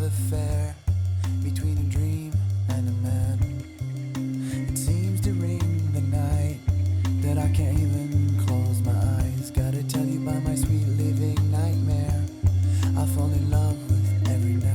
affair between a dream and a man. It seems to ring the night that I can't even close my eyes. Gotta tell you about my sweet living nightmare. I fall in love with every night.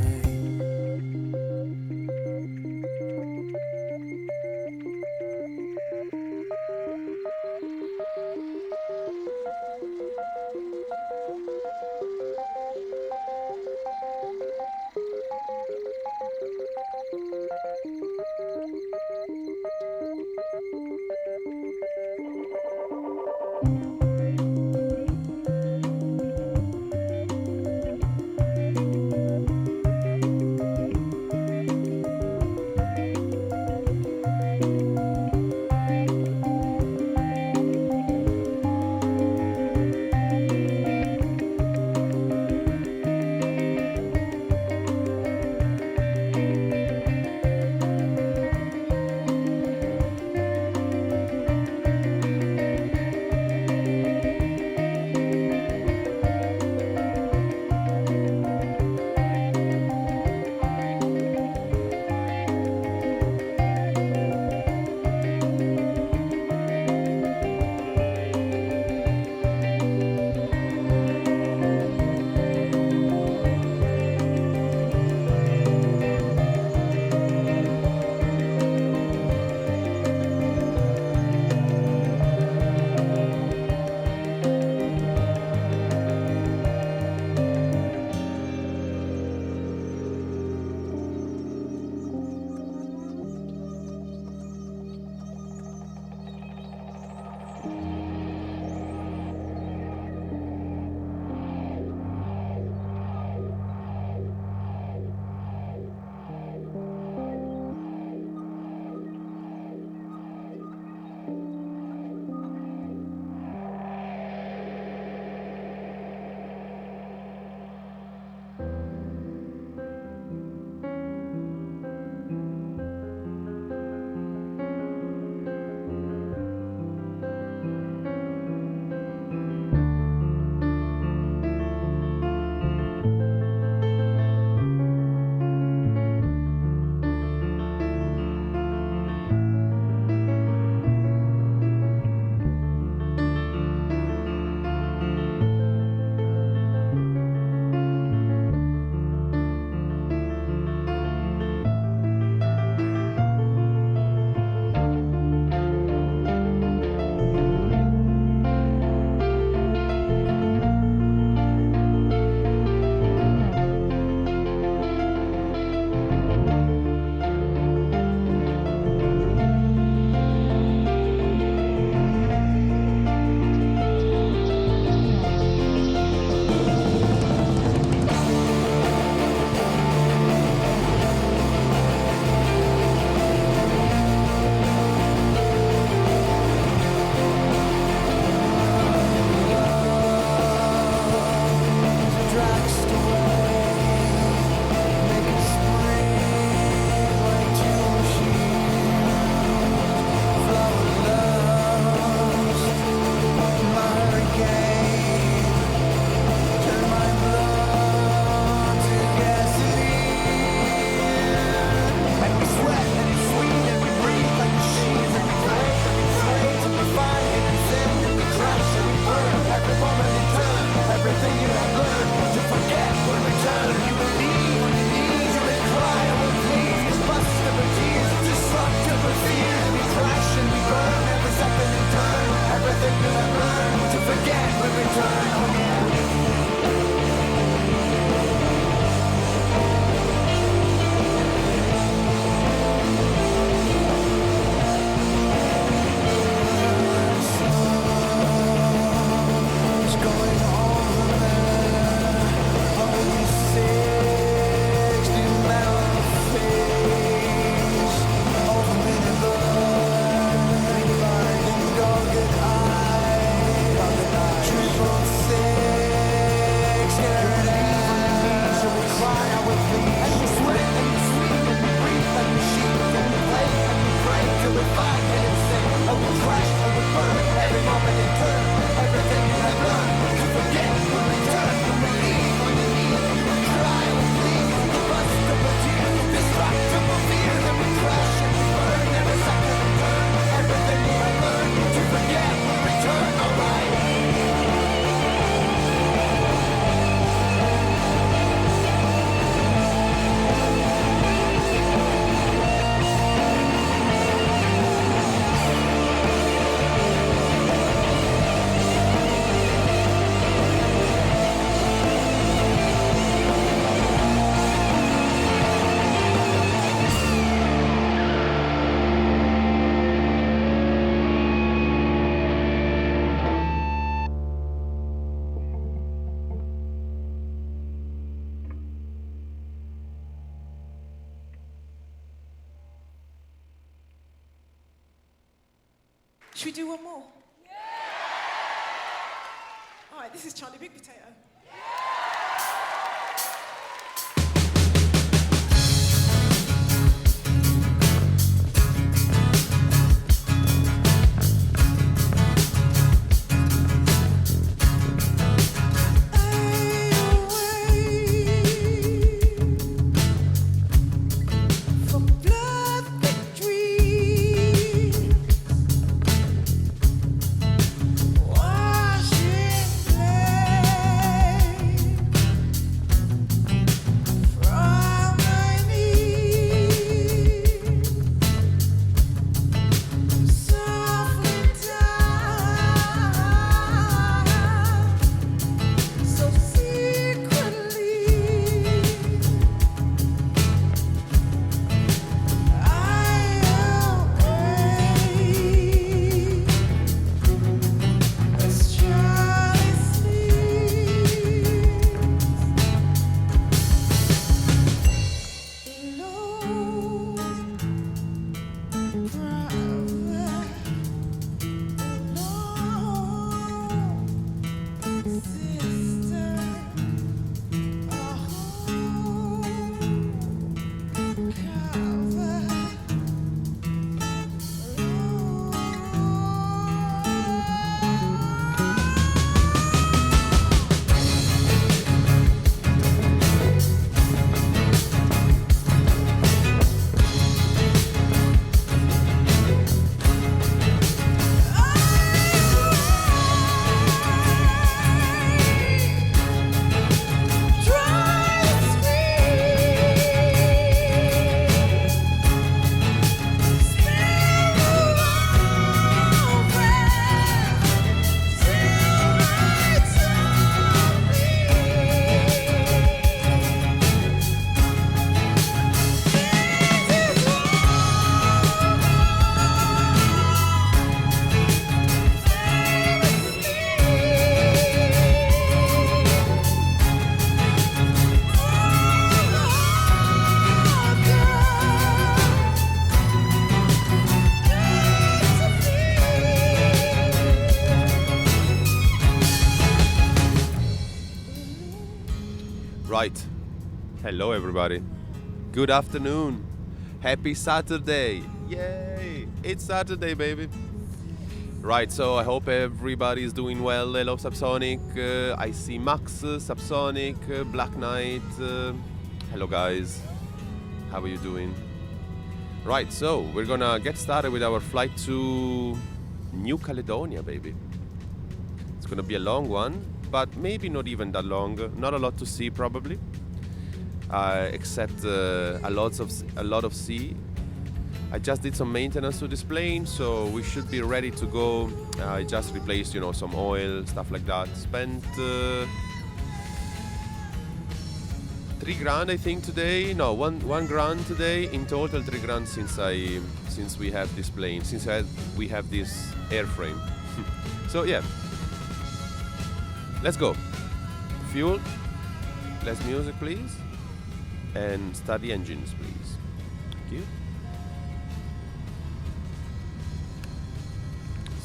Should we do one more? All right, this is Charlie Big Potato. Right. Hello, everybody. Good afternoon. Happy Saturday. Yay. It's Saturday, baby. Right, so I hope everybody is doing well. Hello, Subsonic. I see Max, Subsonic, Black Knight. Hello, guys. How are you doing? Right, so we're gonna get started with our flight to New Caledonia, baby. It's gonna be a long one, but maybe not even that long. Not a lot to see, probably, except a lot of sea. I just did some maintenance to this plane, so we should be ready to go. I just replaced, some oil, stuff like that. Spent $3,000, I think, today. No, one grand today. In total, $3,000 since we have this plane, we have this airframe. So yeah, let's go. Fuel, less music, please, and start the engines, please. Thank you.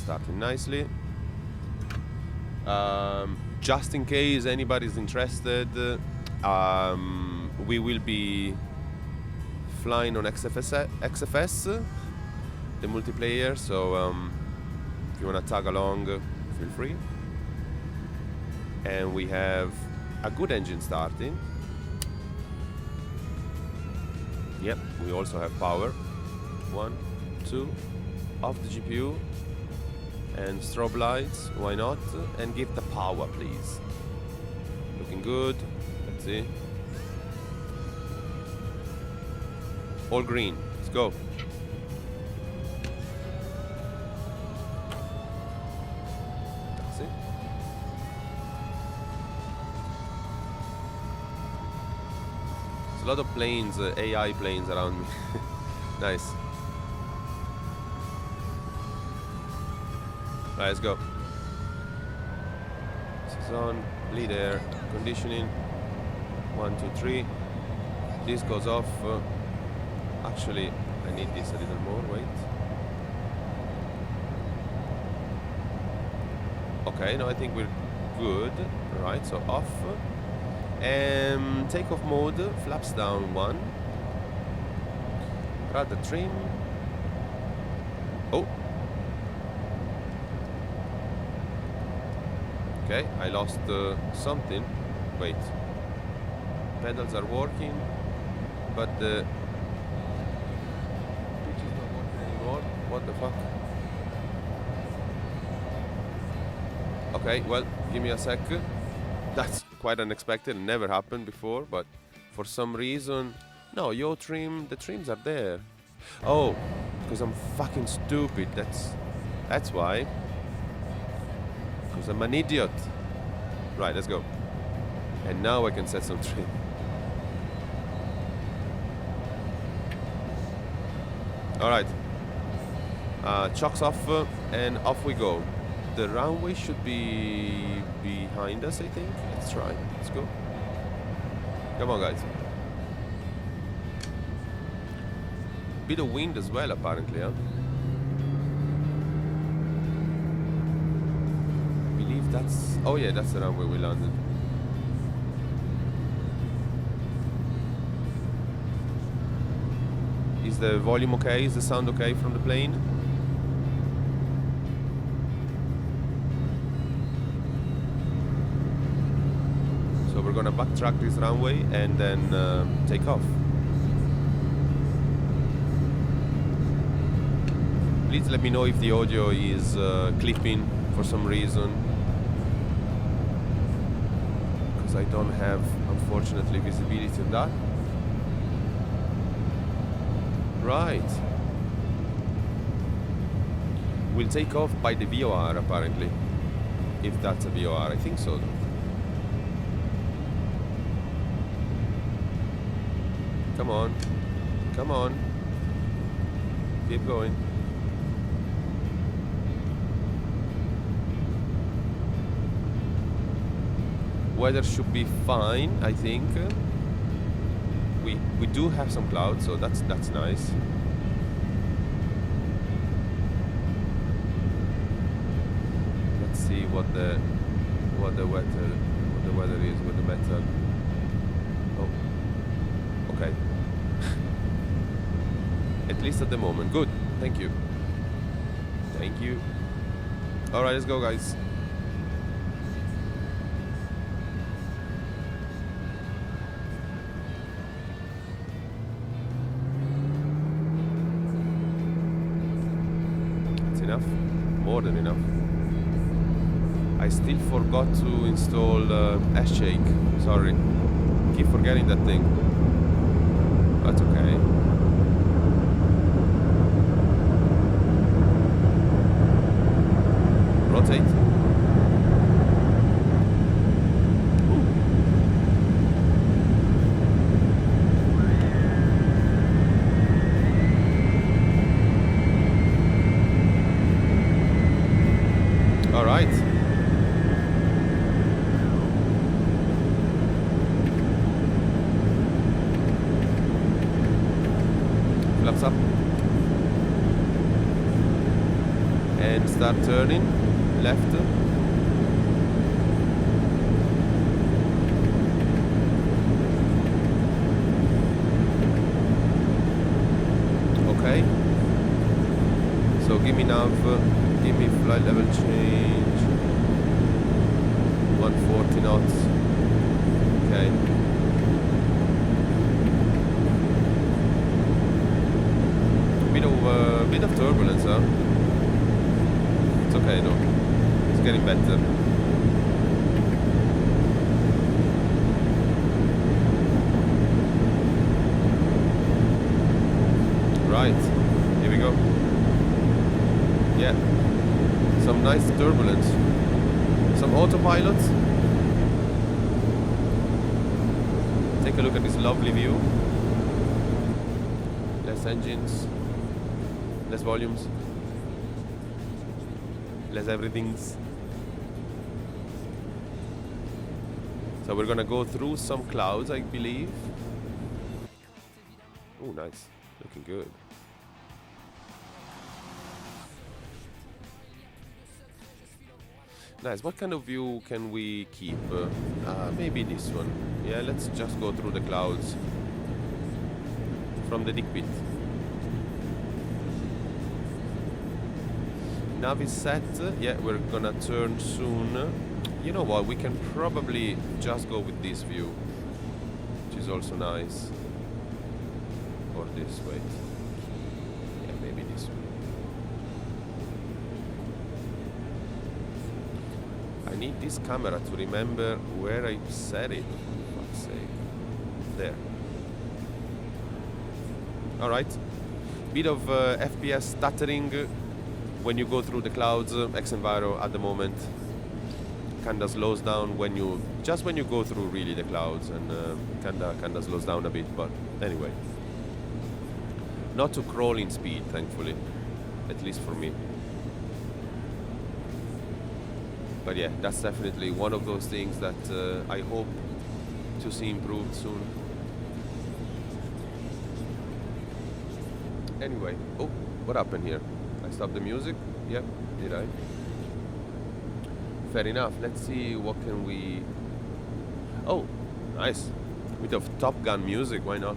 Starting nicely. Just in case anybody's interested, we will be flying on XFS, the multiplayer, so if you want to tag along, feel free. And we have a good engine starting. Yep, we also have power. 1, 2, off the GPU. And strobe lights, why not? And give the power, please. Looking good. Let's see. All green. Let's go. That's it. There's a lot of planes, AI planes around me. Nice. Right, let's go. This is on. Lead air. Conditioning. 1, 2, 3. This goes off. Actually, I need this a little more. Wait. Okay, no, I think we're good. Right, so off. Takeoff mode, flaps down 1. Rudder trim. Oh. Okay, I lost something. Wait. Pedals are working, but the pitch is not working anymore. What the fuck? Okay, well, give me a sec. That's quite unexpected. It never happened before, but for some reason... No, your trim... The trims are there. Oh, because I'm fucking stupid. That's why. Because I'm an idiot. Right, let's go. And now I can set some trim. Alright. Chocks off and off we go. The runway should be behind us, I think. Let's try. Let's go. Come on, guys. Bit of wind as well, apparently, huh? Believe that's... Oh yeah, that's the runway we landed. Is the volume okay? Is the sound okay from the plane? So we're gonna backtrack this runway and then take off. Please let me know if the audio is clipping for some reason, because I don't have, unfortunately, visibility on that. Right. We'll take off by the VOR, apparently. If that's a VOR, I think so, though. Come on. Come on. Keep going. Weather should be fine, I think. We do have some clouds, so that's nice. Let's see what the weather is with the metal. Oh, okay. At least at the moment. Good. Thank you. Thank you. All right, let's go, guys. Enough, more than enough. I still forgot to install S-Shake. Sorry, keep forgetting that thing. That's okay. Rotate. All right. Flaps up. And start turning left. Okay. So give me nav. Give me flight level change. 140 knots. Okay. Bit of turbulence, huh? It's okay though. It's getting better. Right. Here we go. Yeah. Some nice turbulence. Some autopilot. Take a look at this lovely view. Less engines. Less volumes. Less everything's. So we're gonna go through some clouds, I believe. Oh, nice. Looking good. Nice. What kind of view can we keep? Maybe this one. Yeah, let's just go through the clouds from the cockpit. Nav is set. Yeah, we're gonna turn soon. You know what? We can probably just go with this view, which is also nice. Or this way. Yeah, maybe this way. I need this camera to remember where I set it, for fuck's sake. There. Alright. Bit of FPS stuttering when you go through the clouds. X-Enviro at the moment kinda slows down when you go through really the clouds, and kinda slows down a bit, but anyway. Not to crawling speed, thankfully. At least for me. But yeah, that's definitely one of those things that I hope to see improved soon. Anyway, oh, what happened here? I stopped the music? Yep, did I? Fair enough. Let's see what can we... Oh, nice. Bit of Top Gun music, why not?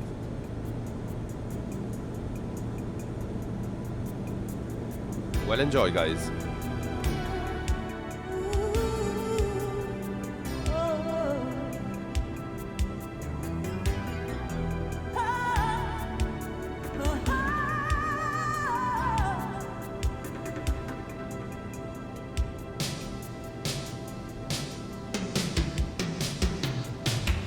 Well, enjoy, guys.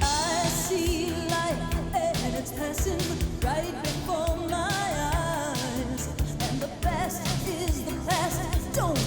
I see life and it's passing right before my eyes, and the past is the past. Don't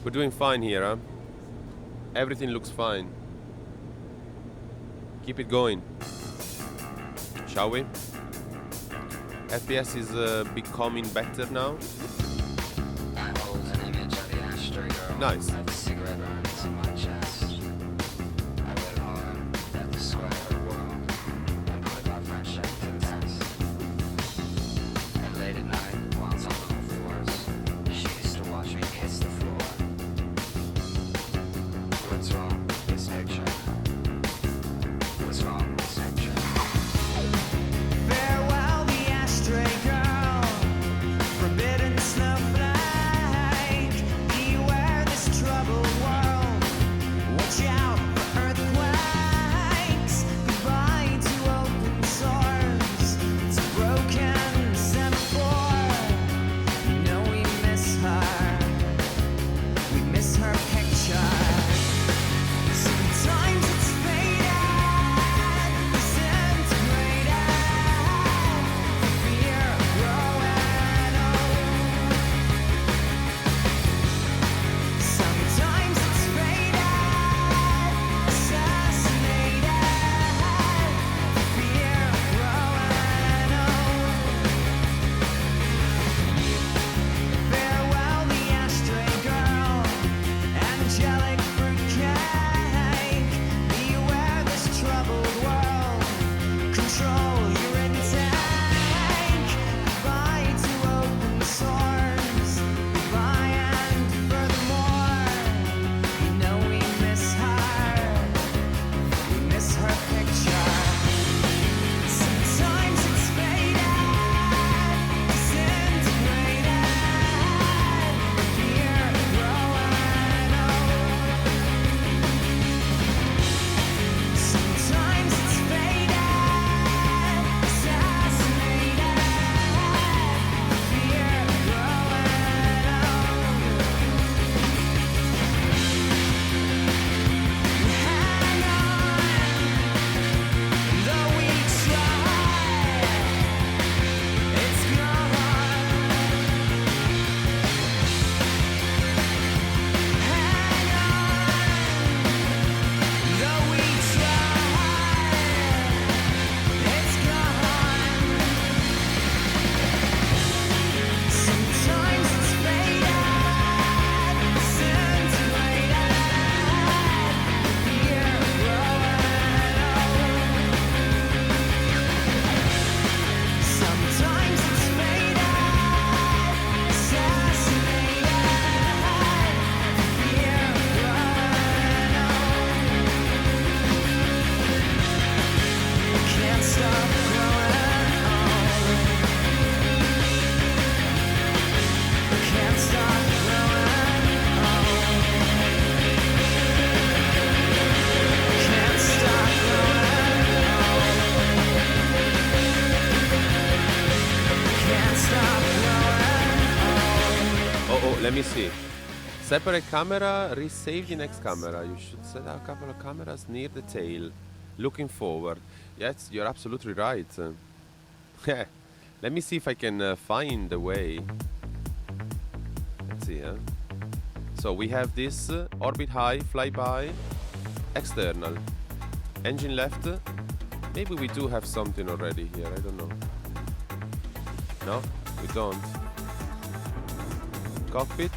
We're doing fine here, huh? Everything looks fine. Keep it going. Shall we? FPS is becoming better now. I hold an image of the ashtray girl. Nice. Like cigarette burns in my chest. I went home at the square world and put our friendship to the test. And late at night, while it's on all fours, she used to watch me kiss the floor. What's wrong with this picture? What's wrong with this picture? Farewell, the ashtray girl, forbidden snowflake. Beware this troubled world. Watch out for earthquakes. Goodbye to open sores. It's a broken semaphore. You know we miss her. We miss her picture. Sometimes it's faded, disintegrated, fear growing old. Sometimes it's faded, assassinated, fear growing old. Farewell, the ashtray girl, angelic fruitcake. Beware this troubled world. Control your intake. Goodbye to open sores. Goodbye and furthermore, you know we miss her. We miss her picture. Sometimes it's faded, disintegrated, fear growing old. Sometimes it's faded, assassinated, fear growing old. Hang on, though we try, it's gone. Hang on, though we try, it's gone. Sometimes it's faded, disintegrated, fear growing old. Sometimes it's faded, assassinated, fear growing old. Can't stop growing old. Can't stop growing old. Can't stop growing old. Can't stop growing old. Oh, let me see. Separate camera, resave the next camera. You should set a couple of cameras near the tail, looking forward. Yes, you're absolutely right. Let me see if I can find the way. Let's see, huh? So we have this orbit high, flyby, external, engine left. Maybe we do have something already here. I don't know. No, we don't. Cockpit,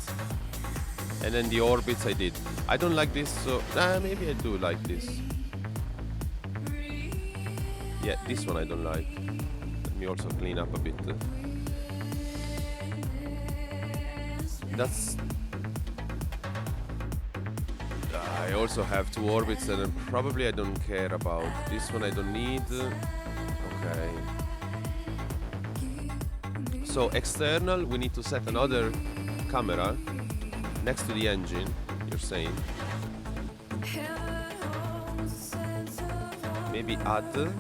and then the orbits I did. I don't like this, so maybe I do like this. Yeah, this one I don't like. Let me also clean up a bit. That's. I also have two orbits that probably I don't care about. This one I don't need. Okay. So external, we need to set another camera next to the engine, you're saying. Maybe add.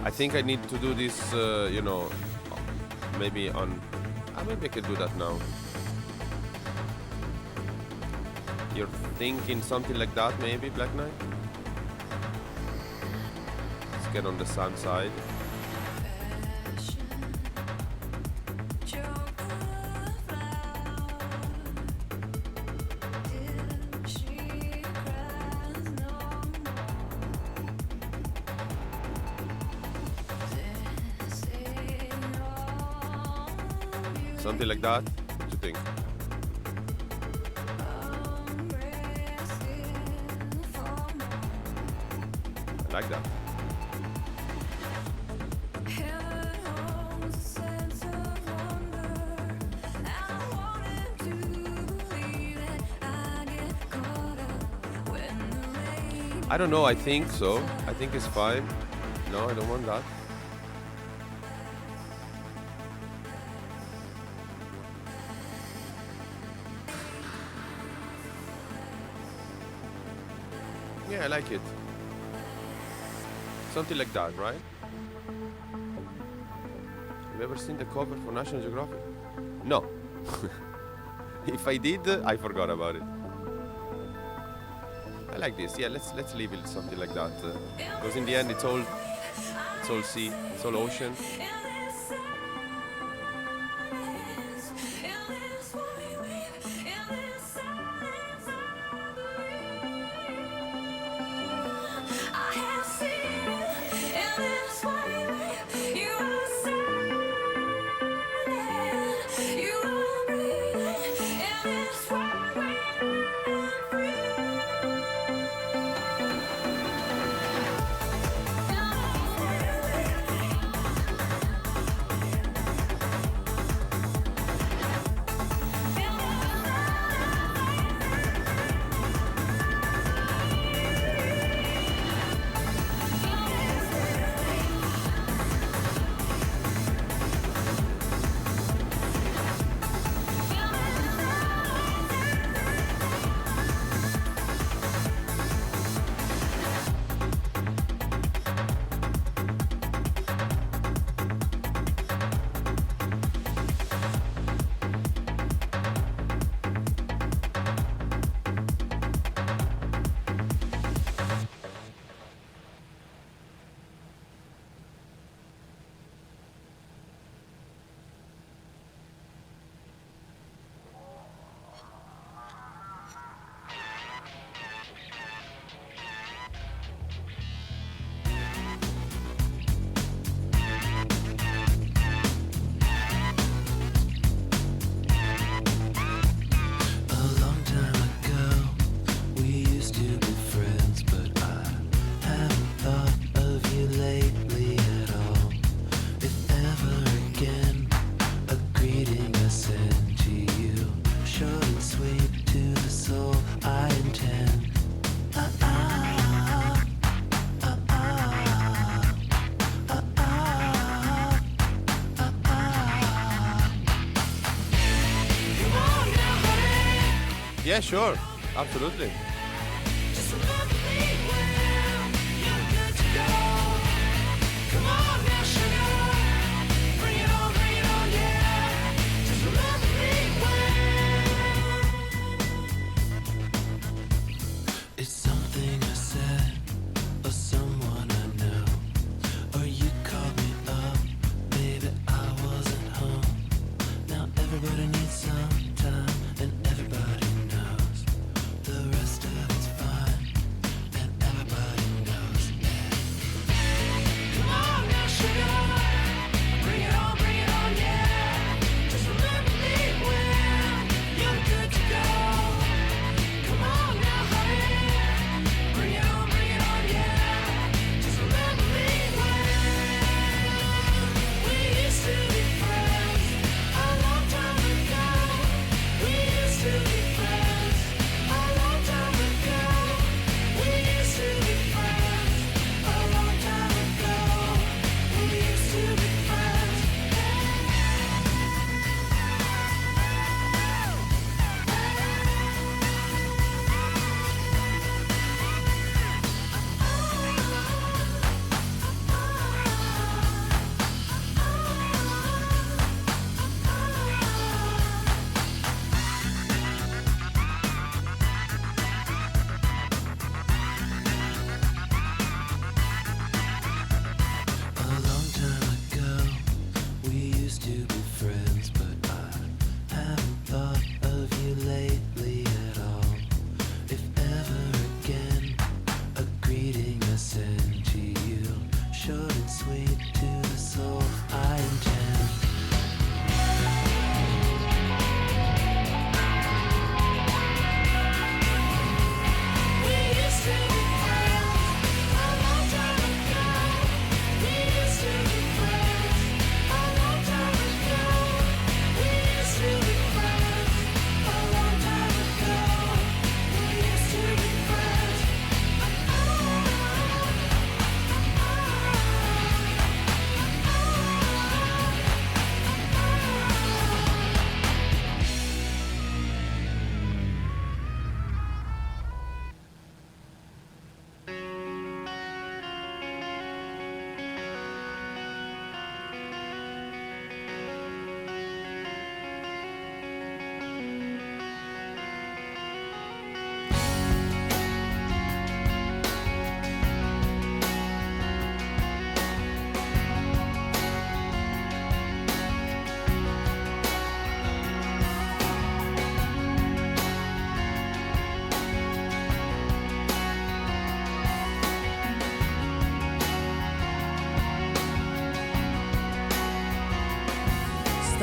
I think I need to do this, maybe on. Maybe I can do that now. You're thinking something like that, maybe, Black Knight? Let's get on the sun side. Something like that? What do you think? I like that. I don't know, I think so. I think it's fine. No, I don't want that. Yeah, I like it. Something like that, right? Have you ever seen the cover for National Geographic? No. If I did, I forgot about it. I like this. Yeah, let's leave it something like that. Because in the end, it's all sea, it's all ocean. Yeah, sure. Absolutely. It's something I said, or someone I know, or you called me up, maybe I wasn't home. Now everybody needs some time, and everybody knows the rest of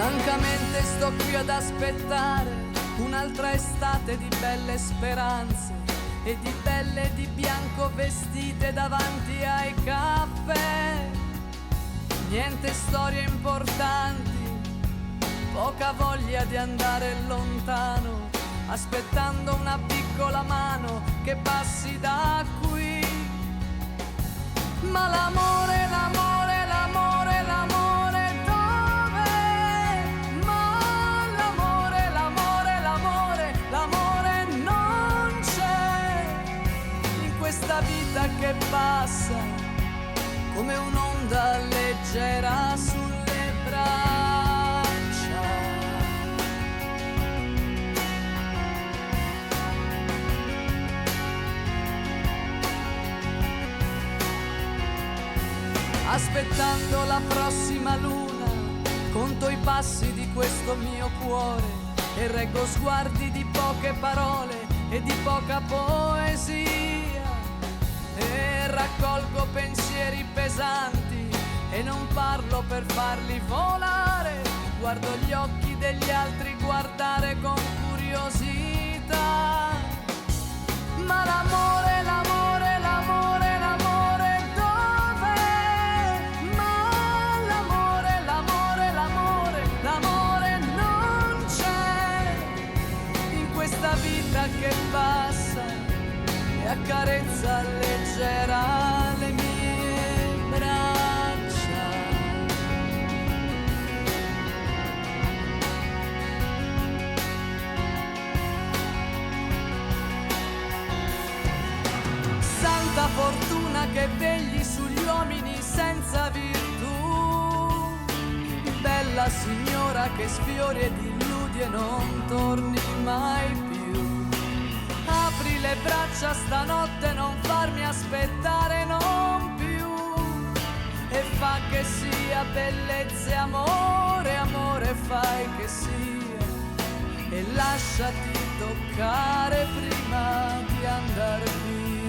Stancamente sto qui ad aspettare un'altra estate di belle speranze e di belle di bianco vestite davanti ai caffè. Niente storie importanti, poca voglia di andare lontano, aspettando una piccola mano che passi da qui. Ma l'amore, l'amore, l'amore, l'amore dov'è? Ma l'amore, l'amore, l'amore, l'amore non c'è in questa vita che passa come un'onda leggera sulle braccia. Aspettando la prossima luna, conto i passi di questo mio cuore e reggo sguardi di poche parole e di poca poesia e raccolgo pensieri pesanti e non parlo per farli volare, guardo gli occhi degli altri guardare con curiosità. Ma l'amore, l'amore, l'amore, l'amore dov'è? Ma l'amore, l'amore, l'amore, l'amore non c'è in questa vita che passa e accarezza leggera le mie braccia. Santa fortuna che vegli sugli uomini senza virtù, bella signora che sfiori ed illudi e non torni mai più. Apri le braccia stanotte, non farmi aspettare non più, e fa che sia bellezza e amore, amore fai che sia, e lasciati toccare prima di andar via.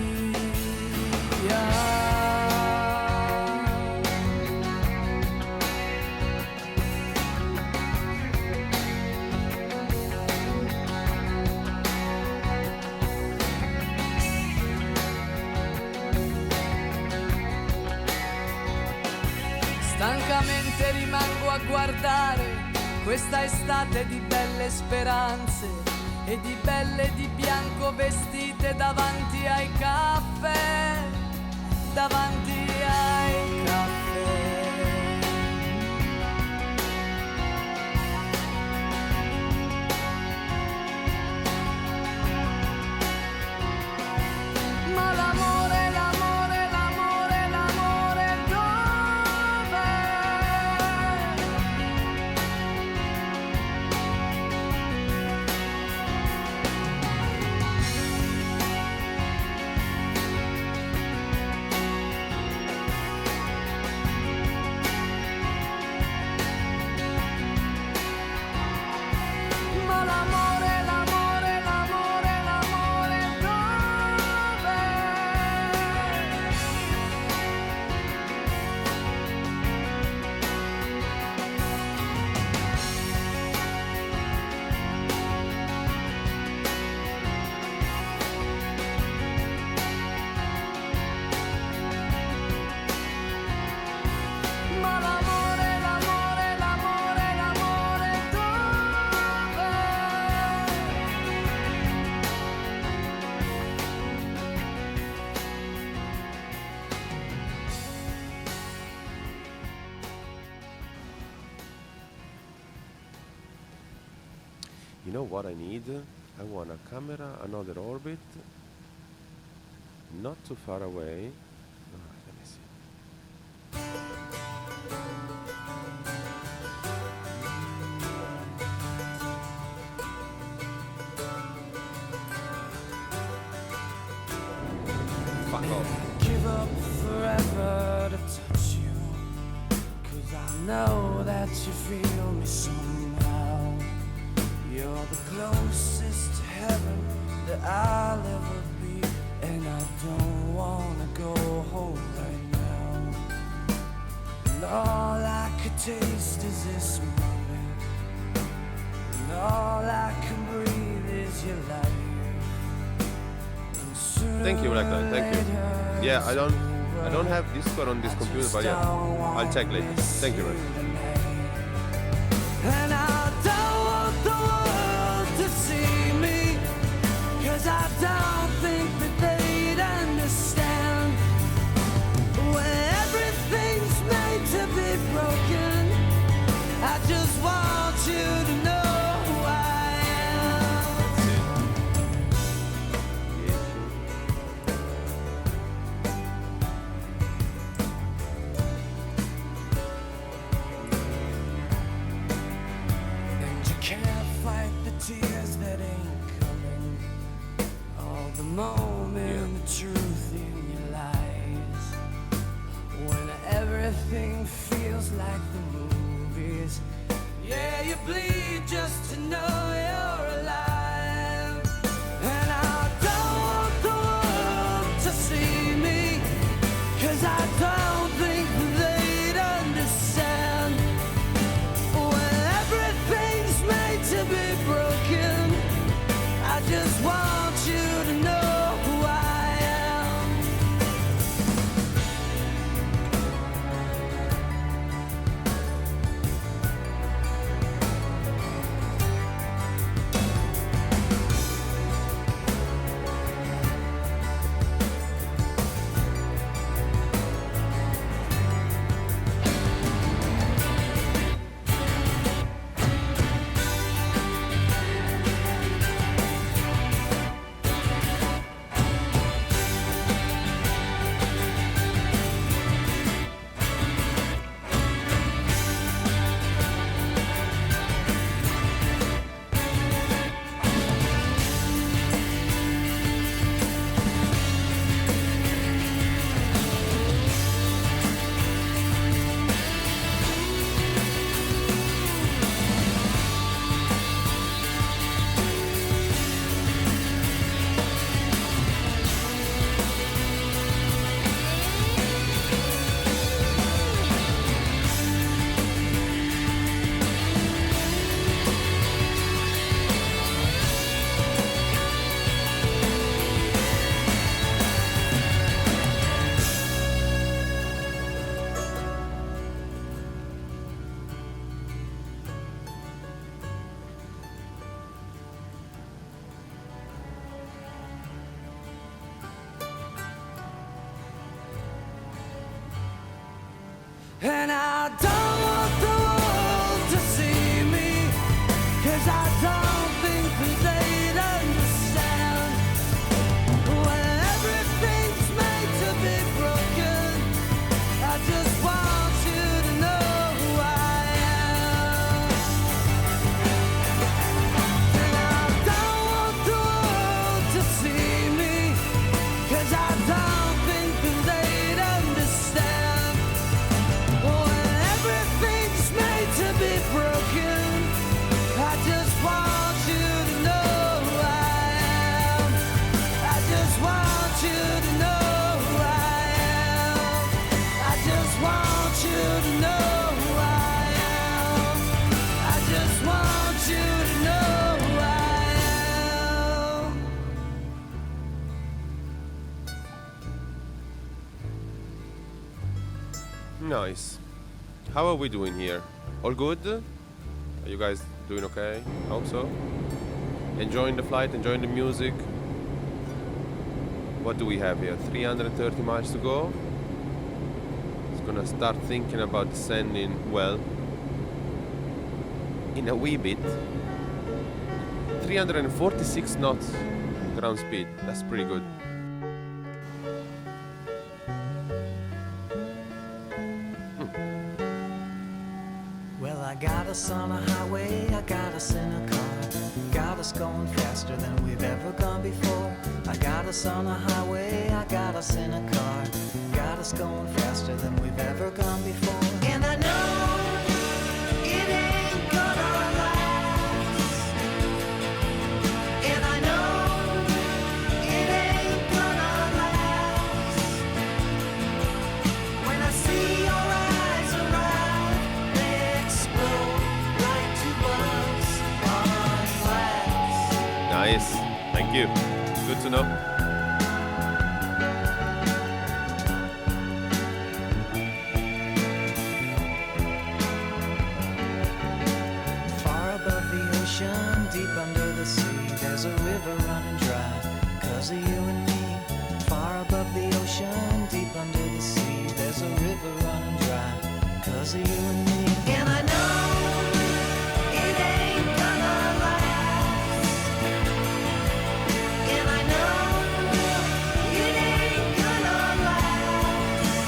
Stancamente rimango a guardare questa estate di belle speranze e di belle di bianco vestite davanti ai caffè, davanti ai caffè. Ma l'amore, l'amore, l'amore, l'amore dov'è? Ma l'amore, l'amore, l'amore, l'amore dov'è? Ma l'amore, l'amore, l'amore, l'amore dov'è? You know what I need? I want a camera, another orbit, not too far away. Let me see. Fuck off. Give up forever to touch you, 'cause I know that you feel me somehow. You're the closest to heaven that I'll ever be, and I don't wanna go home right now. And all I could taste is this moment, Thank you, Black Knight. Thank you. Yeah, I don't have Discord on this computer, but yeah, I'll check later. Thank you, man. And I don't want the world to see me, 'cause I don't think that they'd understand. When everything's made to be broken, I just want you to know who I am. And you can't fight the tears that ain't coming, all the moment, the truth in your lies. When everything feels like the movies, yeah, you bleed just to know you're alive. And I don't want the world to see me, 'cause I don't think they'd understand. When everything's made to be broken, I just want you to know who I am. And I don't want the world to see me, 'cause I don't think that they'd understand. When everything's made to be broken, I just want you to know who I am. And I don't want the world to see me, 'cause I don't think that they'd understand. When everything's made to be broken, I just want you to know who I am. I just want you to know who I am. I just want you to know who I am. I just want you to know who I am. Nice. How are we doing here? All good? Are you guys doing okay? Hope so. Enjoying the flight, enjoying the music. What do we have here? 330 miles to go. It's gonna start thinking about descending, well, in a wee bit. 346 knots ground speed. That's pretty good. Well, I got us on a highway, I got us in a car. Got us going faster than we've ever gone before. I got us on a highway, I got us in a car. Got us going faster than we've ever gone before. And I know it ain't gonna last. And I know it ain't gonna last. When I see your eyes around, they explode like two bugs on glass. Nice. Thank you. Good to know. you and me, far above the ocean, deep under the sea. There's a river running dry, 'cause of you and me. And I know it ain't gonna last. And I know it ain't gonna last.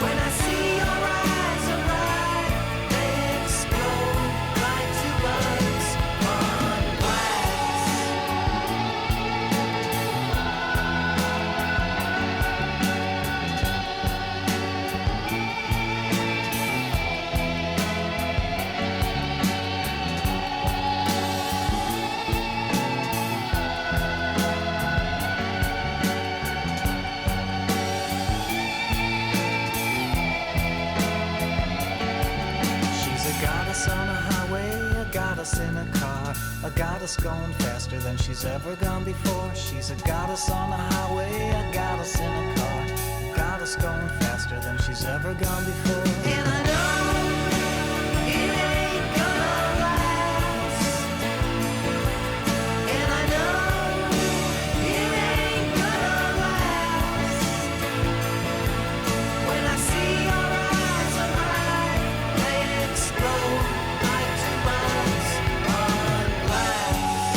When I see your eyes are bright, they explode like two bugs on glass. She's a goddess on a highway, a goddess in a car, a goddess going faster than she's ever gone before. She's a goddess on a highway, a goddess in a car, a goddess going faster than she's ever gone before. And I know it ain't gonna last. And I know it ain't gonna last. When I see your eyes are bright, they explode like two bugs on glass.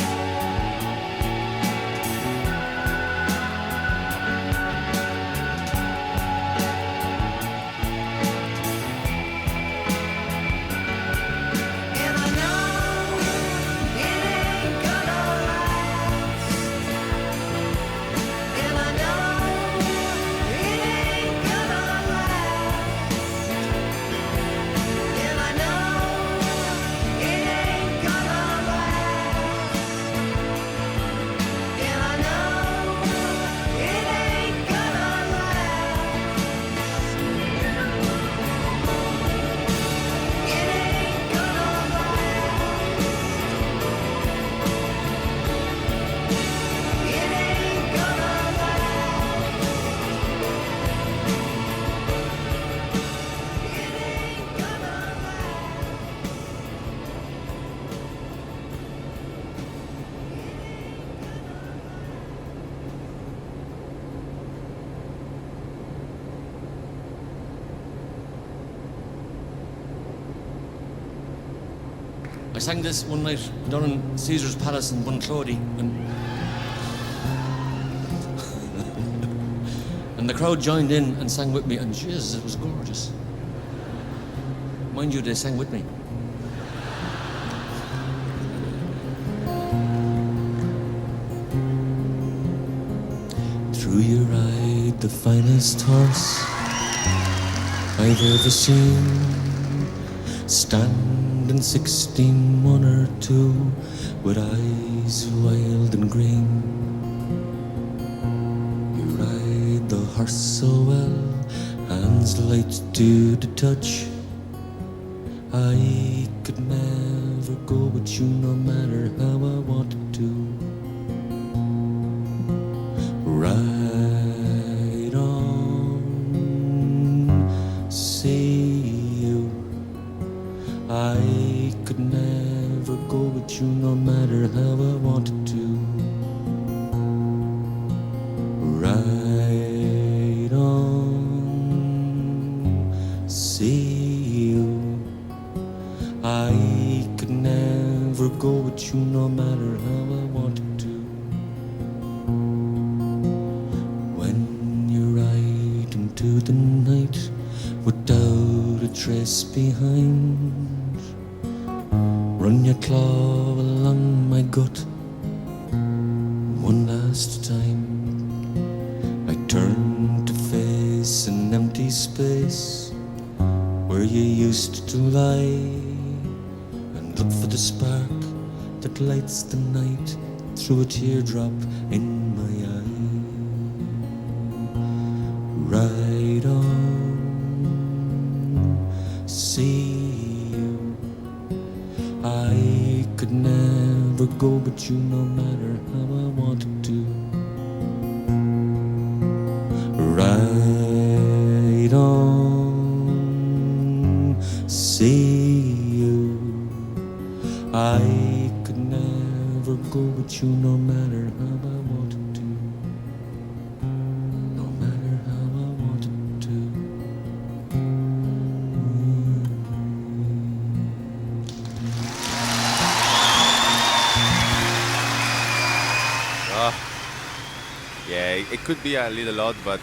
And I know it ain't gonna last. And I know it ain't gonna last. And I know it ain't gonna last. And I know it ain't gonna last. It ain't gonna last. It ain't gonna last. It ain't gonna last. I sang this one night down in Caesar's Palace in Bunclody, and the crowd joined in and sang with me, and Jesus, it was gorgeous. Mind you, they sang with me. Through you ride the finest horse I've ever seen, standing 16, 1 or 2, with eyes wild and green. You ride the horse so well, hands light to the touch. I could never go with you no matter how I wanted to. Ride on, see you. I could never go with you no matter how I wanted to. Ride on, see you. I could never go with you no matter how I wanted to. When you ride into the night without a trace behind, run your claw along my gut one last time. I turn to face an empty space where you used to lie, and look for the spark that lights the night through a teardrop in my eye. Ride on, see you. I could never go with you no matter how I wanted to. Ride on, see you. I could never go with you no matter how I wanted to. Yeah, it could be a little odd, but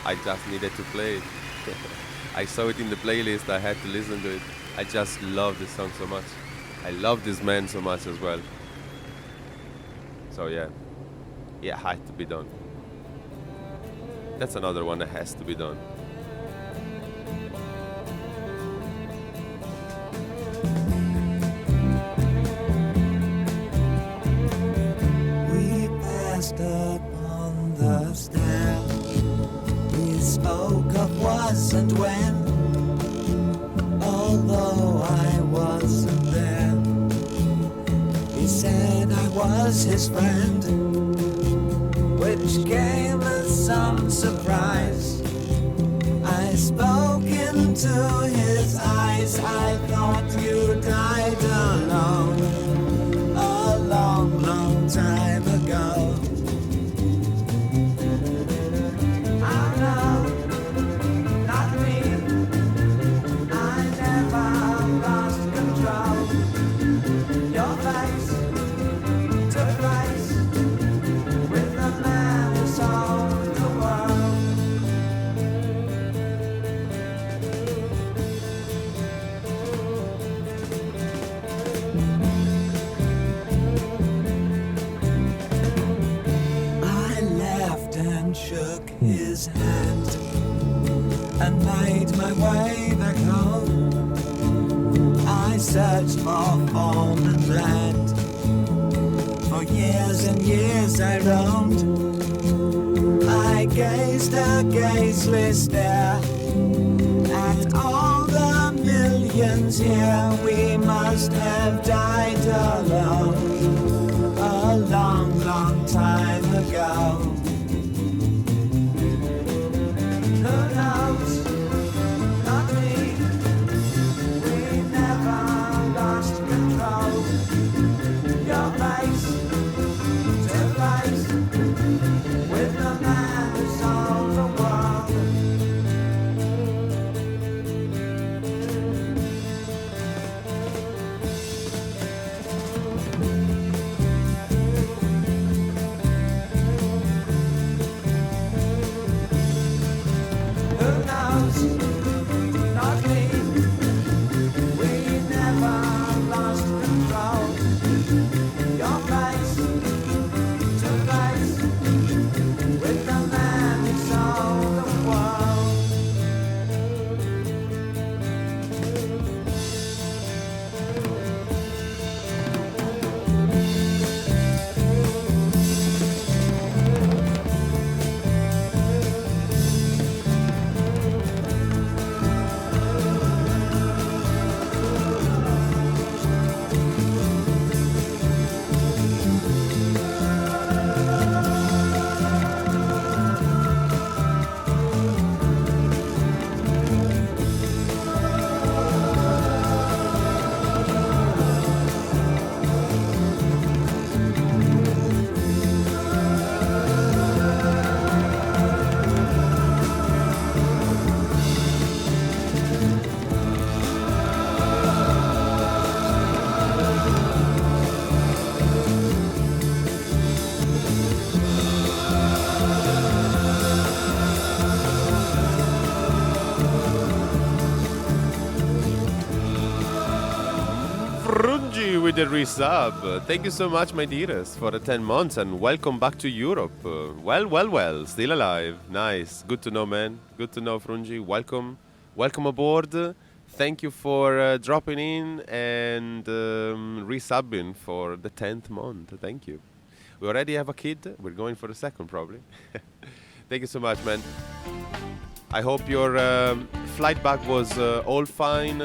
I just needed to play it. I saw it in the playlist, I had to listen to it. I just love this song so much. I love this man so much as well. So yeah, it had to be done. That's another one that has to be done. We passed up on the stair. We spoke of was and when, although I wasn't there. He said I was his friend, which came as some surprise. I spoke into his eyes. I thought you died alone a long, long time ago. Oh no, not me. I never lost control. Your face to face with the man who sold the world. I laughed and shook his hand and made my way back home. I searched for form and land. For years and years I roamed. I gazed a gazeless stare at all the millions here. We must have died alone a long, long time ago. Who knows? Not me. We never lost control. Your face to face with the man who sold the world. Who knows? Not me. We never lost control. Your face to face with the man who sold the world. Frungi with the resub. Thank you so much, my dearest, for the 10 months and welcome back to Europe. Well, still alive. Nice. Good to know, man. Good to know, Frungi. Welcome. Welcome aboard. Thank you for dropping in and resubbing for the 10th month. Thank you. We already have a kid. We're going for the second, probably. Thank you so much, man. I hope your flight back was all fine.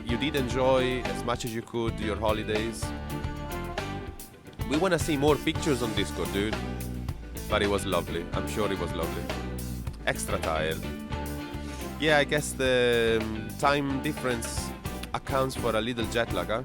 You did enjoy as much as you could your holidays. We want to see more pictures on Discord, dude. But it was lovely. I'm sure it was lovely. Extra tired. Yeah, I guess the time difference accounts for a little jet lag, huh?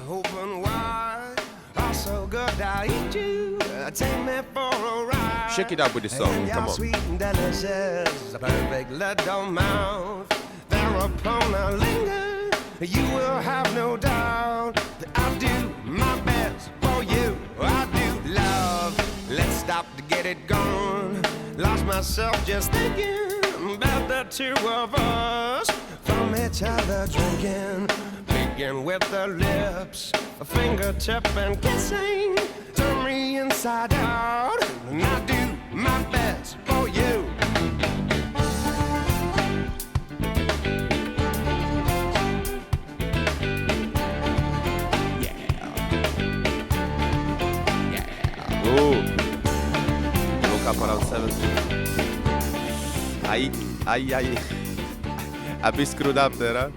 Open wide, oh so good I eat you. Take me for a ride. Shake it up with the song, And come you're on. sweet and delicious, a perfect little mouth. Thereupon I linger, you will have no doubt that I'll do my best for you. I do love out to get it gone. Lost myself just thinking about the two of us. From each other drinking, begin with the lips, a fingertip and kissing. Turn me inside out, and I do my best for you. Ooh. Woke up around 7. Ay. A bit screwed up there, huh?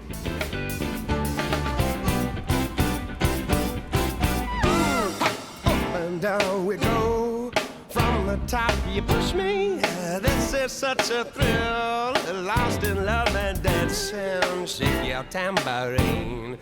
Up and down we go. From the top you push me. This is such a thrill. Lost in love and dancing. Shake your tambourine.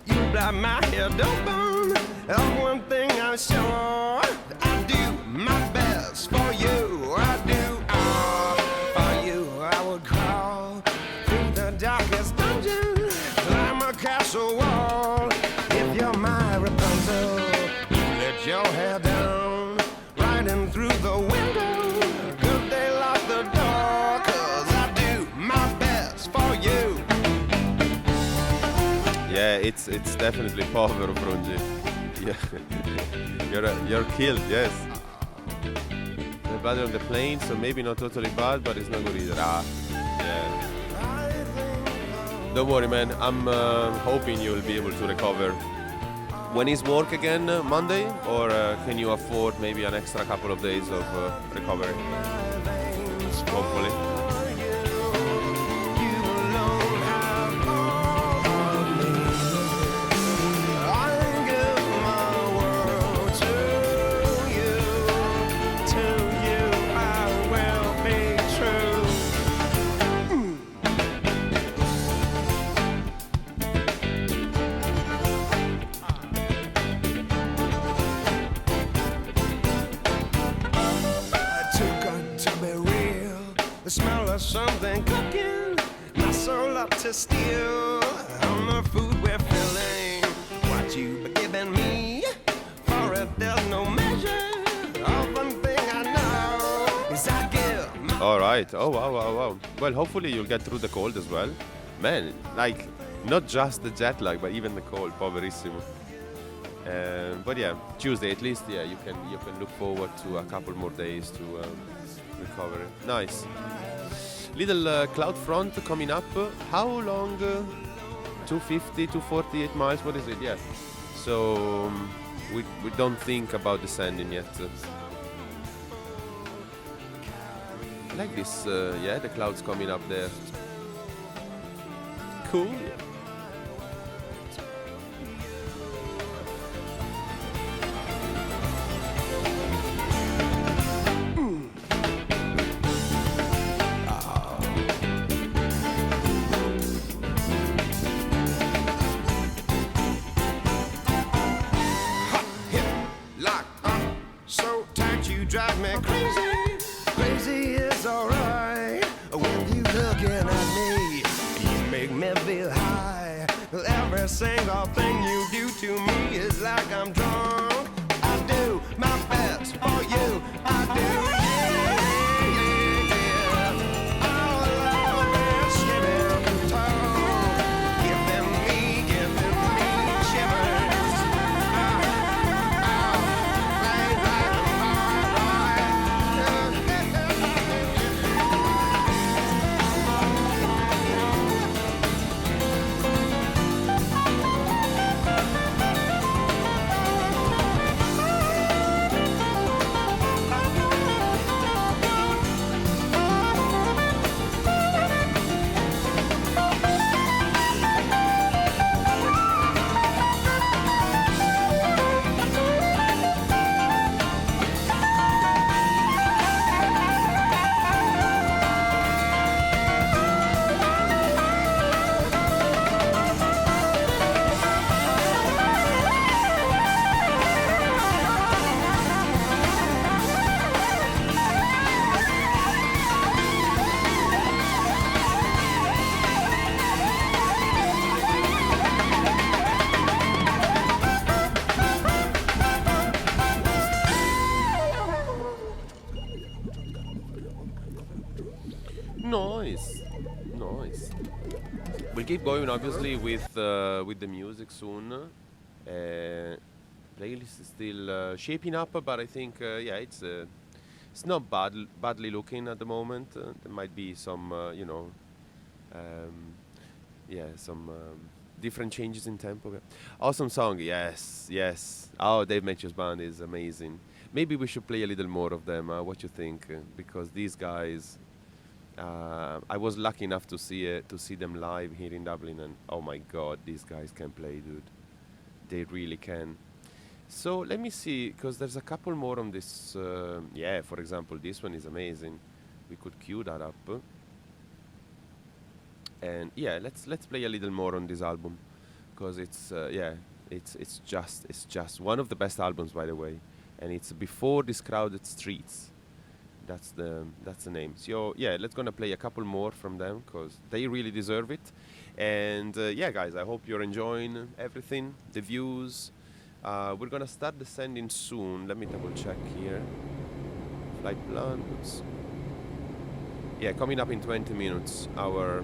You blow my head open. Of one thing I'm sure, I do my best for you. I do all for you. I would crawl through the darkest dungeon, climb a castle wall. If you're my Rapunzel, let your hair down, riding through the window. Good they lock the door, 'cause I do my best for you. Yeah, it's definitely povero, Brunji. Yeah, you're killed. Yes. The bad on the plane, so maybe not totally bad, but it's not good either. Yeah. Don't worry, man. I'm hoping you'll be able to recover. When is work again? Monday, or can you afford maybe an extra couple of days of recovery? Hopefully. The smell of something cooking, my soul up to steal. On the food we're filling, what you've given me, for it there's no measure. Of one thing I know is I give my All right. Oh wow. Well, hopefully you'll get through the cold as well, man. Like not just the jet lag, but even the cold. Poverissimo. But yeah, Tuesday at least. Yeah, you can look forward to a couple more days to recovery. Nice. Little cloud front coming up. How long? 250, 248 miles. What is it? Yeah. So we don't think about descending yet. I like this. Yeah, the clouds coming up there. Cool. Drive me crazy, crazy is alright. When you looking at me, you make me feel high. Every single thing you do to me is like I'm drunk. I do my best for you, I do. Nice, nice. We'll keep going, obviously, with the music soon. Playlist is still shaping up, but I think yeah, it's not badly looking at the moment. There might be some some different changes in tempo. Awesome song, yes, yes. Oh, Dave Matthews Band is amazing. Maybe we should play a little more of them. What you think? Because these guys, I was lucky enough to see them live here in Dublin, and oh my God, these guys can play, dude. They really can. So let me see, because there's a couple more on this. Yeah, for example, this one is amazing. We could cue that up. And yeah, let's play a little more on this album, because it's just one of the best albums, by the way, and it's Before These Crowded Streets. That's the name. So yeah, let's gonna play a couple more from them, because they really deserve it. And yeah, guys, I hope you're enjoying everything, the views. We're gonna start descending soon. Let me double check here. Flight plans. Yeah, coming up in 20 minutes. Our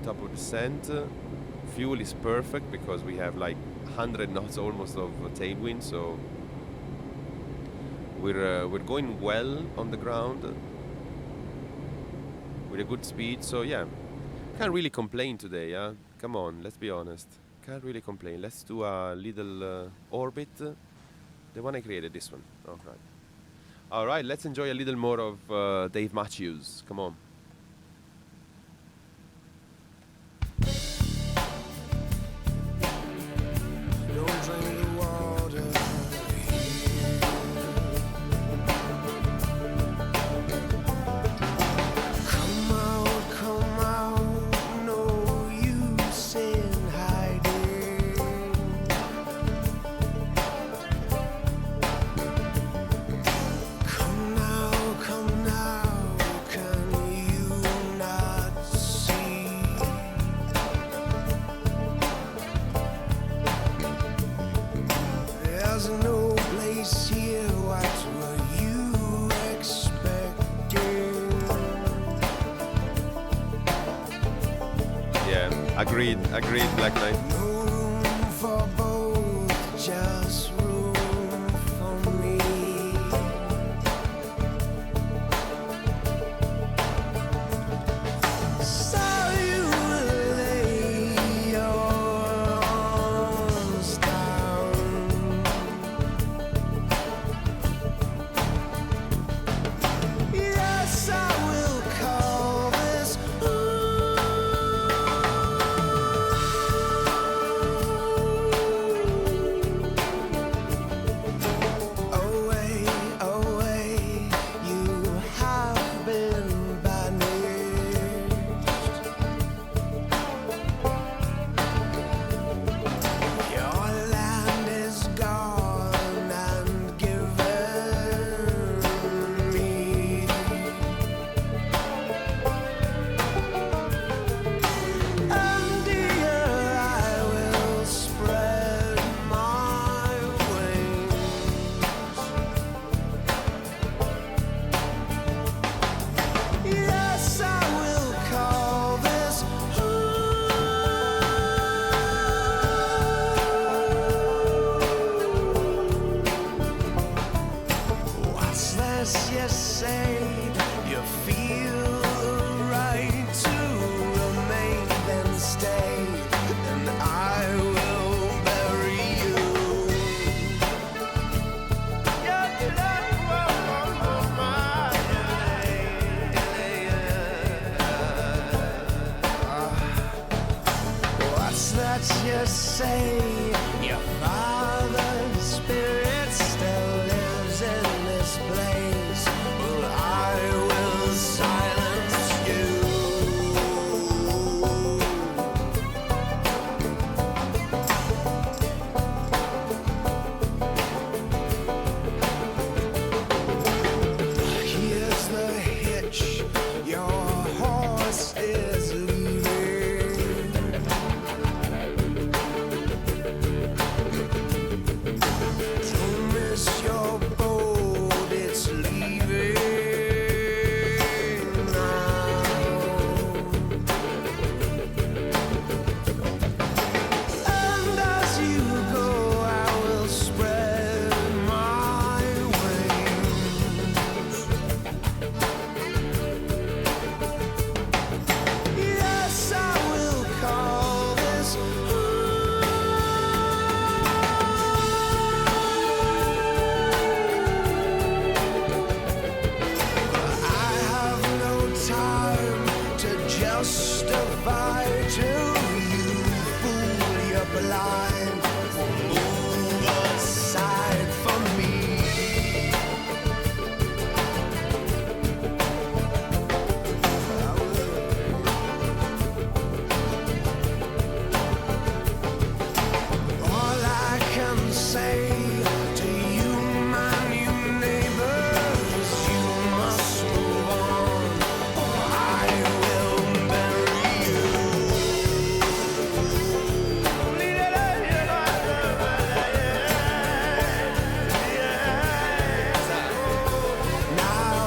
top of descent. Fuel is perfect because we have like 100 knots almost of tailwind, so we're going well on the ground with a good speed. So yeah, can't really complain today. Come on, let's be honest. Can't really complain. Let's do a little orbit. The one I created, this one. All right, let's enjoy a little more of Dave Matthews. Come on. Don't drink the water. Come out, no use in hiding. Come now, can you not see? There's no place here, what were you expecting? Yeah, agreed, Black Knight. No room for both, just room for me. So you lay your arms down. Yes, I will call this away, away. You have been banished. Your land is gone and given me. And here I will spread my wings. Yes, I will call this What's this you say? You feel the right to remain, then stay, and I will bury you. What's that you say? Your father's spirit still lives in this place. Well, I will silence you. Here's the hitch. Your horse is leaving. fight till you fool, you're blind. Move aside from me. All I can say to you, my new neighbors, you must move on, or I will bury you. Now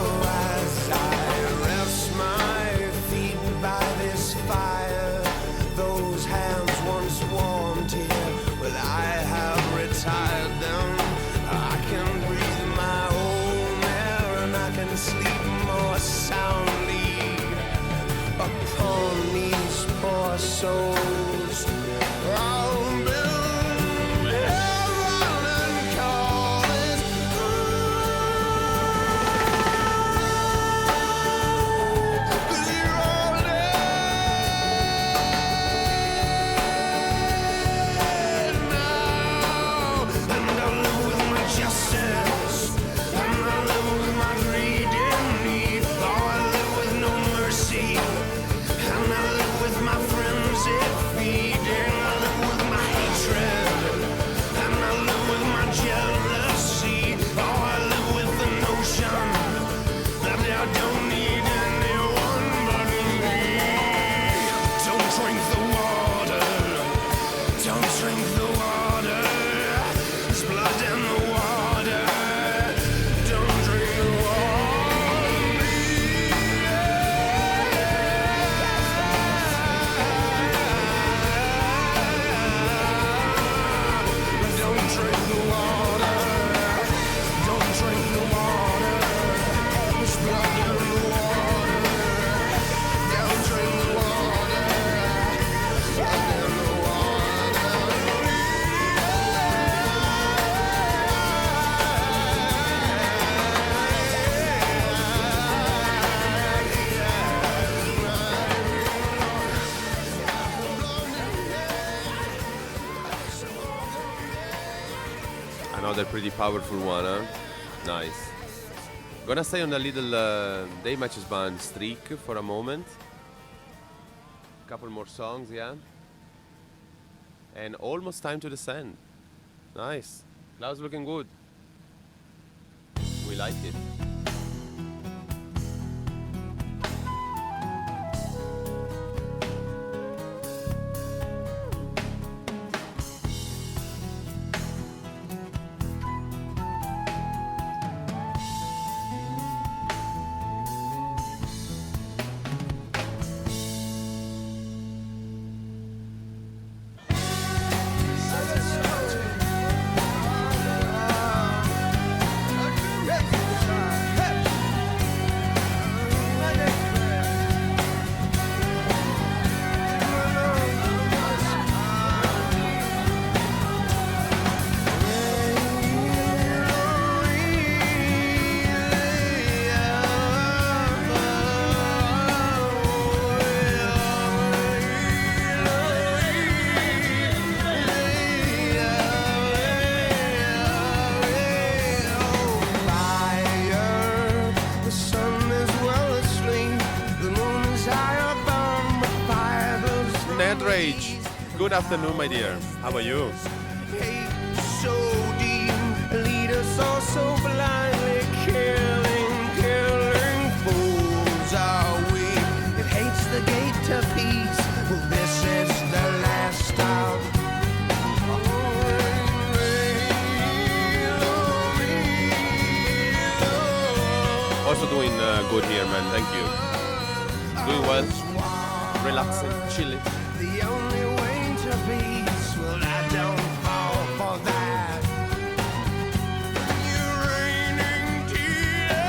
as I rest my feet by this fire, those hands once warmed here, well, I have retired them. I can breathe my own air and I can sleep more soundly upon these poor souls. I'll build heaven and call it home. 'Cause you're all dead now. And I live with my justice, and I live with my greed and need. Oh, I live with no mercy, and I live with my frenzied feeding. I live with my hatred, and I live with my jealousy. Oh, I live with the notion that I don't need anyone but me. Don't drink the water, don't drink the water. There's blood in the water. Don't drink the water. Don't drink the water. Don't drink the water. There's blood in the water. Don't drink the water. Blood in the Another pretty powerful one, huh? Nice. Gonna stay on a little day matches band streak for a moment. Couple more songs, yeah. And almost time to descend. Nice. Cloud's looking good. We like it. Rage. Good afternoon, my dear. How are you? hate so deep, lead us all so blindly, killing fools are we. It hates the gate to peace. Well, this is the last stop. Also doing good here, man. Thank you. Doing well. Relaxing, chilling. The only way to peace, well, I don't fall for that. You're raining tears.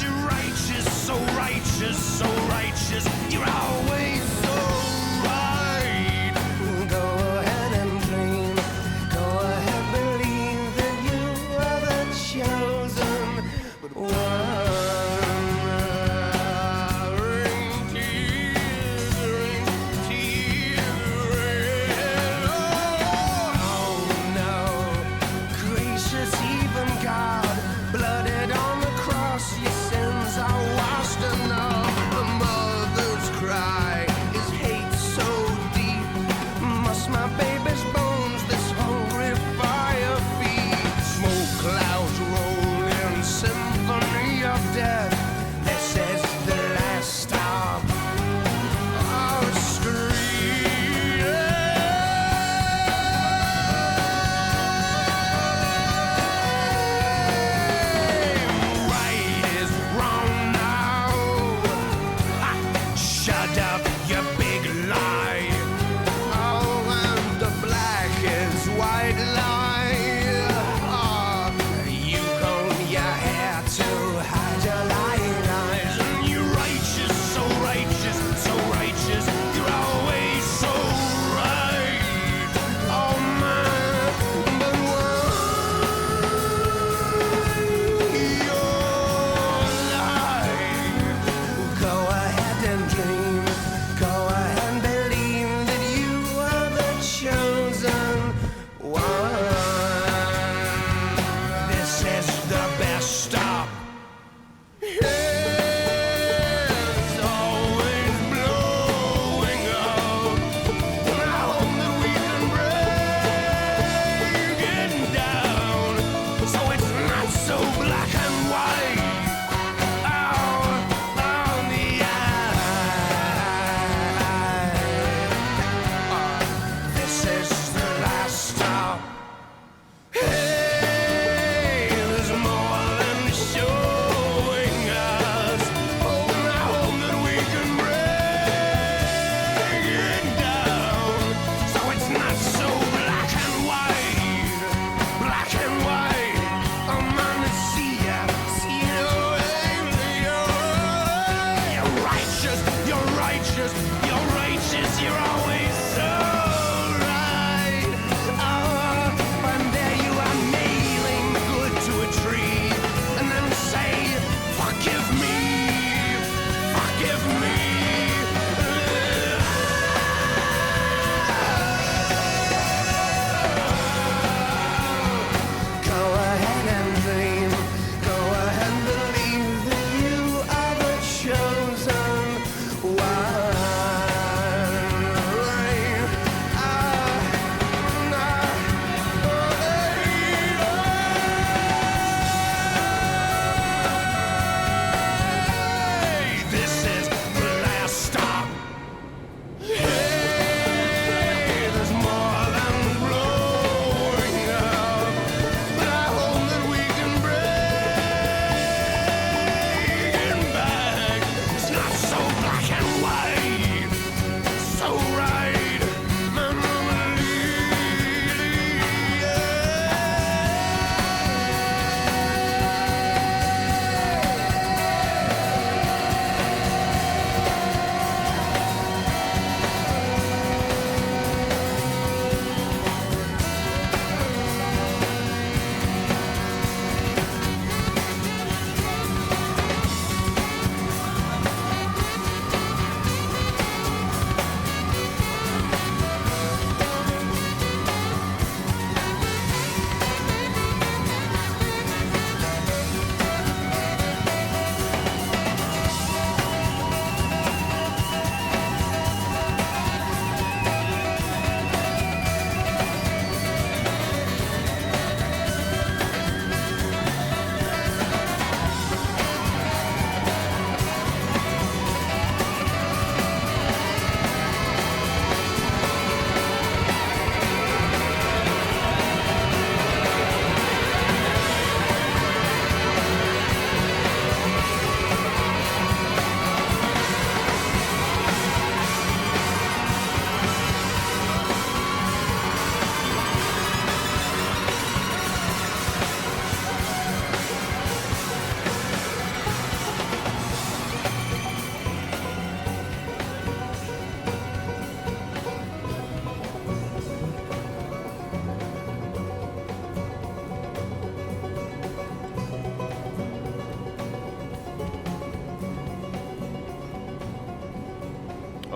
You're righteous, so righteous, so righteous. You're always so right. Go ahead and dream. Go ahead, believe that you are the chosen but one. Ring tears.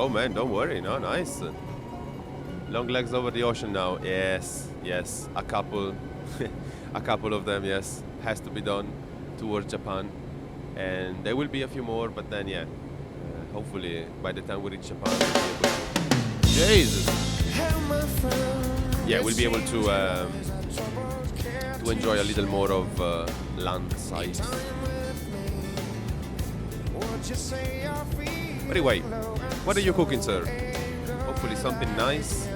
Oh man, don't worry. No, nice. Long legs over the ocean now. Yes, yes. A couple, a couple of them. Yes, has to be done towards Japan, and there will be a few more. But then, yeah, hopefully by the time we reach Japan, we'll be able to. Jesus. Yeah, we'll be able to enjoy a little more of land sight. Anyway, what are you cooking, sir? Hopefully something nice.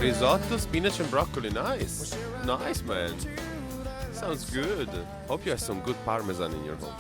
Risotto, spinach and broccoli, nice. Nice, man. Sounds good. Hope you have some good parmesan in your home.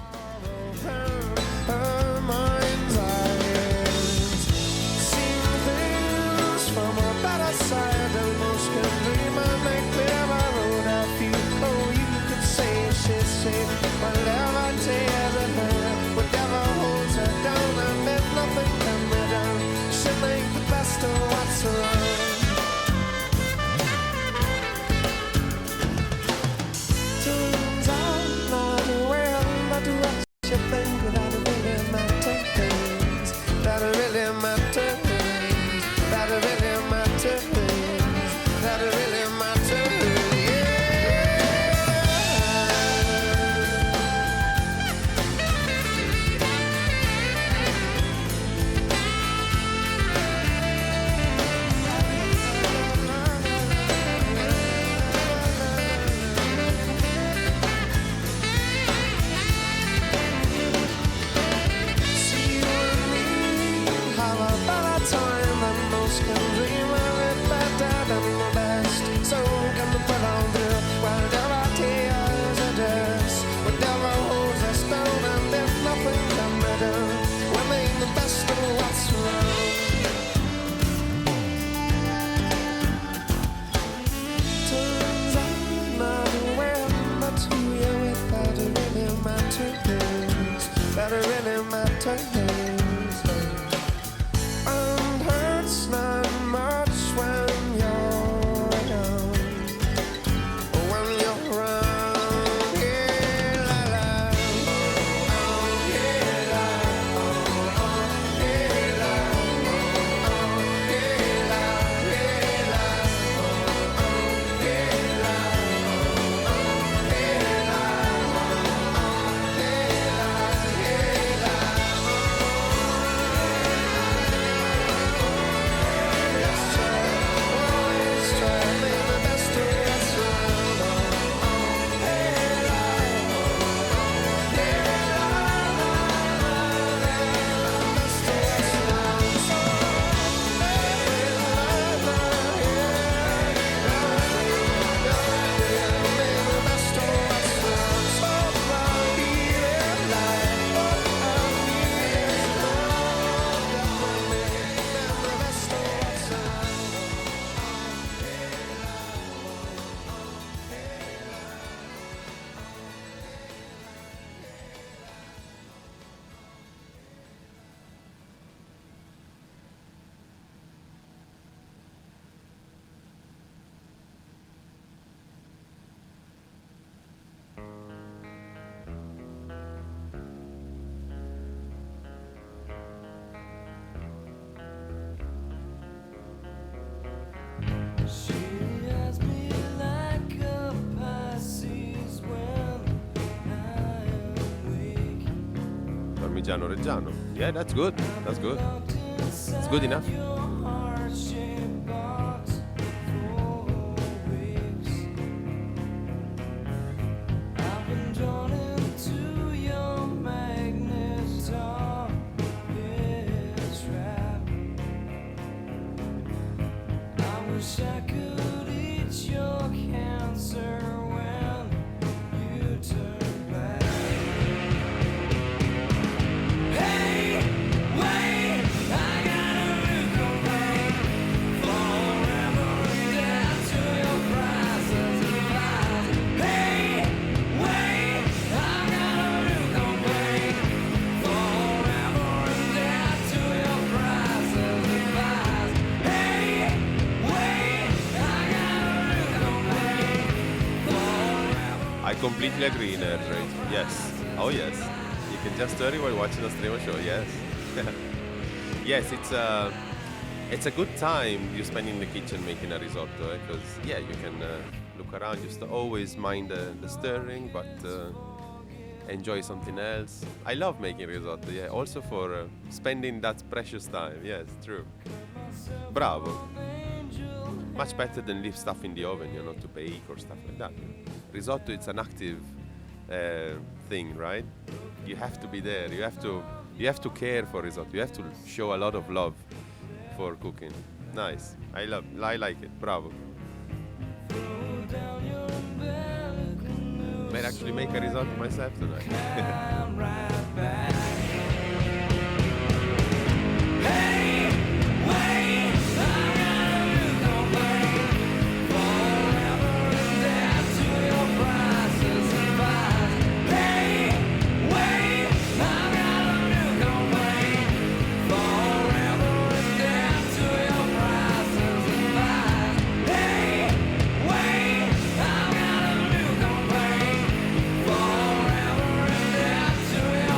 Parmigiano Reggiano. Yeah, that's good. That's good. It's good enough. wish I could eat your cancer when you turn back. Hey, wait, I got a new complaint. Forever dead to your prices and lies. Hey, wait, I got a new complaint. Forever dead to your prices and lies. Hey, wait, I got a new complaint. Forever. I completely agree, Nerd Rage. Yes. Oh, yes. You can just study while watching a streamer show. Yes. Yes, it's a good time you spend in the kitchen making a risotto, because yeah, you can look around. You always mind the stirring, but enjoy something else. I love making risotto. Yeah, also for spending that precious time. Yes, true. Bravo. Much better than leave stuff in the oven, to bake or stuff like that. Risotto, it's an active thing, right? You have to be there. You have to care for risotto. You have to show a lot of love for cooking. Nice. I like it. Bravo. Might actually make a risotto myself tonight. I'm right back. Hey, wait, I got a new complaint. Forever dead to your prices and buys. Hey, wait, I got a new complaint. Forever dead to your prices and buys. Hey, wait, I got a new complaint. Forever dead to your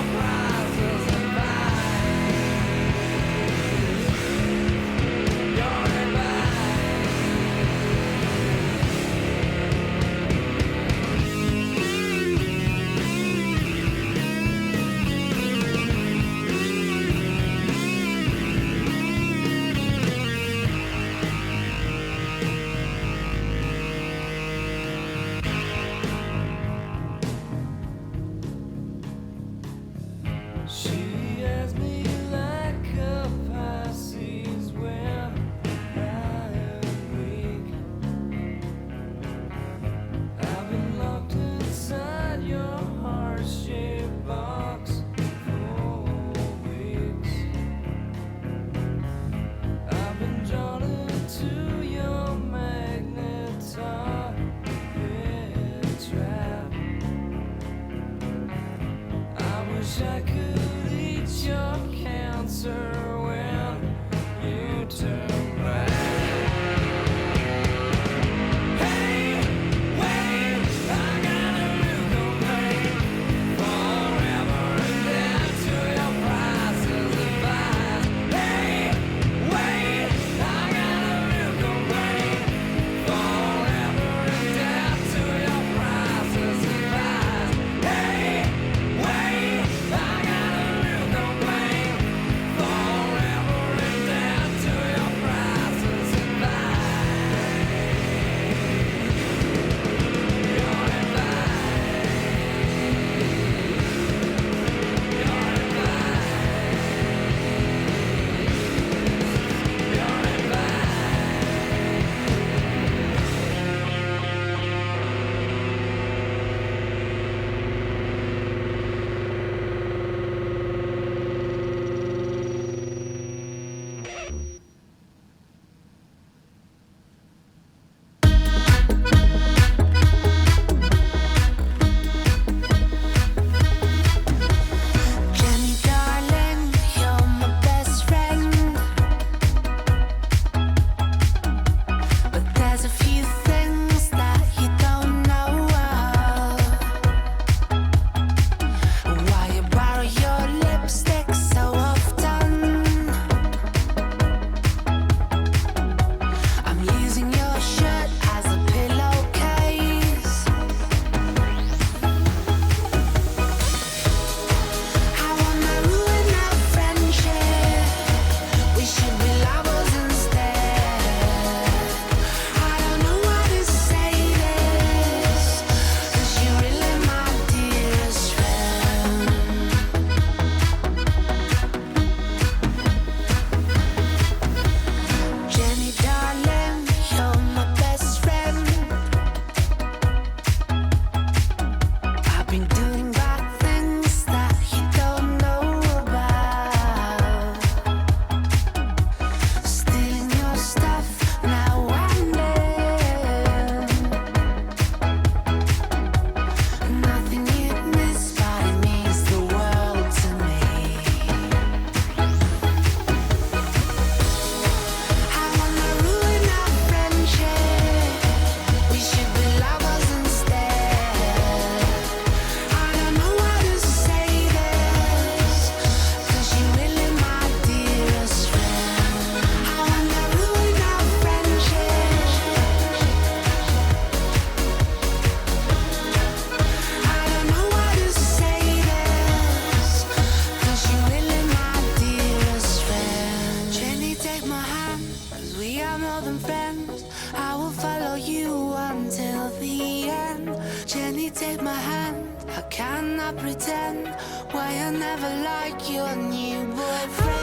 more than friends. I will follow you until the end. Jenny, take my hand. I cannot pretend why I never like your new boyfriend.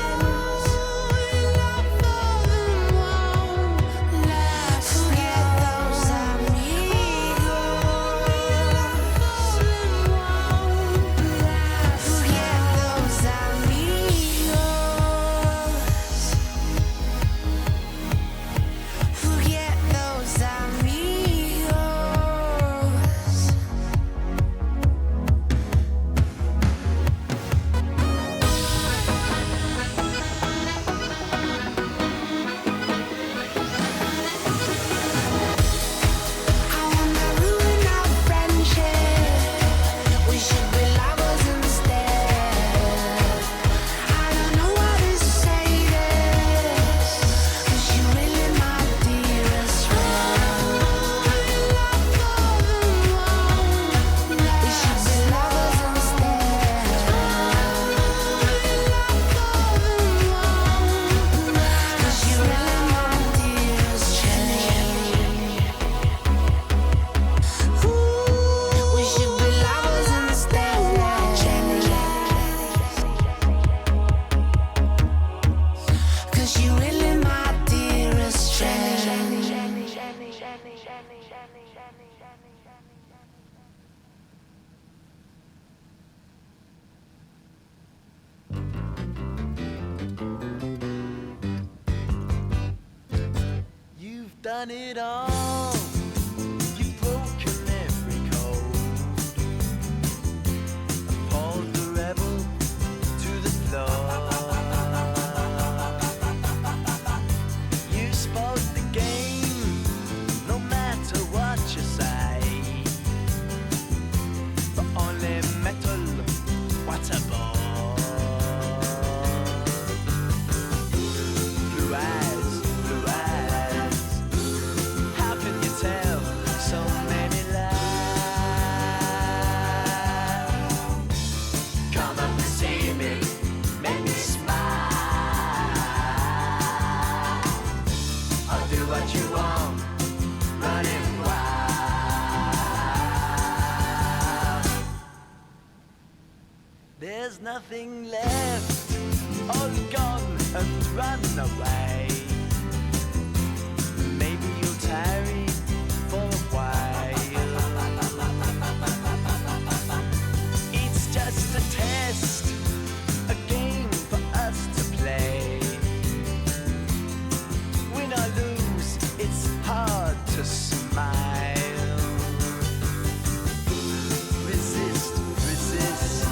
Done it all. You've broken every code. Appalled the rebel to the floor. You spoke the game, no matter what you say. But only metal, what a bore. Blue eyes, blue eyes. How can you tell so many lies? Come up and see me, make me smile. I'll do what you want, running wild. There's nothing left, all gone and run away. Maybe you'll tarry for a while. It's just a test, a game for us to play. Win or lose, it's hard to smile. Resist, resist.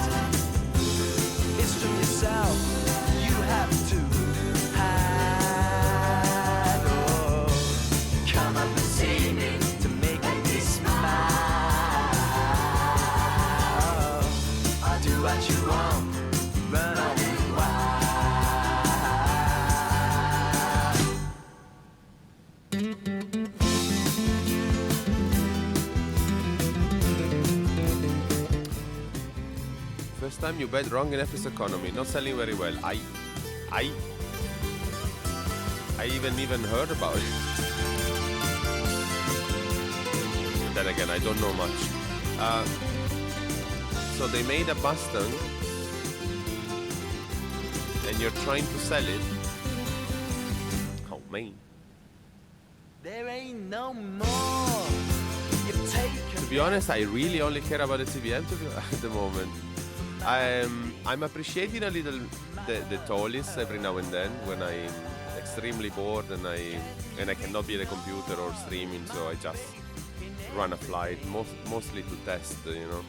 It's from yourself, you have to hide. Oh, come up and see me to make me smile. I'll do what you want, running wild. First time you bet wrong in FS Economy, not selling very well. I even heard about it. But then again, I don't know much. So they made a Mustang and you're trying to sell it. Oh man. There ain't no more. You've taken. To be honest, I really only care about the TBM at the moment. I'm appreciating a little the tollies every now and then when I'm extremely bored and I cannot be at a computer or streaming, so I just run a flight, mostly to test, you know.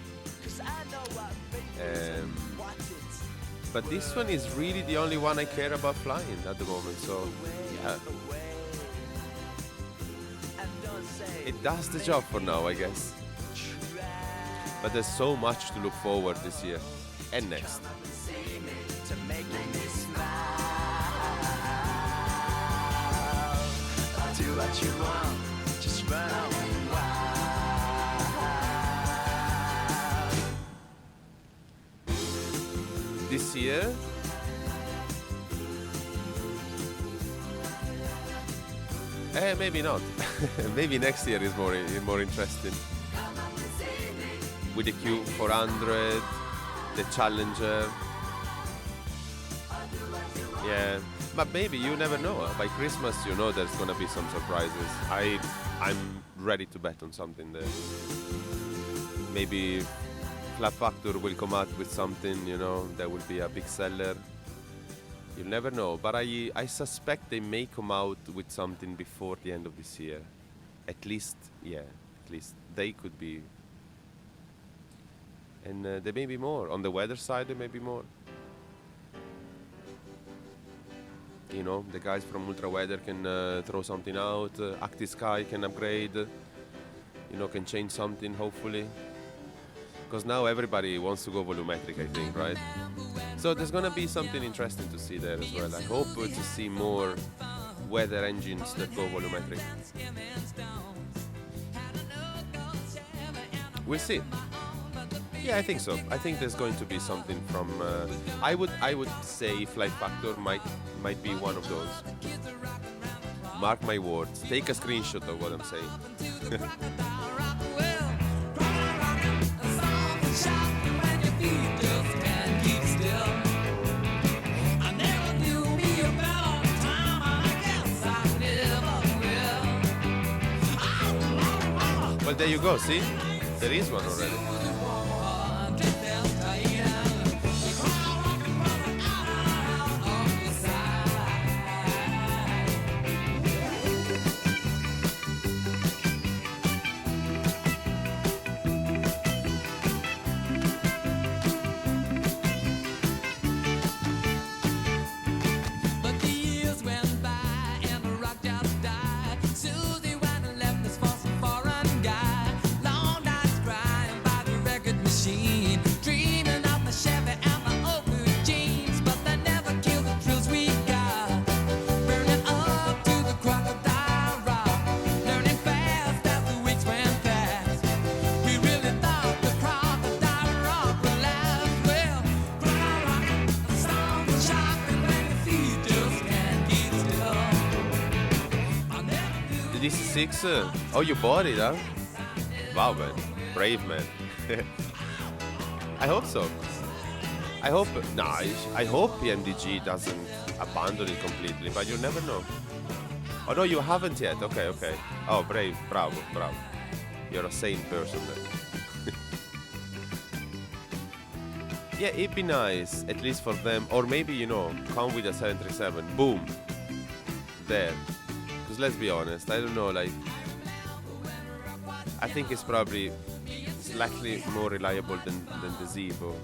But this one is really the only one I care about flying at the moment, so yeah. It does the job for now, I guess. But there's so much to look forward this year and next. Do what you want, just run wild. This year, Maybe not. Maybe next year is more interesting. With the Q400, the Challenger. Yeah, but maybe you never know. By Christmas, you know there's gonna be some surprises. I'm ready to bet on something there. Maybe Flap Factor will come out with something, you know, that will be a big seller. You'll never know, but I suspect they may come out with something before the end of this year. At least they could be. And there may be more. On the weather side, there may be more. You know, the guys from Ultra Weather can throw something out. Active Sky can upgrade. You know, can change something, hopefully. Because now everybody wants to go volumetric, I think, right? So there's gonna be something interesting to see there as well. I hope to see more weather engines that go volumetric. We'll see. Yeah, I think so. I think there's going to be something from. I would say Flight Factor might be one of those. Mark my words. Take a screenshot of what I'm saying. Well, there you go. See, there is one already. Oh, you bought it, huh? Wow, man. Brave, man. I hope so. I hope PMDG doesn't abandon it completely, but you never know. Oh, no, you haven't yet. Okay. Oh, brave. Bravo. You're a sane person then. Yeah, it'd be nice, at least for them. Or maybe, you know, come with a 737. Boom. There. Because let's be honest, I don't know, like, I think it's probably slightly more reliable than the Zevo,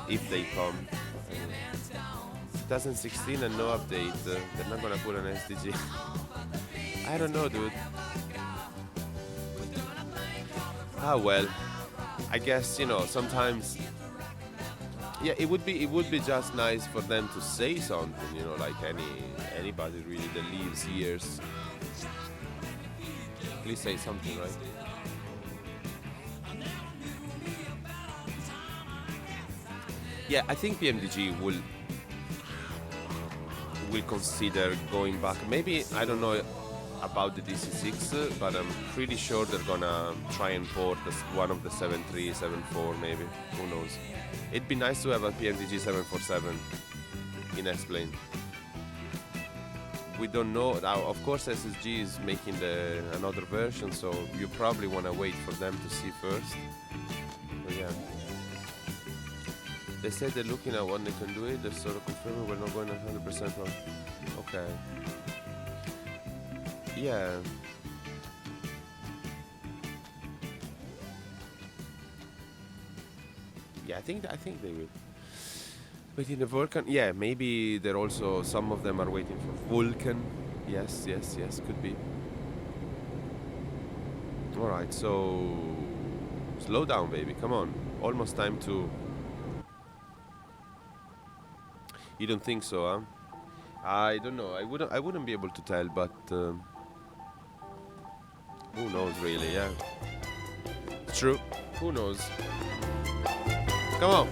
if they come. 2016 and no update, they're not gonna put an SDG. I don't know, dude. Ah, well, I guess, you know, sometimes, yeah, it would be just nice for them to say something, you know, like anybody really that lives years. Please say something, right? Yeah, I think PMDG will consider going back. Maybe, I don't know about the DC6, but I'm pretty sure they're gonna try and port one of the 7.3, 7.4 maybe. Who knows? It'd be nice to have a PMDG 747 in S-Plane. We don't know. Now, of course, SSG is making another version, so you probably want to wait for them to see first. But yeah. They said they're looking at what they can do it. They're sort of confirming we're not going 100% on. Okay. Yeah. Yeah, I think they will. Waiting the Vulcan? Yeah, maybe they're also, some of them are waiting for Vulcan. Yes, could be. Alright, so slow down, baby, come on. Almost time to... You don't think so, huh? I don't know, I wouldn't be able to tell, but who knows really, yeah. It's true, who knows? Come on.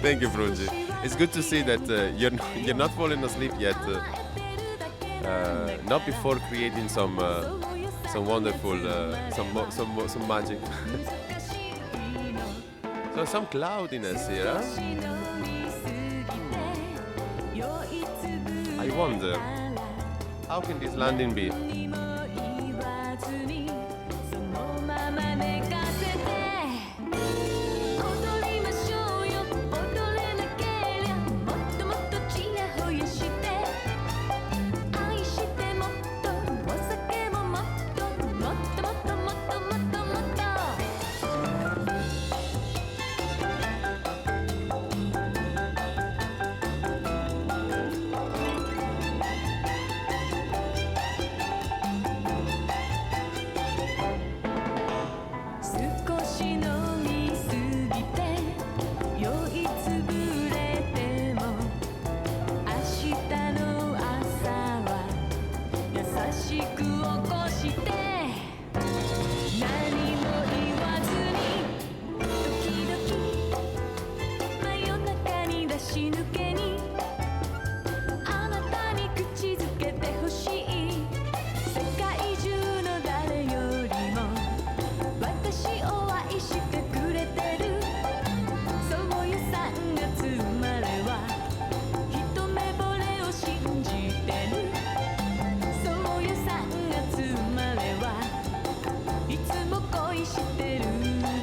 Thank you, Frugi. It's good to see that you're not falling asleep yet. Not before creating some wonderful some magic. So some cloudiness here. Huh? I wonder how can this landing be?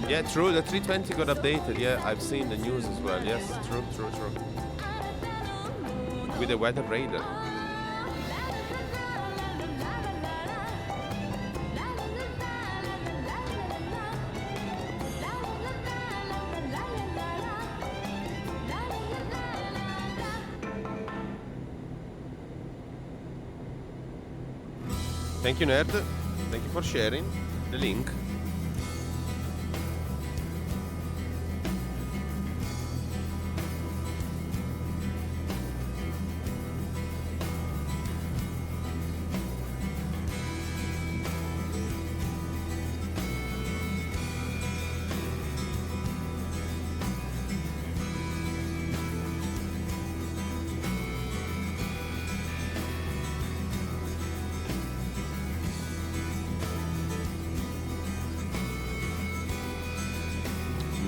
Yeah, true. The 320 got updated. Yeah, I've seen the news as well. Yes, true. With the weather radar. Thank you, Nerd. Thank you for sharing the link.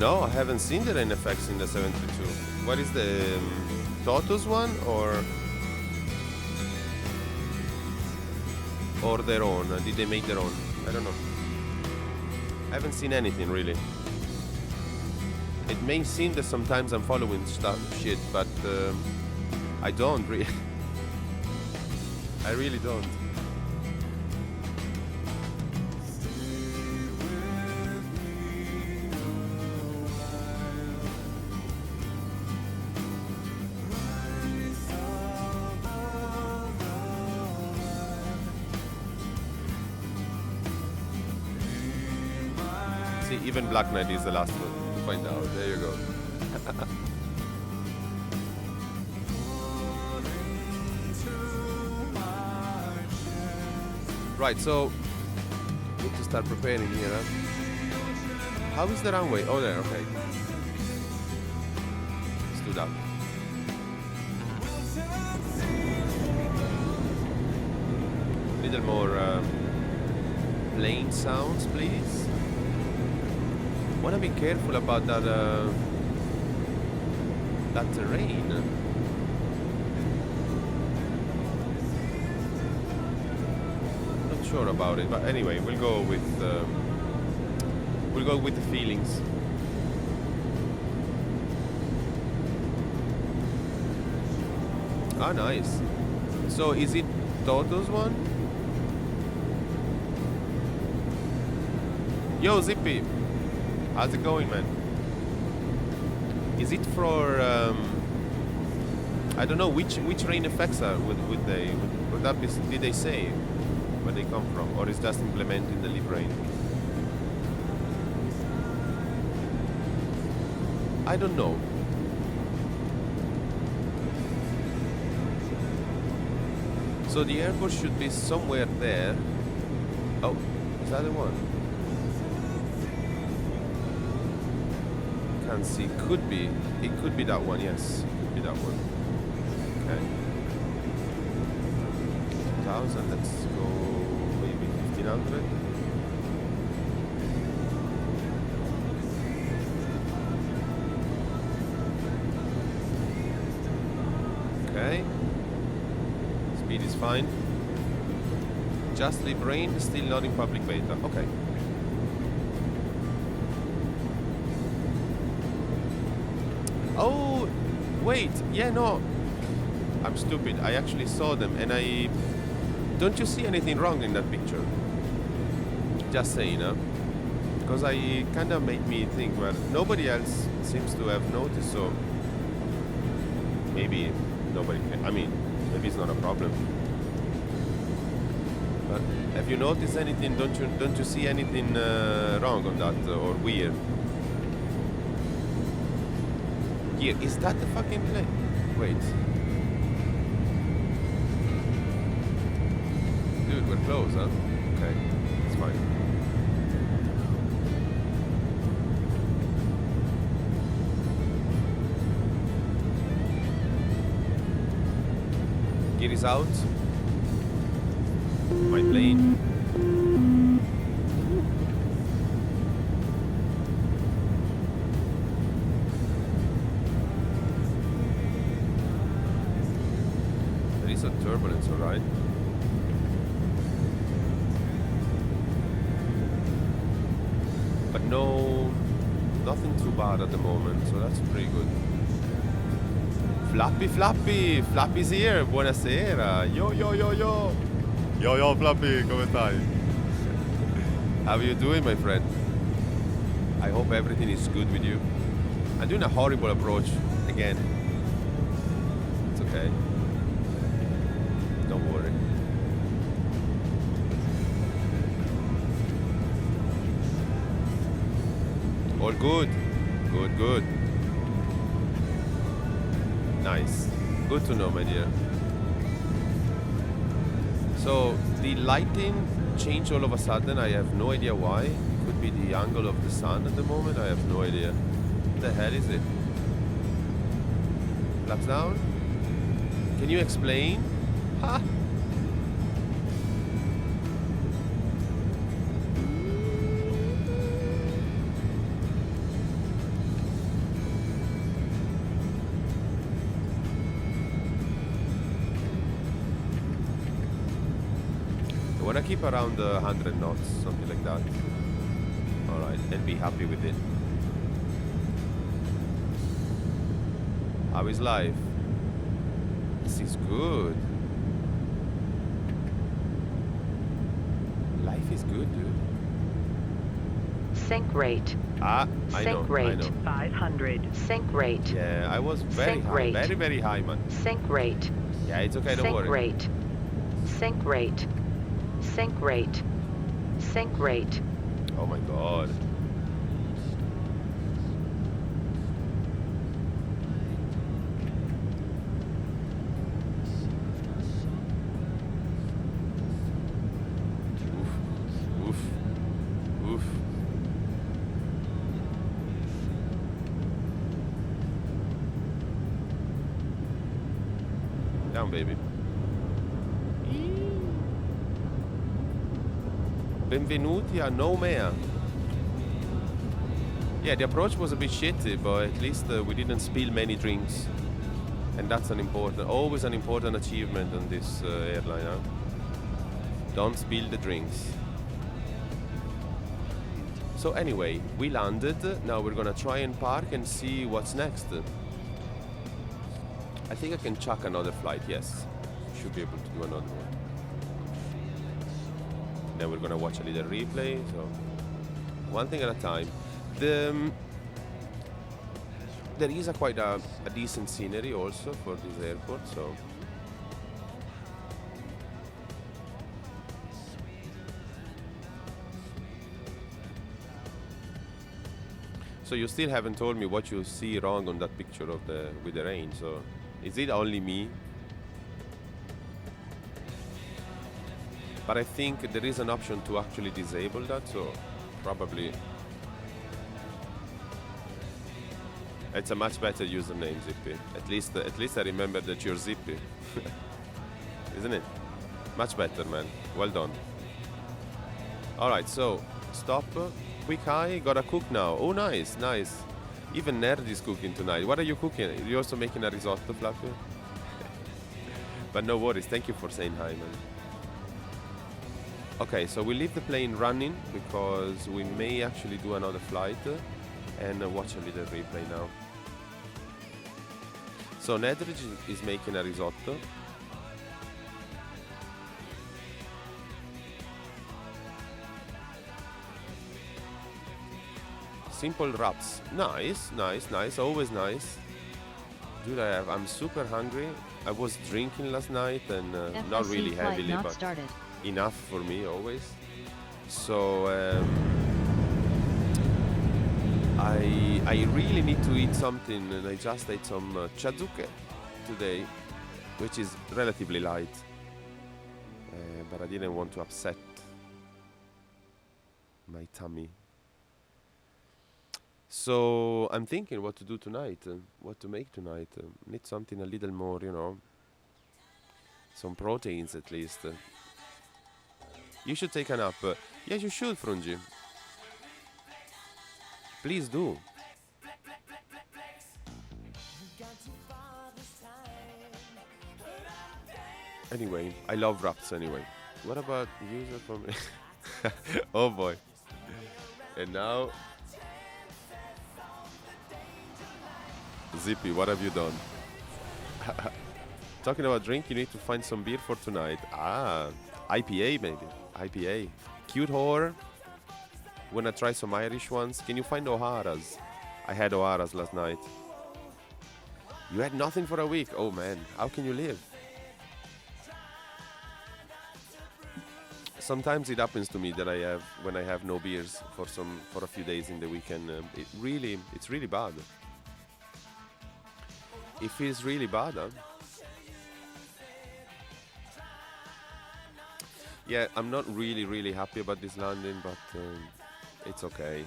No, I haven't seen the rain effects in the 732. What is the Toto's one or their own? Did they make their own? I don't know. I haven't seen anything really. It may seem that sometimes I'm following shit, but I don't really. I really don't. Even Black Knight is the last one to find out. There you go. Right, so need to start preparing here. Huh? How is the runway? Oh, there. Okay. Stood up. Little more plane sounds, please. Wanna be careful about that terrain. Not sure about it, but anyway, we'll go with the feelings. Ah, nice. So is it Toto's one? Yo, Zippy. How's it going, man? Is it for I don't know which rain effects are would that be, did they say where they come from, or is just implementing the live rain? I don't know. So the airport should be somewhere there. Oh, is that the one? can't see. Could be. It could be that one. Yes, could be that one. Okay. 2,000. Let's go. Maybe 1,500. Okay. Speed is fine. Just leave rain. Still not in public beta. Okay. Oh, wait. Yeah, no. I'm stupid. I actually saw them, and I... Don't you see anything wrong in that picture? Just saying, huh? Because I kind of made me think, well, nobody else seems to have noticed, so... Maybe nobody can... I mean, maybe it's not a problem. But have you noticed anything? Don't you see anything wrong on that, or weird? Here, is that the fucking plane? Wait. Dude, we're close, huh? Okay, it's fine. Gear is out. My plane. There is a turbulence, alright? But no, nothing too bad at the moment, so that's pretty good. Flappy's here, buonasera. Yo. Yo, Flappy, come stai? How are you doing, my friend? I hope everything is good with you. I'm doing a horrible approach again. It's okay. Don't worry. All good. Good. Nice. Good to know, my dear. So, the lighting changed all of a sudden. I have no idea why. Could be the angle of the sun at the moment. I have no idea. What the hell is it? Flaps down? Can you explain? Ha! I want to keep around 100 knots, something like that. Alright, and be happy with it. How is life? This is good. Life is good, dude. Sync rate. I Sync know, rate. I know. 500. Sync rate. Yeah, I was very Sync high, rate. very, very high, man. Sync rate. Yeah, it's okay, don't Sync worry. rate. Sync rate. Sync rate. Sync rate. Oh my god. Oof. Down, baby. Benvenuti a Nomea. Yeah, the approach was a bit shitty, but at least we didn't spill many drinks. And that's always an important achievement on this airline, huh? Don't spill the drinks. So anyway, we landed. Now we're gonna try and park and see what's next. I think I can chuck another flight, yes. Should be able to do another one. Then we're gonna watch a little replay, so one thing at a time. There is quite a decent scenery also for this airport, so you still haven't told me what you see wrong on that picture of with the rain, so is it only me? But I think there is an option to actually disable that, so probably It's a much better username, Zippy. At least I remember that you're Zippy. Isn't it? Much better, man. Well done. Alright, so stop. Quick high, gotta cook now. Oh, nice, nice. Even Nerd is cooking tonight. What are you cooking? You're also making a risotto, Flappy? But no worries, thank you for saying hi, man. Okay, so we leave the plane running because we may actually do another flight and watch a little replay now. So Nedridge is making a risotto. Simple wraps. Nice, nice, nice. Always nice. Dude, I'm super hungry. I was drinking last night and not really heavily, but started. enough for me always. So I really need to eat something, and I just ate some chazuke today, which is relatively light. But I didn't want to upset my tummy. So I'm thinking what to do tonight, what to make tonight. Need something a little more, you know, some proteins at least. You should take a nap. Yeah, you should, Frungi. Please do. Anyway, I love wraps anyway. What about user from... Oh boy. And now... Zippy, what have you done? Talking about drink, you need to find some beer for tonight. Ah, IPA maybe. IPA. Cute whore. Wanna try some Irish ones? Can you find O'Hara's? I had O'Hara's last night. You had nothing for a week? Oh man, how can you live? Sometimes it happens to me that when I have no beers for a few days in the weekend. It's really bad. It feels really bad, huh? Yeah, I'm not really happy about this landing, but it's okay.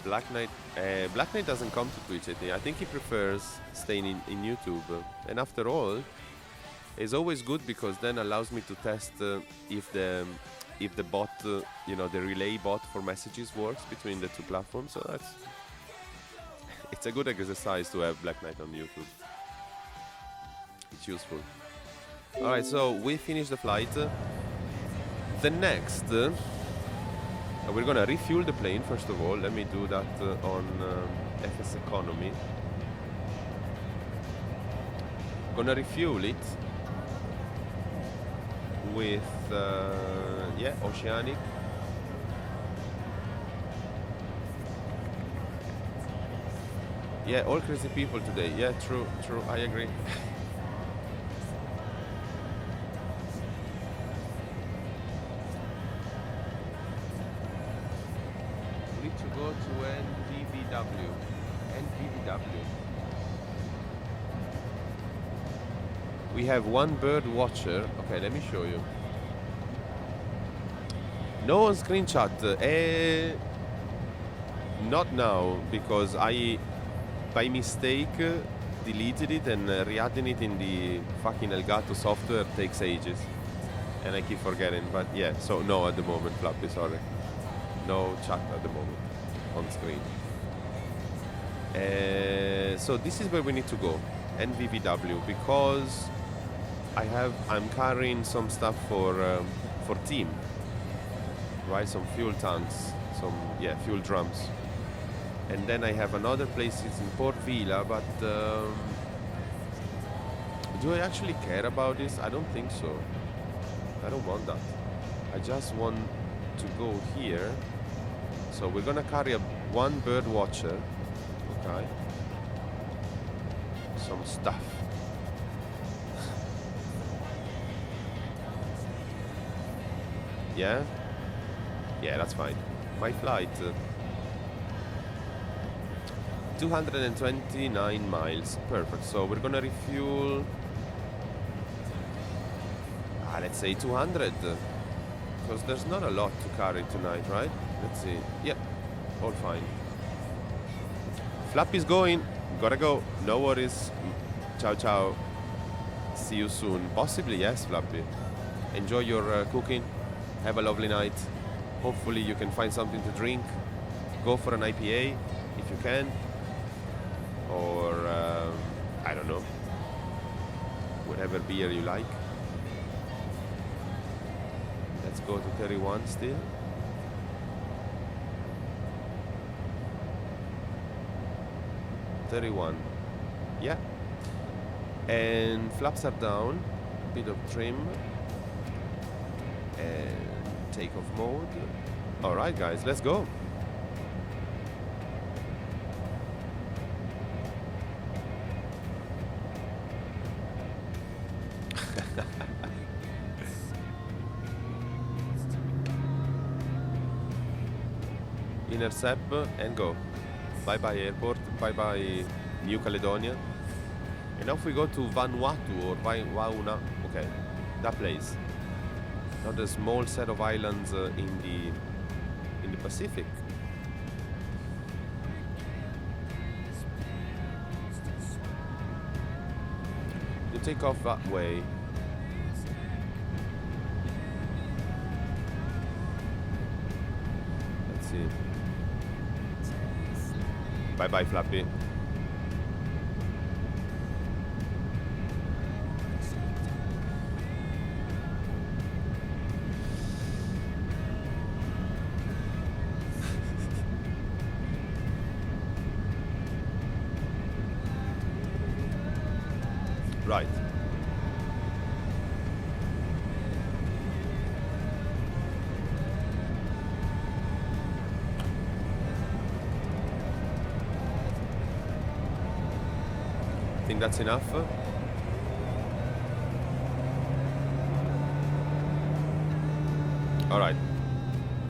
Black Knight doesn't come to Twitch, I think he prefers staying in YouTube. And after all, it's always good because then allows me to test if the bot, you know, the relay bot for messages works between the two platforms. So it's a good exercise to have Black Knight on YouTube. It's useful. Alright, so we finished the flight. The next, we're gonna refuel the plane first of all. Let me do that on FS Economy. Gonna refuel it with Oceanic. Yeah, all crazy people today. Yeah, true, I agree. We need to go to NVVW. We have one bird watcher. Okay, let me show you. No on screenshot. Not now, because I, by mistake, deleted it and re-adding it in the fucking Elgato software takes ages. And I keep forgetting, but yeah, so no at the moment, Flappy, sorry. No chat at the moment on screen. So this is where we need to go, NVVW, because I'm carrying some stuff for team, right? Some fuel tanks, fuel drums, and then I have another place. It's in Port Vila, but do I actually care about this? I don't think so. I don't want that. I just want to go here. So we're gonna carry one bird watcher. Okay. Some stuff. Yeah? Yeah, that's fine. My flight. 229 miles. Perfect. So we're gonna refuel. Let's say 200. Because there's not a lot to carry tonight, right? Let's see. Yeah, all fine. Flappy's going. Gotta go. No worries. Ciao, ciao. See you soon. Possibly, yes, Flappy. Enjoy your cooking. Have a lovely night. Hopefully you can find something to drink. Go for an IPA if you can. Or, I don't know. Whatever beer you like. Let's go to 31 still. Yeah. And flaps are down. Bit of trim. And takeoff mode. Alright guys, let's go. Intercept and go. Bye bye airport, bye bye New Caledonia. And now if we go to Vanuatu or Vauna, okay, that place. Not a small set of islands in the Pacific. You take off that way. Let's see. Bye bye, Flappy. Right. Think that's enough? All right,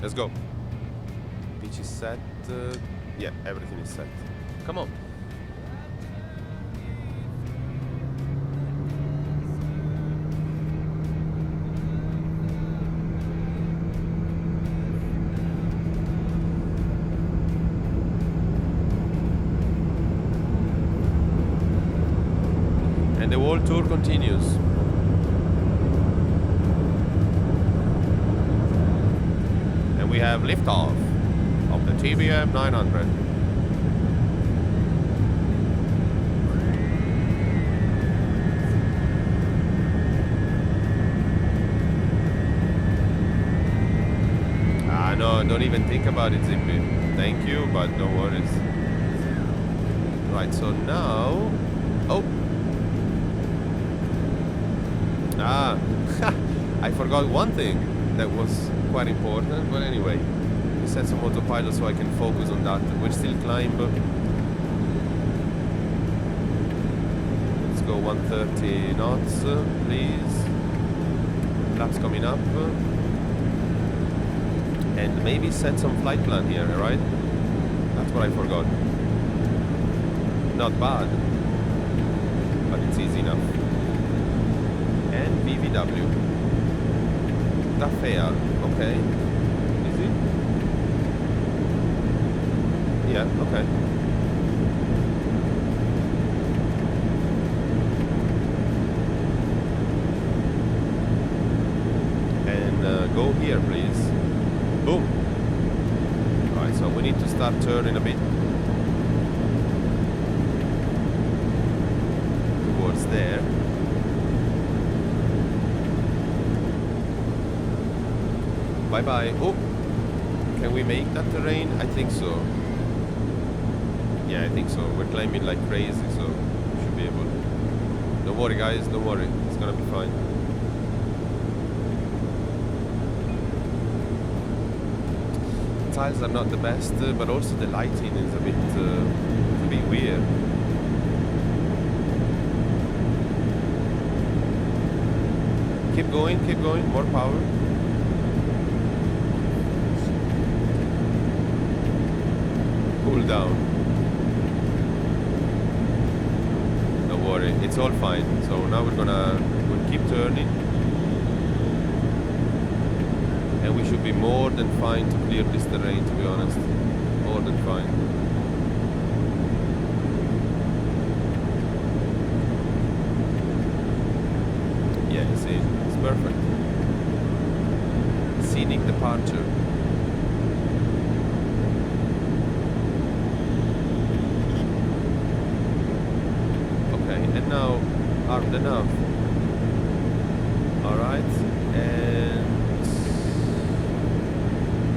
let's go. Pitch is set. Yeah, everything is set. Come on. And the World Tour continues. And we have liftoff of the TBM 900. No, don't even think about it, Zippy. Thank you, but no worries. Right, so now... Oh! I forgot one thing that was quite important, but anyway, we set some autopilot so I can focus on that. We'll still climb. Let's go 130 knots, please. Flaps coming up. And maybe set some flight plan here, right? That's what I forgot. Not bad, but it's easy enough. And VVW. Tafea, okay. Is it? Yeah, okay. And go here, please. Boom. Alright, so we need to start turning a bit towards there. Bye bye. Oh, can we make that terrain? I think so. Yeah, I think so. We're climbing like crazy, so we should be able. Don't worry, guys. Don't worry. It's gonna be fine. Tiles are not the best, but also the lighting is a bit weird. Keep going, more power. Cool down. Don't worry, it's all fine. So now we'll keep turning. And we should be more than fine to clear this terrain, to be honest. More than fine. Yeah, you see, it's perfect. Scenic departure. Okay, and now armed enough. Alright, and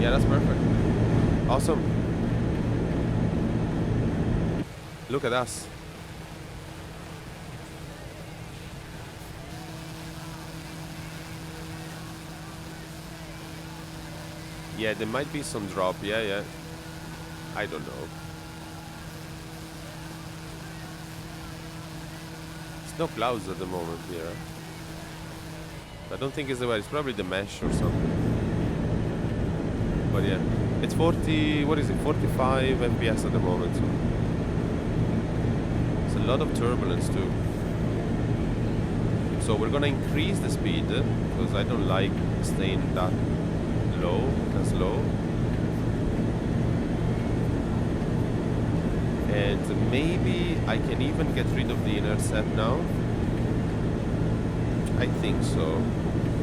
yeah, that's perfect. Awesome. Look at us. Yeah, there might be some drop. Yeah. I don't know. It's no clouds at the moment here. I don't think it's the weather. It's probably the mesh or something. But yeah, it's 40. What is it? 45 FPS at the moment. So it's a lot of turbulence too. So we're gonna increase the speed because I don't like staying that low, that's low. And maybe I can even get rid of the intercept now. I think so.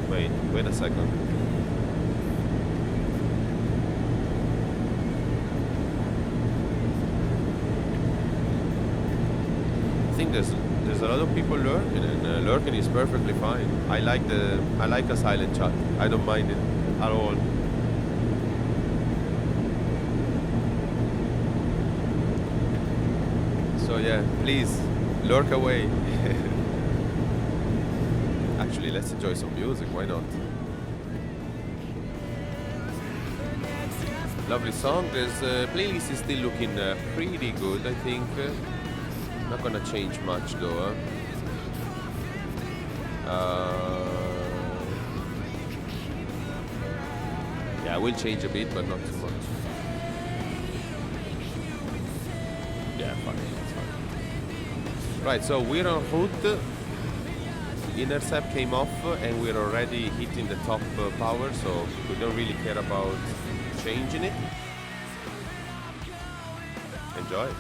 Wait a second. I think there's a lot of people lurking, and lurking is perfectly fine. I like a silent chat. I don't mind it at all. So yeah, please lurk away. Actually, let's enjoy some music. Why not? Lovely song. This playlist is still looking pretty good, I think. Not gonna change much though. Yeah, I will change a bit, but not too much. Yeah, fine, it's fine. Right, so we're en route. The intercept came off, and we're already hitting the top power, so we don't really care about changing it. Enjoy.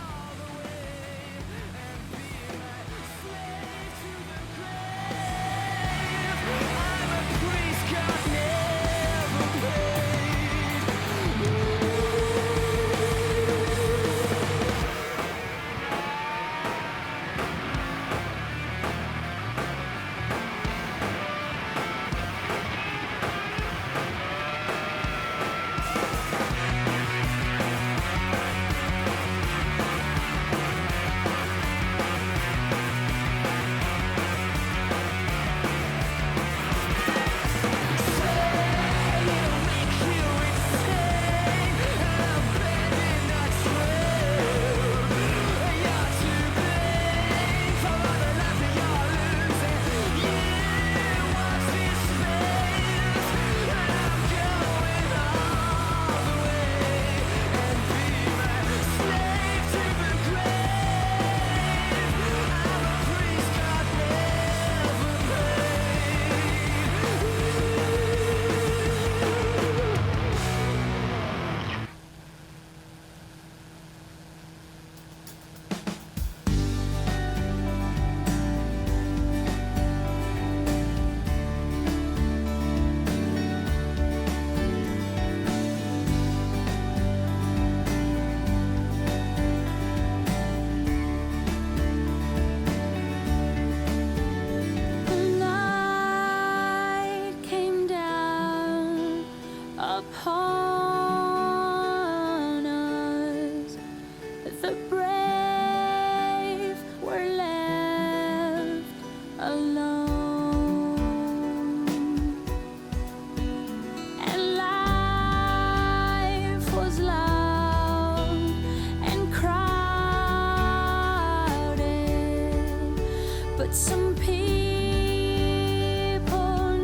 upon us. The brave were left alone, and life was loud and crowded, but some people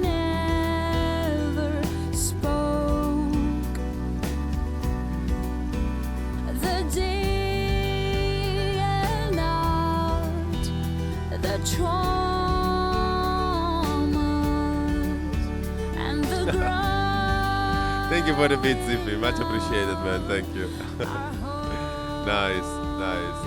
never spoke. The day and out, the traumas and the grudges Thank you for the beat, Zippy. Much appreciated, man. Thank you. Nice.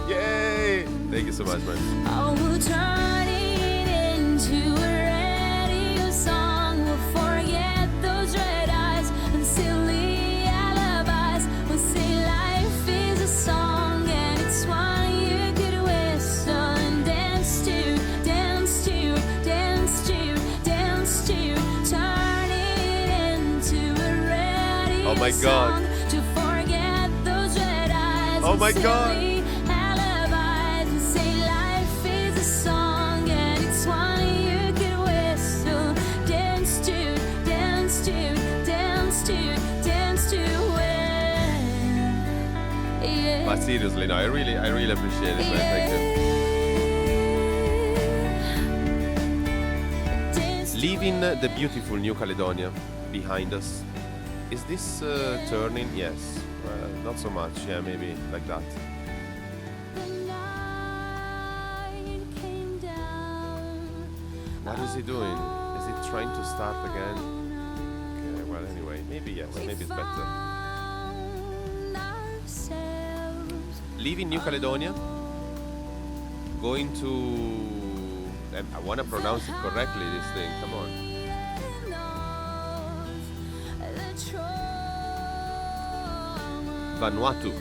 Yay! Thank you so much, man. I will turn it into a radio song. We'll forget those red eyes and silly alibis. We'll say life is a song and it's one you could whistle and dance to, dance to, dance to, dance to. Turn it into a radio Oh my God. song to forget those red eyes. Oh and my God. silly alibis. We say life is a song and it's one you can whistle. Dance to, dance to, dance to, dance to it. Yeah. But seriously, no, I really appreciate it, man. Thank you. Dance to Leaving the beautiful New Caledonia behind us. Is this turning? Yes. Not so much. Yeah, maybe like that. the night came down. What is he doing? Is he trying to start again? Okay, well, anyway, maybe yes, maybe it's better. Found ourselves. Leaving New Caledonia, going to. I want to pronounce it correctly, this thing, come on. Vanuatu.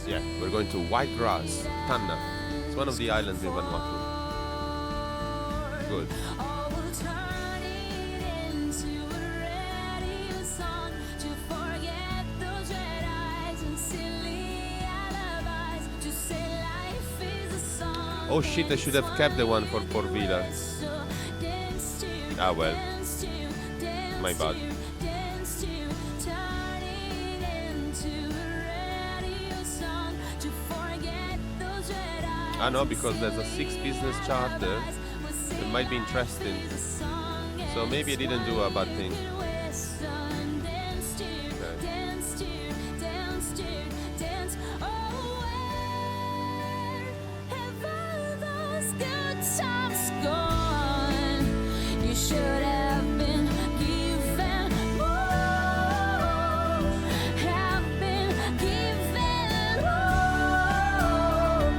Yeah, we're going to Whitegrass, Tanna. It's one of the islands in Vanuatu. Good. Oh shit, I should have kept the one for Port Vila. Ah well, my bad. Ah no, because there's a 6 business charter that might be interesting. So maybe I didn't do a bad thing. You should have been given more. Have been given more.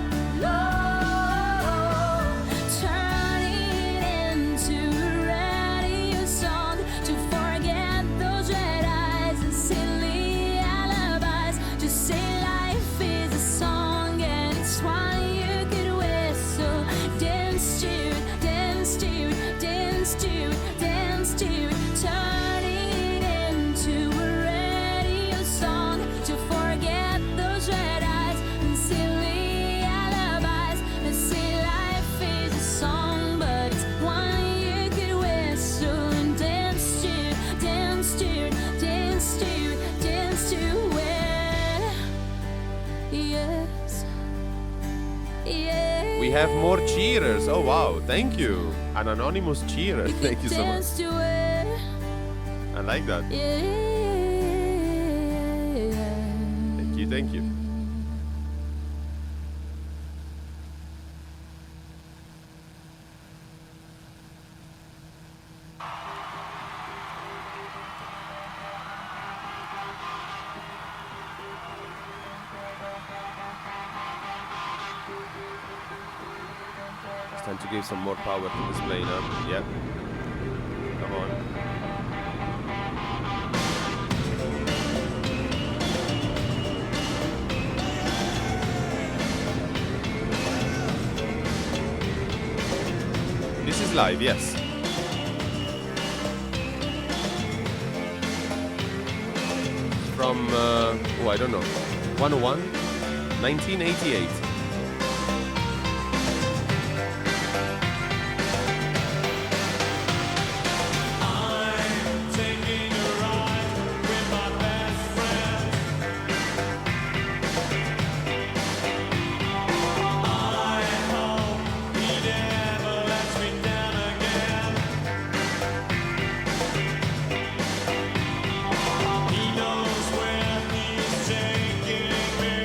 Turn it into a radio song to forget those red eyes and silly alibis. Just say life is a song and it's one you could whistle. Dance to, dance to, dance to, dance to. Turn it into a radio song to forget those red eyes and silly alibis. They say life is a song, but it's one you could whistle and dance to, dance to, dance to, dance to it. Yes. Yeah. We have more cheerers. Oh wow, thank you. An anonymous cheerer. Thank you so much. Dance to it. I like that. Yeah. Thank you. It's time to give some more power to this plane now. Yeah. Come on. This is live, yes. From, I don't know, 101, 1988. He knows where he's taking me.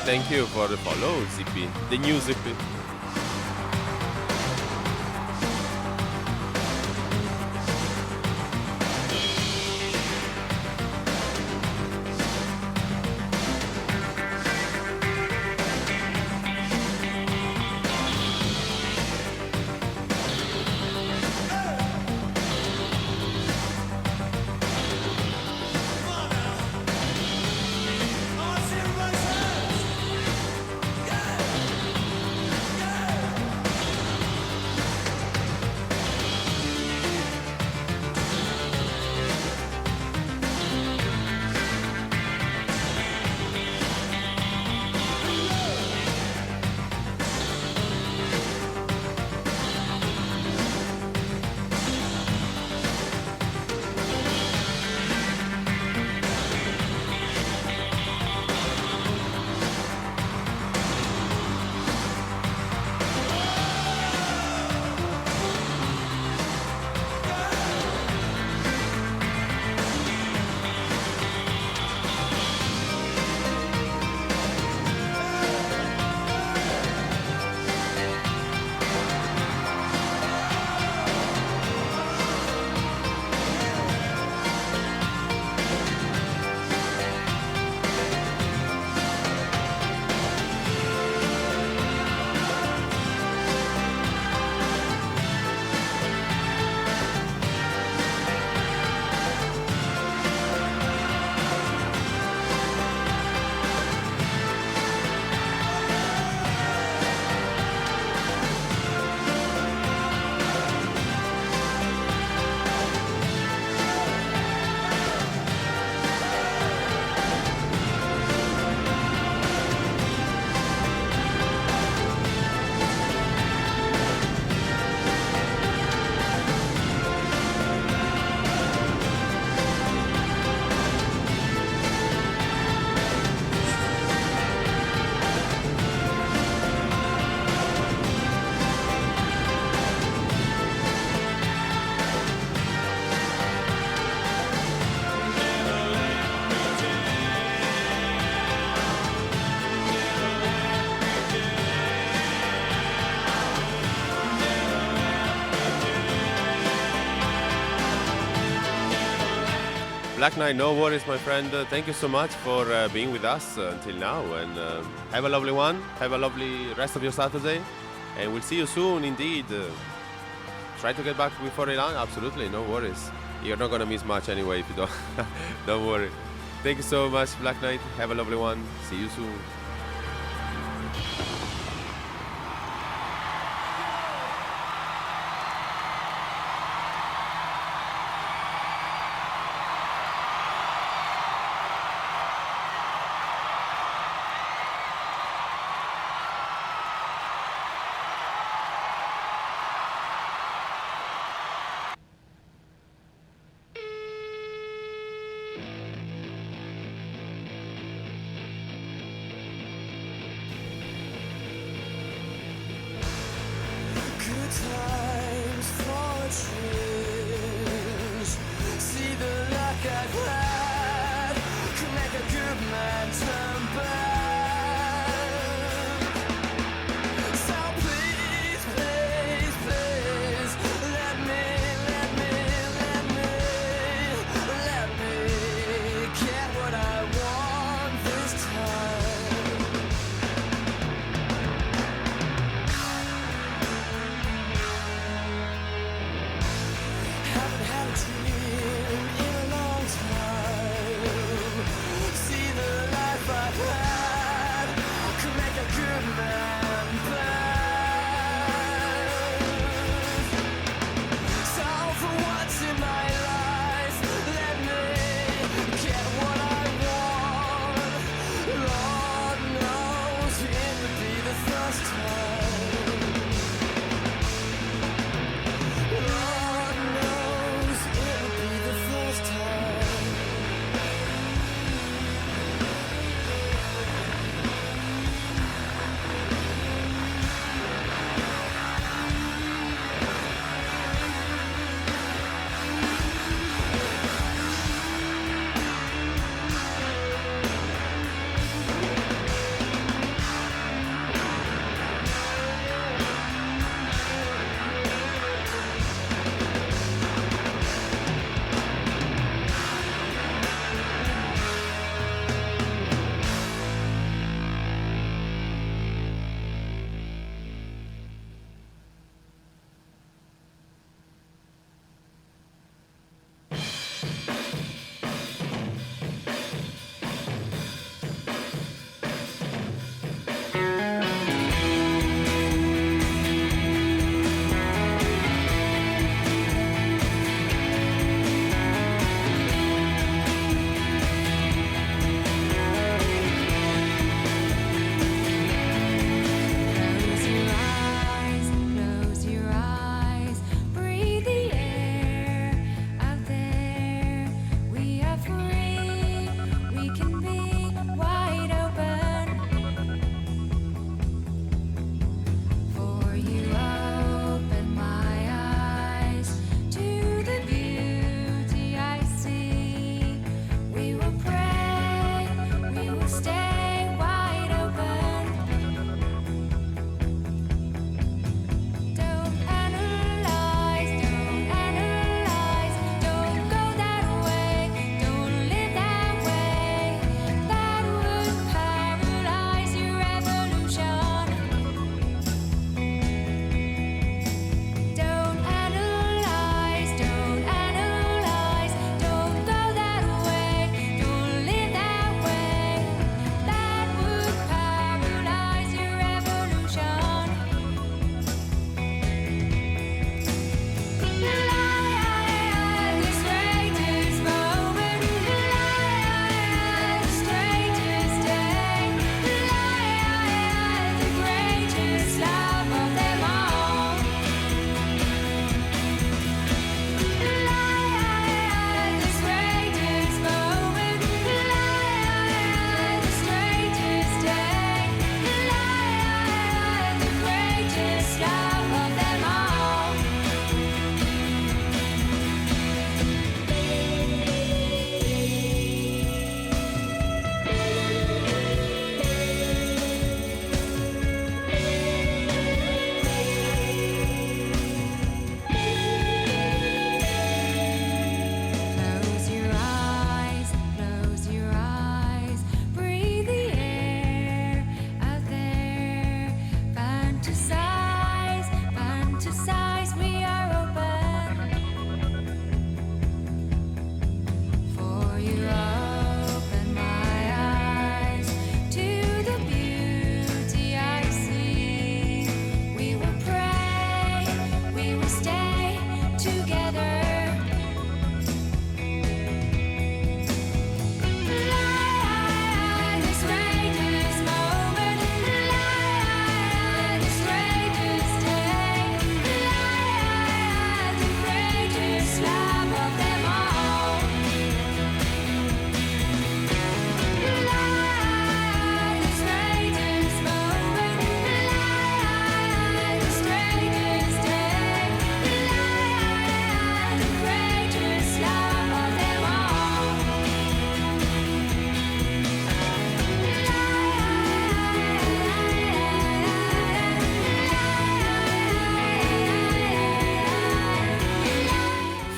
thank you for the follow, Zippy. The new Zippy. Black Knight, no worries, my friend. Thank you so much for being with us until now. And have a lovely one. Have a lovely rest of your Saturday. And we'll see you soon, indeed. Try to get back before long. Absolutely, no worries. You're not going to miss much anyway if you don't. Don't worry. Thank you so much, Black Knight. Have a lovely one. See you soon. Times for trees. See the luck I've had could make a good man turn bad. So please, please, please, let me get what I want this time.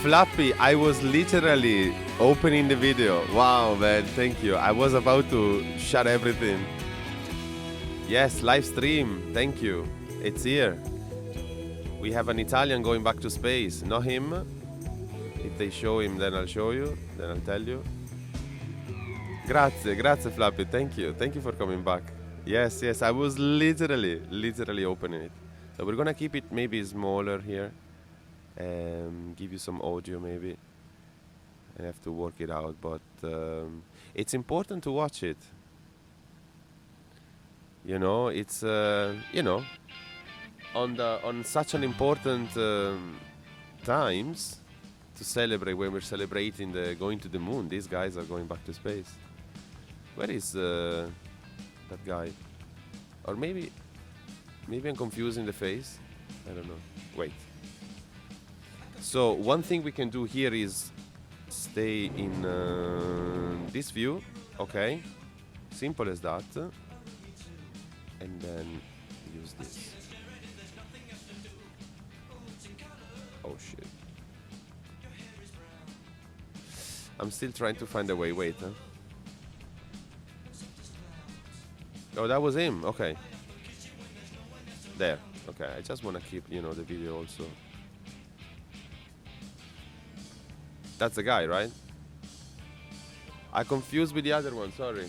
Flappy, I was literally opening the video. Wow, man, thank you. I was about to shut everything. Yes, live stream. Thank you. It's here. We have an Italian going back to space. Not him. If they show him, then I'll show you. Then I'll tell you. Grazie, Flappy. Thank you. Thank you for coming back. Yes, I was literally opening it. So we're gonna keep it maybe smaller here. Give you some audio maybe. I have to work it out, but it's important to watch it. You know, it's on such an important times to celebrate, when we're celebrating the going to the moon. These guys are going back to space. Where is that guy? Or maybe I'm confusing the face. I don't know. Wait. So one thing we can do here is stay in this view. Okay. Simple as that. And then use this. Oh shit. I'm still trying to find a way. Wait. Oh, that was him. Okay. There. Okay. I just want to keep, the video also. That's the guy, right? I confused with the other one. Sorry.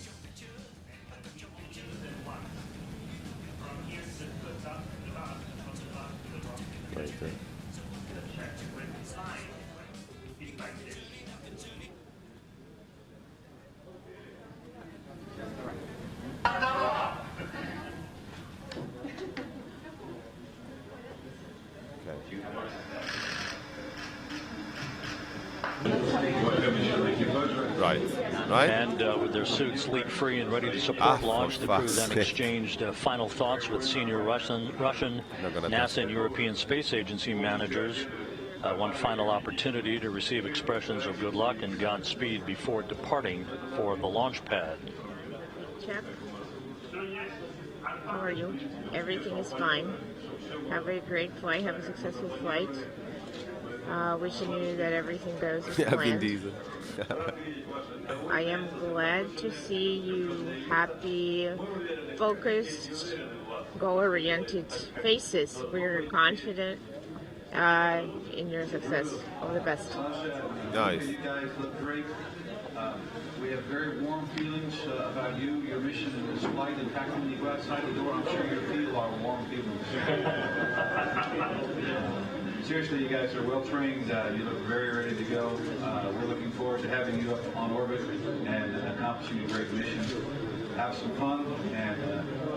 Right there. Right. And with their suits leak-free and ready to support launch, the crew then exchanged final thoughts with senior Russian, NASA and European Space Agency managers. One final opportunity to receive expressions of good luck and Godspeed before departing for the launch pad. Jeff, how are you? Everything is fine. Have a great flight. Have a successful flight. Wishing you that everything goes as planned. I am glad to see you happy, focused, goal-oriented faces. We're confident in your success. All the best. Nice. You guys look great. We have very warm feelings about you, your mission in this flight. In fact, when you go outside the door, I'm sure you'll feel our warm feelings. Seriously, you guys are well trained. You look very ready to go. We're looking forward to having you up on orbit and accomplishing a great mission. Have some fun, and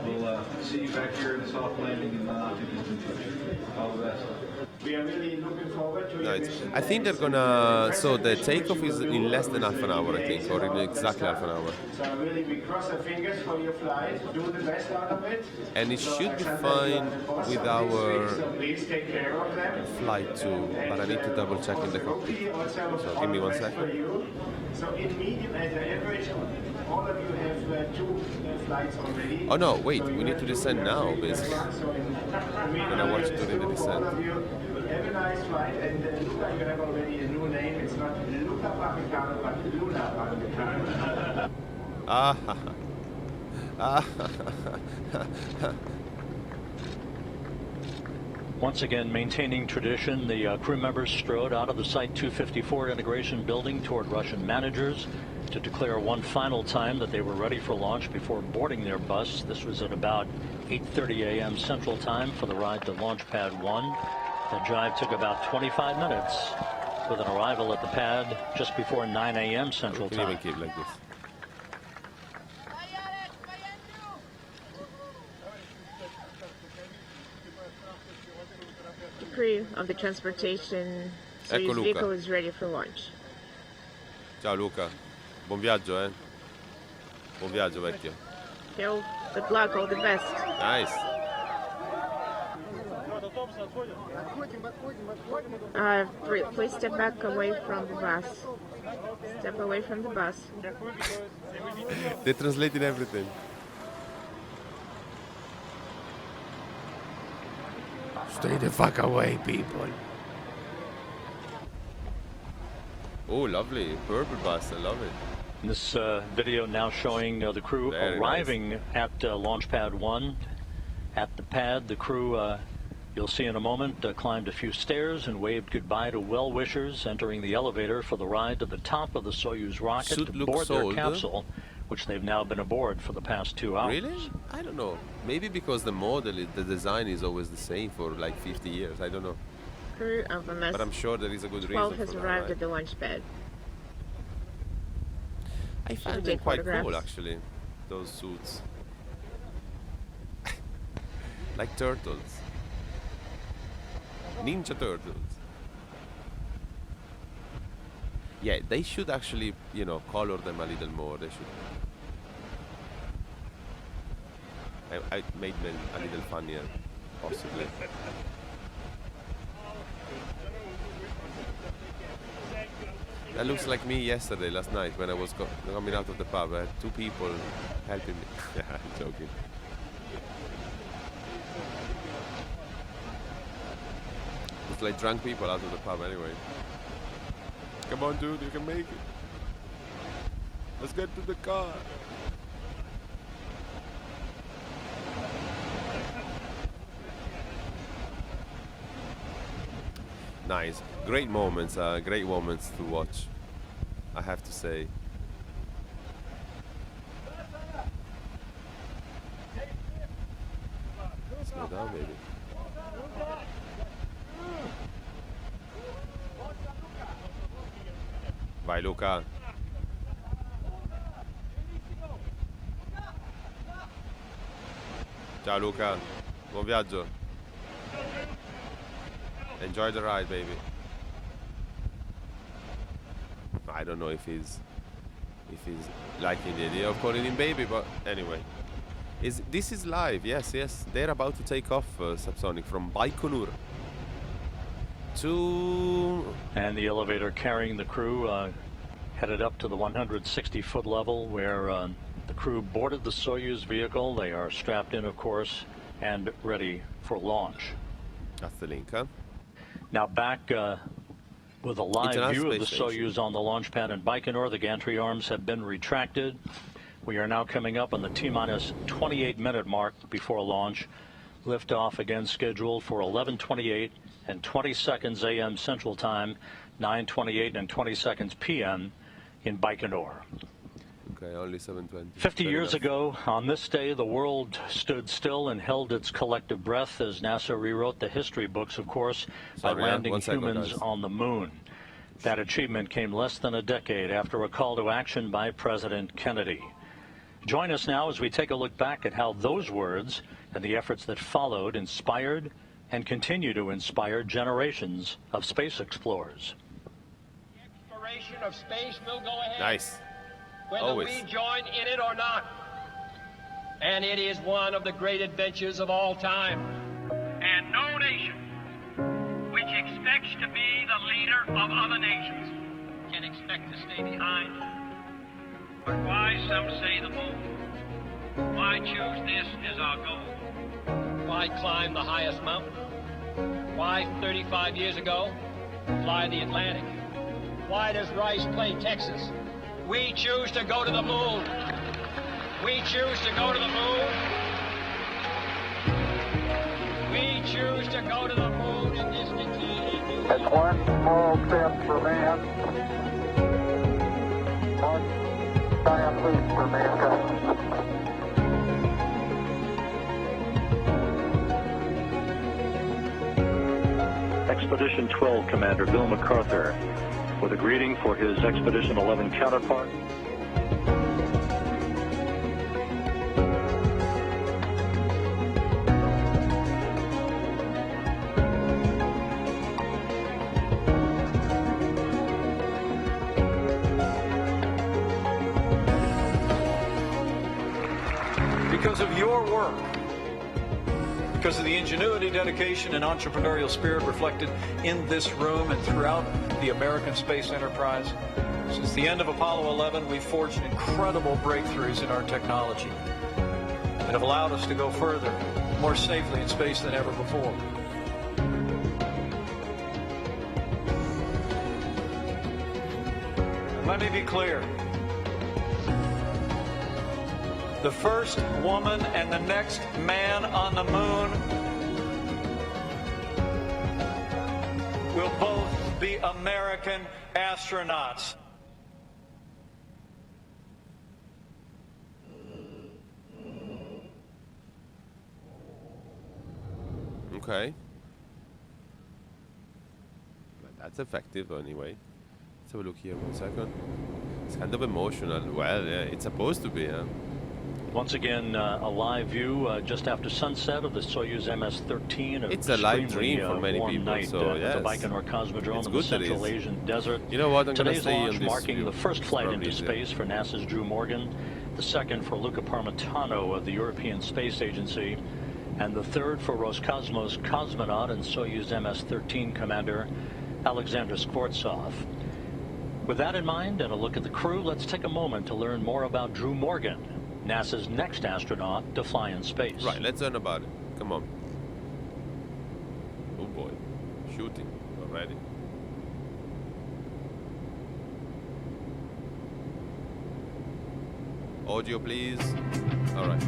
we'll see you back here in a soft landing in the not too distant future. All the best. We are really looking forward to your mission. I think they're gonna. So the takeoff is in less than half an hour, I think, or in exactly half an hour. So really, we cross our fingers for your flight. Do the best out of it. And it should be fine with our Please take care of them. flight too, but I need to double check in the cockpit. So give me 1 second. So in medium and average, all of you have 2 flights already. Oh no, wait, we need to descend now, basically. I'm gonna watch during the descent. Have a nice flight, and Luca, you have already a new name. It's not Luca Parmigiano, but Luna Parmigiano. Ah ha ha. Once again, maintaining tradition, the crew members strode out of the Site 254 integration building toward Russian managers to declare one final time that they were ready for launch before boarding their bus. This was at about 8:30 a.m. Central Time for the ride to Launch Pad 1. The drive took about 25 minutes, with an arrival at the pad just before 9 a.m. Central Time. Even keep like this. The crew of the transportation Soyuz vehicle is ready for launch. Ciao Luca. Buon viaggio, eh? Buon viaggio, vecchio. Phil, good luck, all the best. Nice. Please step back away from the bus. Step away from the bus. They're translating everything. Stay the fuck away, people. Oh, lovely. Purple bus. I love it. This video now showing the crew Very arriving nice. at Launch Pad 1. At the pad, the crew, you'll see in a moment, climbed a few stairs and waved goodbye to well-wishers, entering the elevator for the ride to the top of the Soyuz rocket Suit to looks board their old. capsule, which they've now been aboard for the past 2 hours. Really? I don't know. Maybe because the model, the design is always the same for like 50 years. I don't know. Crew of MS But I'm sure there is a good 12 reason has for that, arrived right? at the launch pad. I we find them take quite cool, photographs? actually, those suits. Like turtles. Ninja turtles. Yeah, they should actually, you know, color them a little more. They should. I made them a little funnier, possibly. That looks like me yesterday, last night, when I was coming out of the pub. I had 2 people helping me. Yeah, I'm joking. It's like drunk people out of the pub anyway. Come on, dude, you can make it. Let's get to the car. Nice. Great moments to watch, I have to say. Slow down, baby. Vai, Luca. Ciao, Luca. Buon viaggio. Enjoy the ride, baby. I don't know if he's liking the idea of calling him baby, but anyway. This is live? Yes. They're about to take off, Subsonic, from Baikonur to... And the elevator carrying the crew headed up to the 160-foot level where the crew boarded the Soyuz vehicle. They are strapped in, of course, and ready for launch. That's the link, huh? Now back with a live view of the Space Station. Soyuz on the launch pad in Baikonur. The gantry arms have been retracted. We are now coming up on the T-minus 28-minute mark before launch. Liftoff again scheduled for 11:28 and 20 seconds a.m. Central Time, 9:28 and 20 seconds p.m. in Baikonur. Okay, only 7:20. 50 years ago, on this day, the world stood still and held its collective breath as NASA rewrote the history books, of course, by landing humans on the moon. That achievement came less than a decade after a call to action by President Kennedy. Join us now as we take a look back at how those words and the efforts that followed inspired and continue to inspire generations of space explorers. The exploration of space will go ahead. Nice. Whether Always. we join in it or not. And it is one of the great adventures of all time. And no nation which expects to be the leader of other nations can expect to stay behind. But why, some say, the moon? Why choose this as our goal? Why climb the highest mountain? Why, 35 years ago, fly the Atlantic? Why does Rice play Texas? We choose to go to the moon. We choose to go to the moon. We choose to go to the moon in this decade. It's one small step for man, one giant leap for mankind. Expedition 12 Commander Bill MacArthur with a greeting for his Expedition 11 counterpart. Because of your work, because of the ingenuity, dedication, and entrepreneurial spirit reflected in this room and throughout the American space enterprise. Since the end of Apollo 11, we've forged incredible breakthroughs in our technology that have allowed us to go further, more safely in space than ever before. Let me be clear. The first woman and the next man on the moon will both be American astronauts. Okay. But that's effective anyway. Let's have a look here 1 second. It's kind of emotional. Well, yeah, it's supposed to be, huh? Once again, a live view just after sunset of the Soyuz MS-13. It's a live dream for many people, night, so yes. At the Baikonur Cosmodrome it's in good the that Central is. Asian desert. You know what? I'm going to Today's stay launch on this marking view. the first flight into Probably space for NASA's Drew Morgan, the second for Luca Parmitano of the European Space Agency, and the third for Roscosmos cosmonaut and Soyuz MS-13 commander Alexander Skvortsov. With that in mind and a look at the crew, let's take a moment to learn more about Drew Morgan, NASA's next astronaut to fly in space. Right, let's learn about it. Come on. Oh boy, shooting already. Audio, please. All right.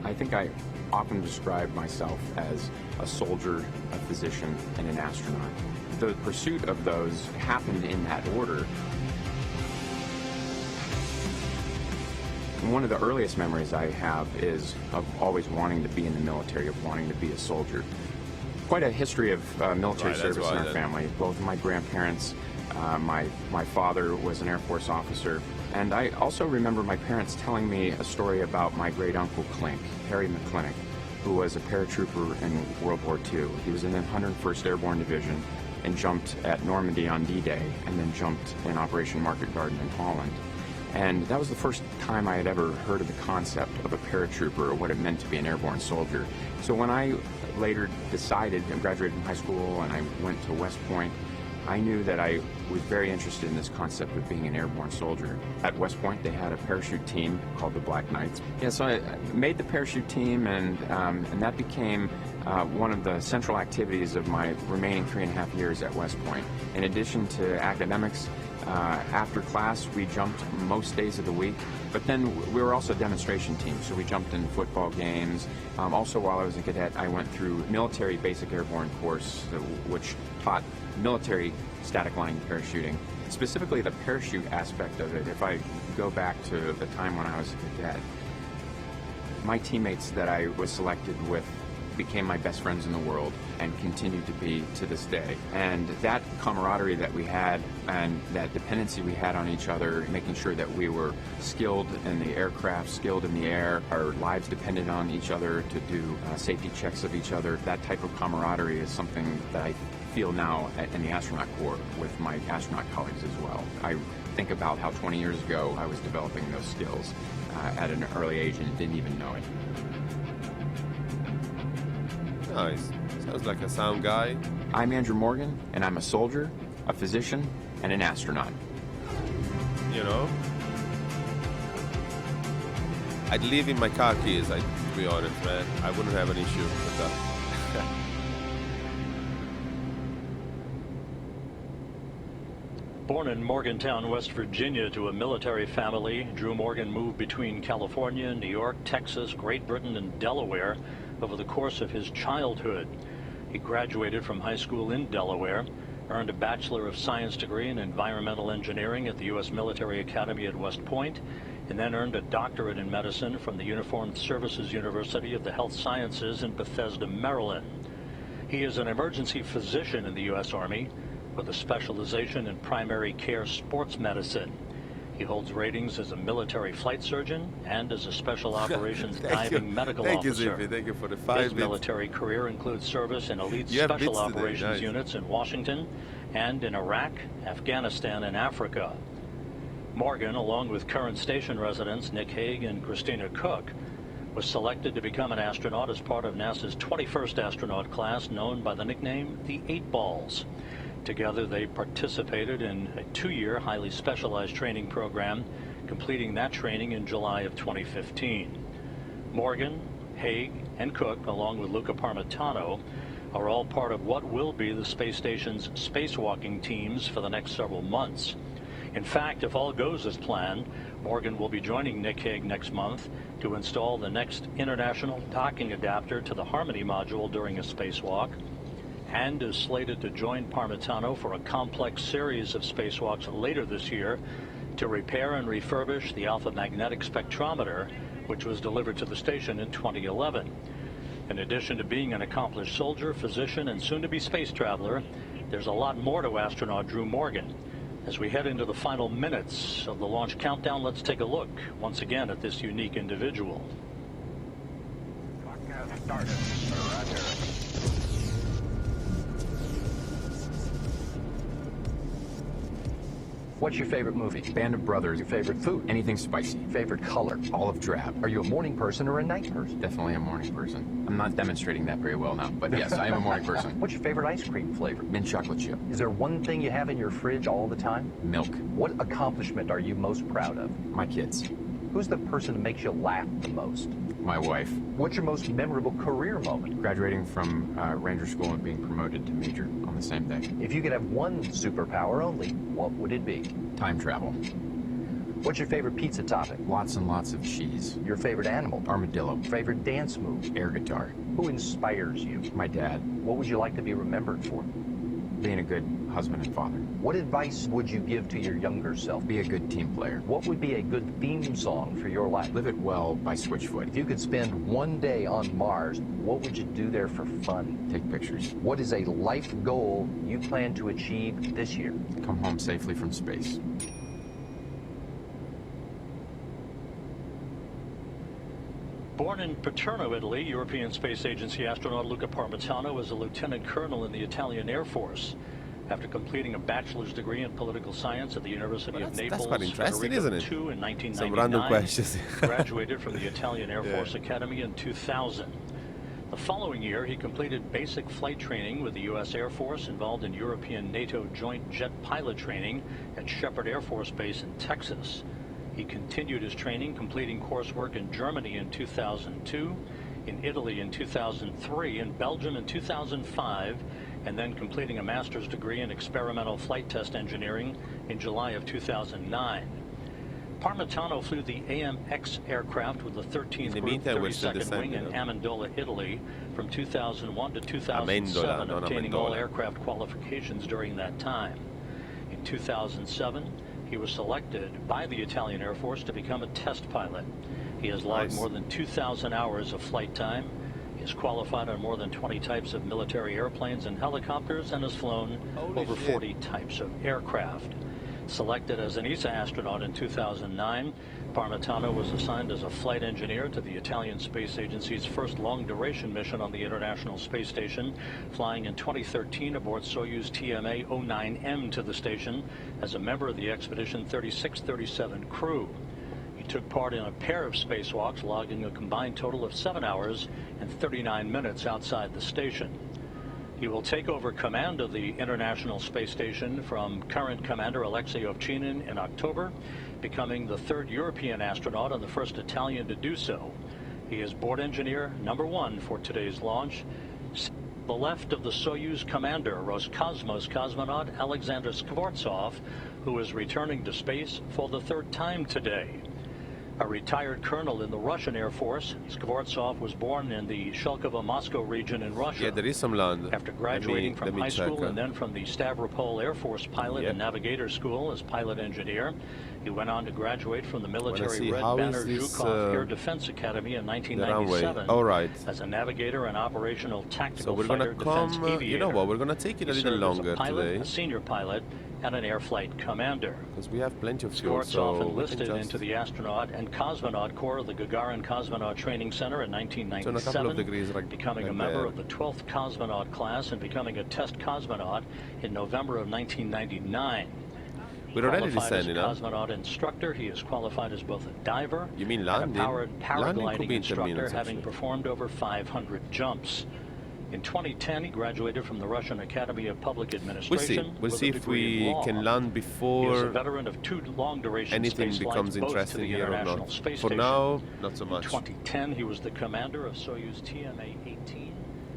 I think I often describe myself as a soldier, a physician, and an astronaut. The pursuit of those happened in that order. One of the earliest memories I have is of always wanting to be in the military, of wanting to be a soldier. Quite a history of military service in our family. Both of my grandparents, my father was an Air Force officer, and I also remember my parents telling me a story about my great-uncle Clink, Harry McClintock, who was a paratrooper in World War II. He was in the 101st Airborne Division and jumped at Normandy on D-Day, and then jumped in Operation Market Garden in Holland. And that was the first time I had ever heard of the concept of a paratrooper or what it meant to be an airborne soldier. So when I later decided, I graduated from high school and I went to West Point, I knew that I was very interested in this concept of being an airborne soldier. At West Point, they had a parachute team called the Black Knights. Yeah, so I made the parachute team, and that became one of the central activities of my remaining 3.5 years at West Point. In addition to academics, after class, we jumped most days of the week, but then we were also a demonstration team, so we jumped in football games. Also, while I was a cadet, I went through military basic airborne course, which taught military static line parachuting, specifically the parachute aspect of it. If I go back to the time when I was a cadet, my teammates that I was selected with became my best friends in the world and continue to be to this day. And that camaraderie that we had and that dependency we had on each other, making sure that we were skilled in the aircraft, skilled in the air, our lives depended on each other to do safety checks of each other, that type of camaraderie is something that I feel now in the astronaut corps with my astronaut colleagues as well. I think about how 20 years ago I was developing those skills at an early age and didn't even know it. Nice. Sounds like a sound guy. I'm Andrew Morgan, and I'm a soldier, a physician, and an astronaut. You know? I'd leave in my car keys, to be honest, man. I wouldn't have an issue with that. Born in Morgantown, West Virginia, to a military family, Drew Morgan moved between California, New York, Texas, Great Britain, and Delaware over the course of his childhood. He graduated from high school in Delaware, earned a Bachelor of Science degree in Environmental Engineering at the U.S. Military Academy at West Point, and then earned a doctorate in medicine from the Uniformed Services University of the Health Sciences in Bethesda, Maryland. He is an emergency physician in the U.S. Army with a specialization in primary care sports medicine. He holds ratings as a military flight surgeon and as a special operations diving medical officer. Thank you, Zippy. Thank you for the 5 His military career includes service in elite You have special bits today. operations Nice. units in Washington and in Iraq, Afghanistan, and Africa. Morgan, along with current station residents Nick Hague and Christina Cook, was selected to become an astronaut as part of NASA's 21st astronaut class, known by the nickname the 8 Balls. Together, they participated in a 2-year highly specialized training program, completing that training in July of 2015. Morgan, Haig, and Cook, along with Luca Parmitano, are all part of what will be the space station's spacewalking teams for the next several months. In fact, if all goes as planned, Morgan will be joining Nick Hague next month to install the next international docking adapter to the Harmony module during a spacewalk, and is slated to join Parmitano for a complex series of spacewalks later this year to repair and refurbish the Alpha Magnetic Spectrometer, which was delivered to the station in 2011. In addition to being an accomplished soldier, physician, and soon-to-be space traveler, there's a lot more to astronaut Drew Morgan. As we head into the final minutes of the launch countdown, let's take a look once again at this unique individual. What's your favorite movie? Band of Brothers. Your favorite food? Anything spicy. Favorite color? Olive drab. Are you a morning person or a night person? Definitely a morning person. I'm not demonstrating that very well now, but yes, I am a morning person. What's your favorite ice cream flavor? Mint chocolate chip. Is there one thing you have in your fridge all the time? Milk. What accomplishment are you most proud of? My kids. Who's the person who makes you laugh the most? My wife. What's your most memorable career moment? Graduating from Ranger School and being promoted to major on the same day. If you could have one superpower only, what would it be? Time travel. What's your favorite pizza topping? Lots and lots of cheese. Your favorite animal? Armadillo. Favorite dance move? Air guitar. Who inspires you? My dad. What would you like to be remembered for? Being a good husband and father. What advice would you give to your younger self? Be a good team player. What would be a good theme song for your life? Live It Well by Switchfoot. If you could spend one day on Mars, what would you do there for fun? Take pictures. What is a life goal you plan to achieve this year? Come home safely from space. Born in Paterno, Italy, European Space Agency astronaut Luca Parmitano was a lieutenant colonel in the Italian Air Force. After completing a bachelor's degree in political science at the University of Naples, that's quite interesting, isn't it? In 1999, Some random questions. graduated from the Italian Air Force Academy in 2000. The following year, he completed basic flight training with the U.S. Air Force, involved in European NATO joint jet pilot training at Shepherd Air Force Base in Texas. He continued his training, completing coursework in Germany in 2002, in Italy in 2003, in Belgium in 2005, and then completing a master's degree in experimental flight test engineering in July of 2009. Parmitano flew the AMX aircraft with the 13th Group 32nd Wing in Amendola, Italy from 2001 to 2007, obtaining all aircraft qualifications during that time. In 2007, he was selected by the Italian Air Force to become a test pilot. He has logged more than 2,000 hours of flight time. He is qualified on more than 20 types of military airplanes and helicopters and has flown over 40 types of aircraft. Selected as an ESA astronaut in 2009, Parmitano was assigned as a flight engineer to the Italian Space Agency's first long-duration mission on the International Space Station, flying in 2013 aboard Soyuz TMA-09M to the station as a member of the Expedition 3637 crew. He took part in a pair of spacewalks, logging a combined total of 7 hours and 39 minutes outside the station. He will take over command of the International Space Station from current commander Alexei Ovchinin in October, becoming the third European astronaut and the first Italian to do so. He is board engineer number 1 for today's launch. The left of the Soyuz commander, Roscosmos cosmonaut Alexander Skvortsov, who is returning to space for the third time today. A retired colonel in the Russian Air Force, Skvortsov was born in the Shelkovo-Moscow region in Russia. Yeah, there is some land. After graduating from high school and then from the Stavropol Air Force Pilot and Navigator School as pilot engineer, he went on to graduate from the military Red Banner Zhukov Air Defense Academy in 1997 as a navigator and operational tactical fighter defense aviator. You know what, we're going to take it a little longer today. A senior pilot and an air flight commander. Because we have plenty of fuel, Skvortsov enlisted into the astronaut and cosmonaut corps of the Gagarin Cosmonaut Training Center in 1997, becoming a member of the 12th cosmonaut class and becoming a test cosmonaut in November of 1999. We're already descending, cosmonaut instructor, he is qualified as both a diver and a powered paragliding instructor, having performed over 500 jumps. In 2010, he graduated from the Russian Academy of Public Administration. We'll see if we can land before he is a veteran of 2 long-duration anything space becomes flights, both to interesting the here or International not. Space For Station. now, not so much. In 2010, he was the commander of Soyuz TMA-18.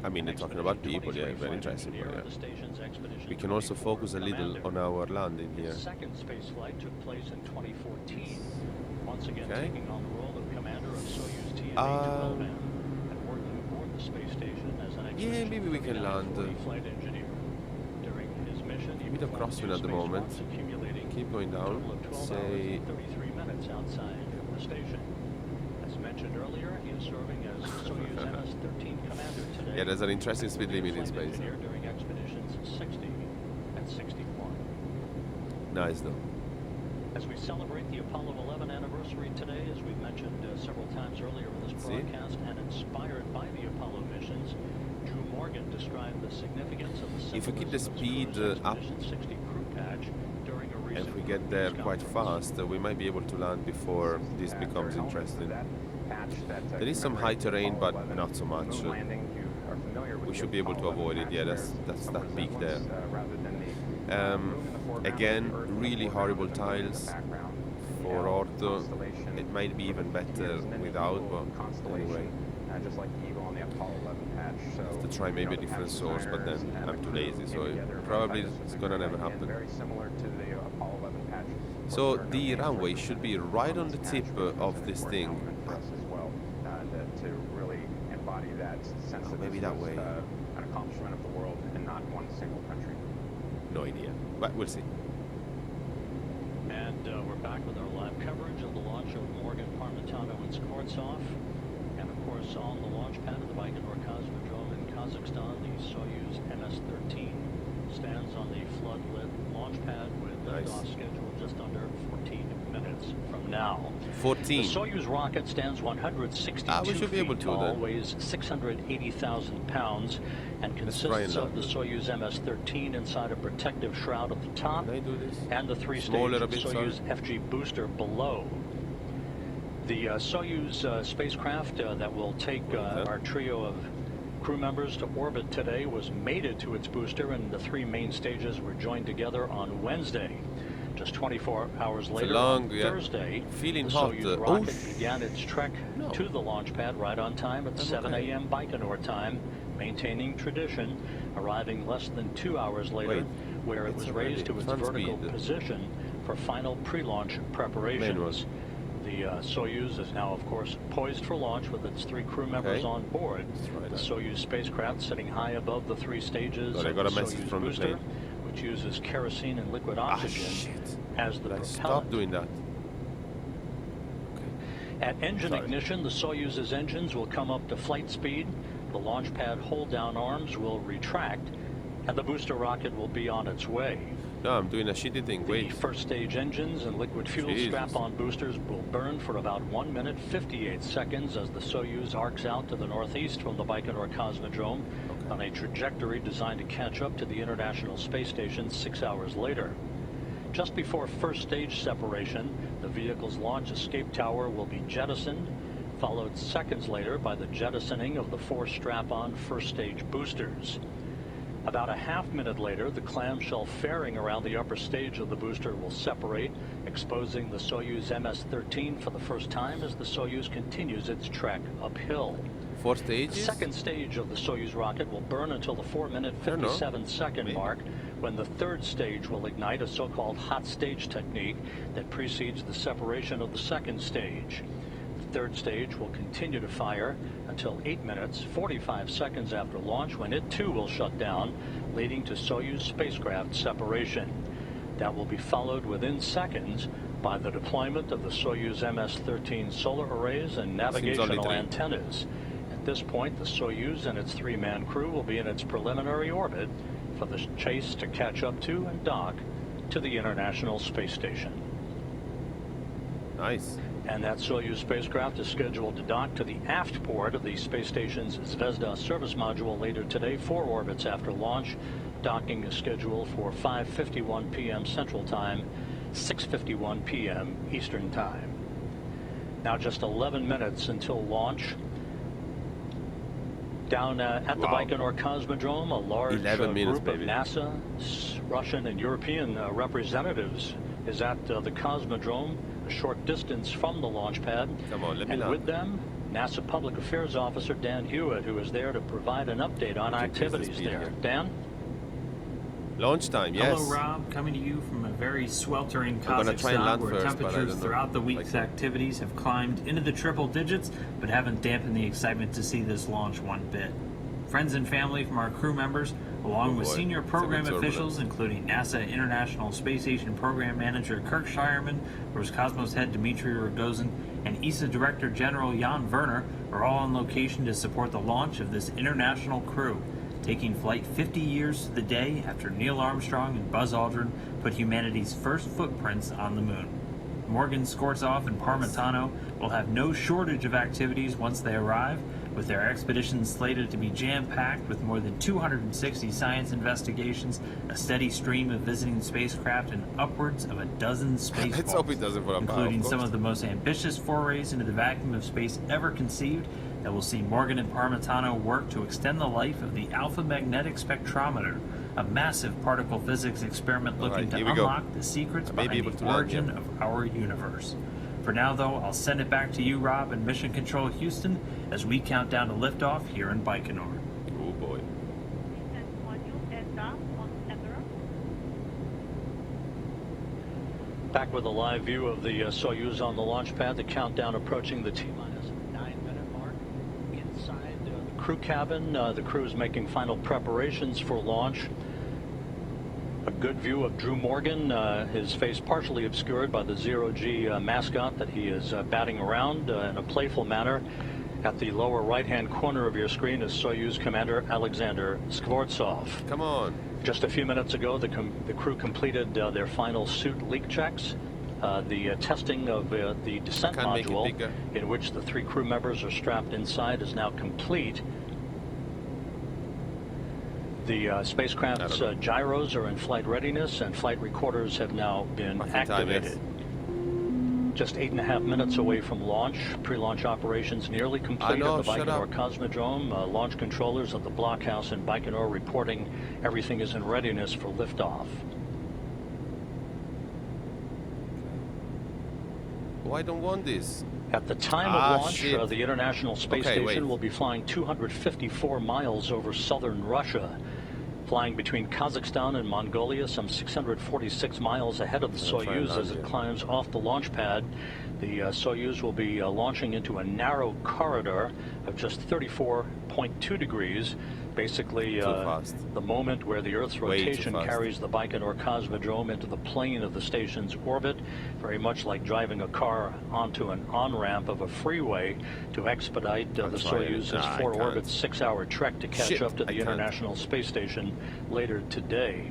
I mean, they're talking about people, yeah, very interesting. But yeah. We can also focus a little on our landing here. His second space flight took place in 2014, once again taking on the role of commander of Soyuz TMA-12 and working aboard the space station as an yeah, maybe we can land. flight engineer. During his mission, he Bit of crosswind at the moment. Keep going down. Say 33 minutes outside the station. As mentioned earlier, he is serving as Soyuz MS-13 commander today. yeah, there's an interesting speed limit in space. During expeditions 60 and 61. Nice though. As we celebrate the Apollo 11 anniversary today, as we've mentioned several times earlier in this broadcast, and inspired by the Apollo missions, Drew Morgan described the significance of the If we keep the speed up, 60 crew patch during a recent if we get there quite fast, we might be able to land before this becomes interesting. There is some high terrain, but not so much. We should be able to avoid it. Yeah, that's that peak there. Again, really horrible tiles for ortho. It might be even better without, but anyway. Just like Eagle on the Apollo 11 patch. So to try maybe a different source, but then I'm too lazy, so probably it's gonna never happen. Very similar to the Apollo 11 patch. So the runway should be right on the tip of this thing. As well, to really embody that sense that maybe that way. An accomplishment of the world and not one single country. No idea, but we'll see. And we're back with our live coverage of the launch of Morgan, Parmitano, and Skvortsov. And of course, on the launch pad of the Baikonur Cosmodrome in Kazakhstan, the Soyuz MS-13 stands on the flood-lit launch pad with liftoff scheduled just under 14 minutes from now. 14. The Soyuz rocket stands 162 we should be able feet to tall, then. weighs 680,000 pounds, and consists of the Soyuz MS-13 inside a protective shroud at the top, and the 3-stage Soyuz FG booster below. The Soyuz spacecraft that will take our trio of crew members to orbit today was mated to its booster, and the 3 main stages were joined together on Wednesday. Just 24 hours later, on Thursday, feeling the hot. Soyuz rocket began its trek to the launch pad right on time at 7 a.m. Baikonur time, maintaining tradition, arriving less than 2 hours later, where it was raised to its vertical position for final pre-launch preparations. The Soyuz is now, of course, poised for launch with its 3 crew members on board. The Soyuz spacecraft sitting high above the 3 stages of the Soyuz booster, which uses kerosene and liquid oxygen as the propellant. Stop doing that. At engine ignition, the Soyuz's engines will come up to flight speed, the launch pad hold-down arms will retract, and the booster rocket will be on its way. No, I'm doing a shitty thing. Wait. The first stage engines and liquid fuel strap-on boosters will burn for about 1 minute 58 seconds as the Soyuz arcs out to the northeast from the Baikonur Cosmodrome on a trajectory designed to catch up to the International Space Station 6 hours later. Just before first stage separation, the vehicle's launch escape tower will be jettisoned, followed seconds later by the jettisoning of the 4 strap-on first stage boosters. About a half minute later, the clamshell fairing around the upper stage of the booster will separate, exposing the Soyuz MS-13 for the first time as the Soyuz continues its trek uphill. 4 stages? The second stage of the Soyuz rocket will burn until the 4-minute 57-second mark, when the third stage will ignite, a so-called hot stage technique that precedes the separation of the second stage. The third stage will continue to fire until 8 minutes, 45 seconds after launch, when it too will shut down, leading to Soyuz spacecraft separation. That will be followed within seconds by the deployment of the Soyuz MS-13 solar arrays and navigational antennas. At this point, the Soyuz and its 3-man crew will be in its preliminary orbit for the chase to catch up to and dock to the International Space Station. Nice. And that Soyuz spacecraft is scheduled to dock to the aft port of the space station's Zvezda service module later today, 4 orbits after launch. Docking is scheduled for 5:51 p.m. Central Time, 6:51 p.m. Eastern Time. Now just 11 minutes until launch. Down at the Baikonur Cosmodrome, a large group of NASA, Russian, and European representatives is at the Cosmodrome, a short distance from the launch pad. Come on, let me and with them, NASA Public Affairs Officer Dan Hewitt, who is there to provide an update on activities there. Dan? Launch time, yes. Hello, Rob. Coming to you from a very sweltering Kazakhstan, where temperatures throughout the week's activities have climbed into the triple digits, but haven't dampened the excitement to see this launch one bit. Friends and family from our crew members, along with senior program officials, including NASA International Space Station Program Manager Kirk Shireman, Roscosmos head Dmitry Rogozin, and ESA Director General Jan Werner, are all on location to support the launch of this international crew, taking flight 50 years to the day after Neil Armstrong and Buzz Aldrin put humanity's first footprints on the moon. Morgan, Skvortsov, and Parmitano will have no shortage of activities once they arrive, with their expeditions slated to be jam-packed with more than 260 science investigations, a steady stream of visiting spacecraft, and upwards of a dozen spaceports, Let's hope it doesn't put up, including some of the most ambitious forays into the vacuum of space ever conceived, that will see Morgan and Parmitano work to extend the life of the Alpha Magnetic Spectrometer, a massive particle physics experiment looking to unlock the secrets behind the origin of our universe. For now, though, I'll send it back to you, Rob, and Mission Control Houston, as we count down to liftoff here in Baikonur. Oh boy. Back with a live view of the Soyuz on the launch pad, the countdown approaching the T-minus 9-minute mark. Inside the crew cabin, the crew is making final preparations for launch. A good view of Drew Morgan, his face partially obscured by the zero-G mascot that he is batting around in a playful manner. At the lower right-hand corner of your screen is Soyuz Commander Alexander Skvortsov. Come on. Just a few minutes ago, the crew completed their final suit leak checks. The testing of the descent module, in which the 3 crew members are strapped inside, is now complete. The spacecraft's gyros are in flight readiness, and flight recorders have now been activated. Just 8.5 minutes away from launch. Pre-launch operations nearly complete at the Baikonur Cosmodrome. Launch controllers at the blockhouse in Baikonur reporting everything is in readiness for liftoff. Oh, I don't want this. At the time of launch, the International Space Station will be flying 254 miles over southern Russia, flying between Kazakhstan and Mongolia, some 646 miles ahead of the Soyuz as it climbs off the launch pad. The Soyuz will be launching into a narrow corridor of just 34.2 degrees, basically the moment where the Earth's rotation carries the Baikonur Cosmodrome into the plane of the station's orbit, very much like driving a car onto an on-ramp of a freeway to expedite the Soyuz's 4-orbit 6-hour trek to catch up to the International Space Station later today.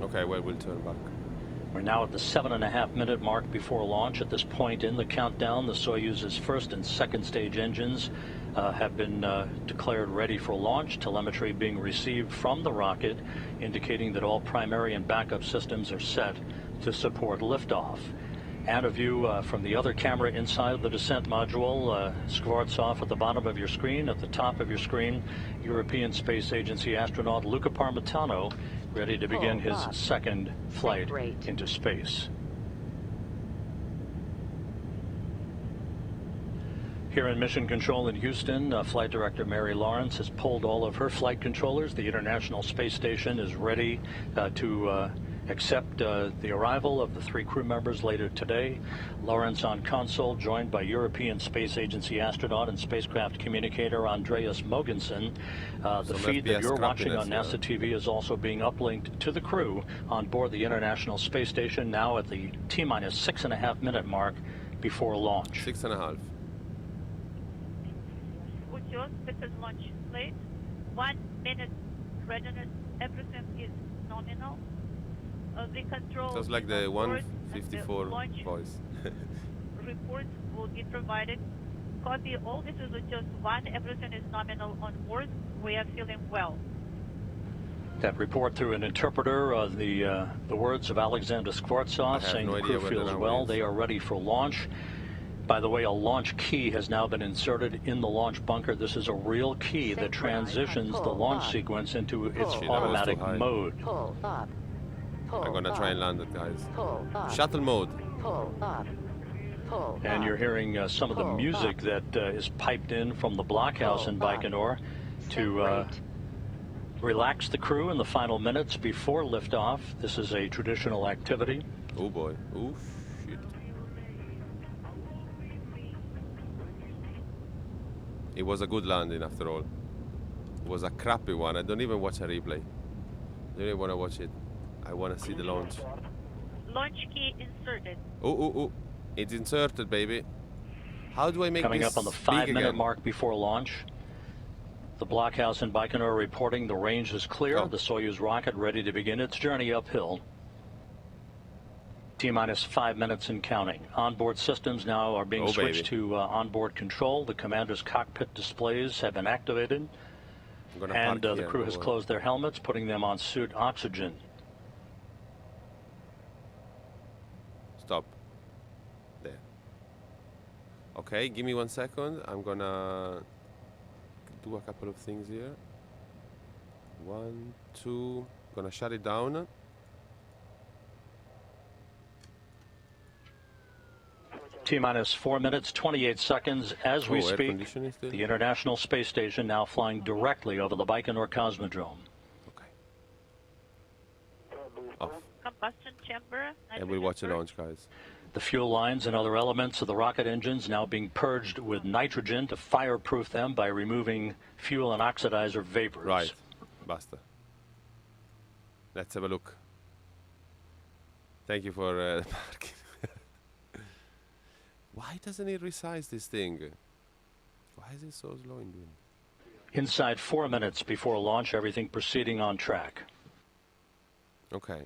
Okay, well, we'll turn back. We're now at the 7.5 minute mark before launch. At this point in the countdown, the Soyuz's first and second stage engines have been declared ready for launch. Telemetry being received from the rocket, indicating that all primary and backup systems are set to support liftoff. And a view from the other camera inside of the descent module, Skvortsov at the bottom of your screen. At the top of your screen, European Space Agency astronaut Luca Parmitano, ready to begin his second flight into space. Here in Mission Control in Houston, Flight Director Mary Lawrence has pulled all of her flight controllers. The International Space Station is ready to accept the arrival of the 3 crew members later today. Lawrence on console, joined by European Space Agency astronaut and spacecraft communicator Andreas Mogensen. The feed that you're watching on NASA TV is also being uplinked to the crew on board the International Space Station, now at the T-minus 6.5 minute mark before launch. 6.5. This is launch late. 1 minute readiness. Everything is nominal. The control. Just like the 154 voice. Reports will be provided. Copy. All this is just 1. Everything is nominal on board. We are feeling well. That report through an interpreter, the words of Alexander Skvortsov saying the crew feels well. They are ready for launch. By the way, a launch key has now been inserted in the launch bunker. This is a real key that transitions the launch sequence into its automatic mode. I'm gonna try and land it, guys. Shuttle mode. And you're hearing some of the music that is piped in from the blockhouse in Baikonur to relax the crew in the final minutes before liftoff. This is a traditional activity. Oh boy. Oh shit. It was a good landing after all. It was a crappy one. I don't even watch a replay. I don't even want to watch it. I want to see the launch. Launch key inserted. Oh. It's inserted, baby. How do I make Coming this up on the big 5-minute again? mark before launch. The blockhouse in Baikonur reporting the range is clear. The Soyuz rocket ready to begin its journey uphill. T-minus 5 minutes and counting. Onboard systems now are being switched to onboard control. The commander's cockpit displays have been activated. And the crew has closed their helmets, putting them on suit oxygen. Stop. There. Okay, give me 1 second. I'm gonna do a couple of things here. 1, 2. Gonna shut it down. T-minus 4 minutes, 28 seconds as we speak. The International Space Station now flying directly over the Baikonur Cosmodrome. Off. Combustion chamber. And we'll watch the launch, guys. The fuel lines and other elements of the rocket engines now being purged with nitrogen to fireproof them by removing fuel and oxidizer vapors. Right. Basta. Let's have a look. Thank you for the parking. Why doesn't it resize this thing? Why is it so slow in doing it? Inside 4 minutes before launch, everything proceeding on track. Okay.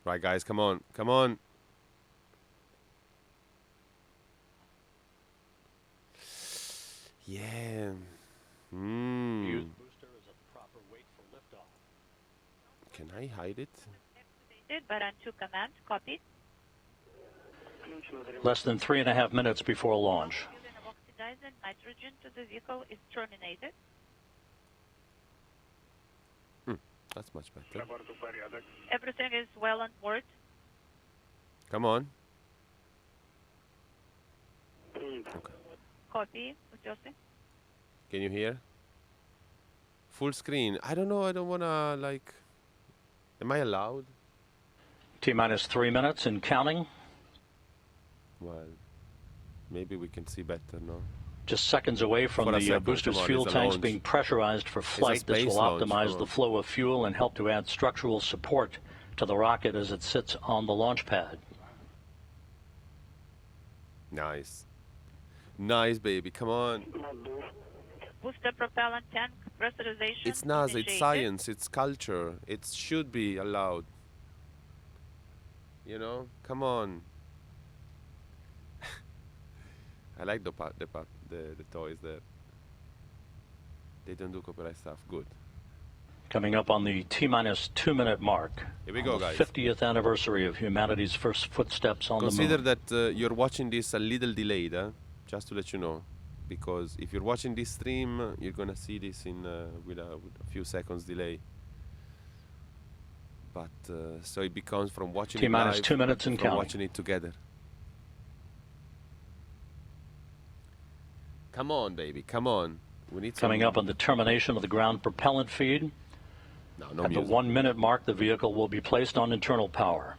Right, guys, come on. Come on. Yeah. Can I hide it? But on to command. Copy. Less than 3.5 minutes before launch. Oxidizer nitrogen to the vehicle is terminated. That's much better. Everything is well on board. Come on. Copy. Adjusting. Can you hear? Full screen. I don't know. I don't want to, like... Am I allowed? T-minus 3 minutes and counting. Well, maybe we can see better, no? Just seconds away from the booster's fuel tanks being pressurized for flight. This will optimize the flow of fuel and help to add structural support to the rocket as it sits on the launch pad. Nice. Nice, baby. Come on. Booster propellant tank pressurization. It's NASA. It's science. It's culture. It should be allowed. You know? Come on. I like the toys there. They don't do copyright stuff. Good. Coming up on the T-minus 2 minute mark. Here we go, guys. 50th anniversary of humanity's first footsteps on the moon. Consider that you're watching this a little delayed, just to let you know. Because if you're watching this stream, you're going to see this in with a few seconds delay. But so it becomes from watching it live 2 minutes and from counting. watching it together. Come on, baby. Come on. We need Coming up on the termination of the ground propellant feed. No At the 1 minute mark, the vehicle will be placed on internal power.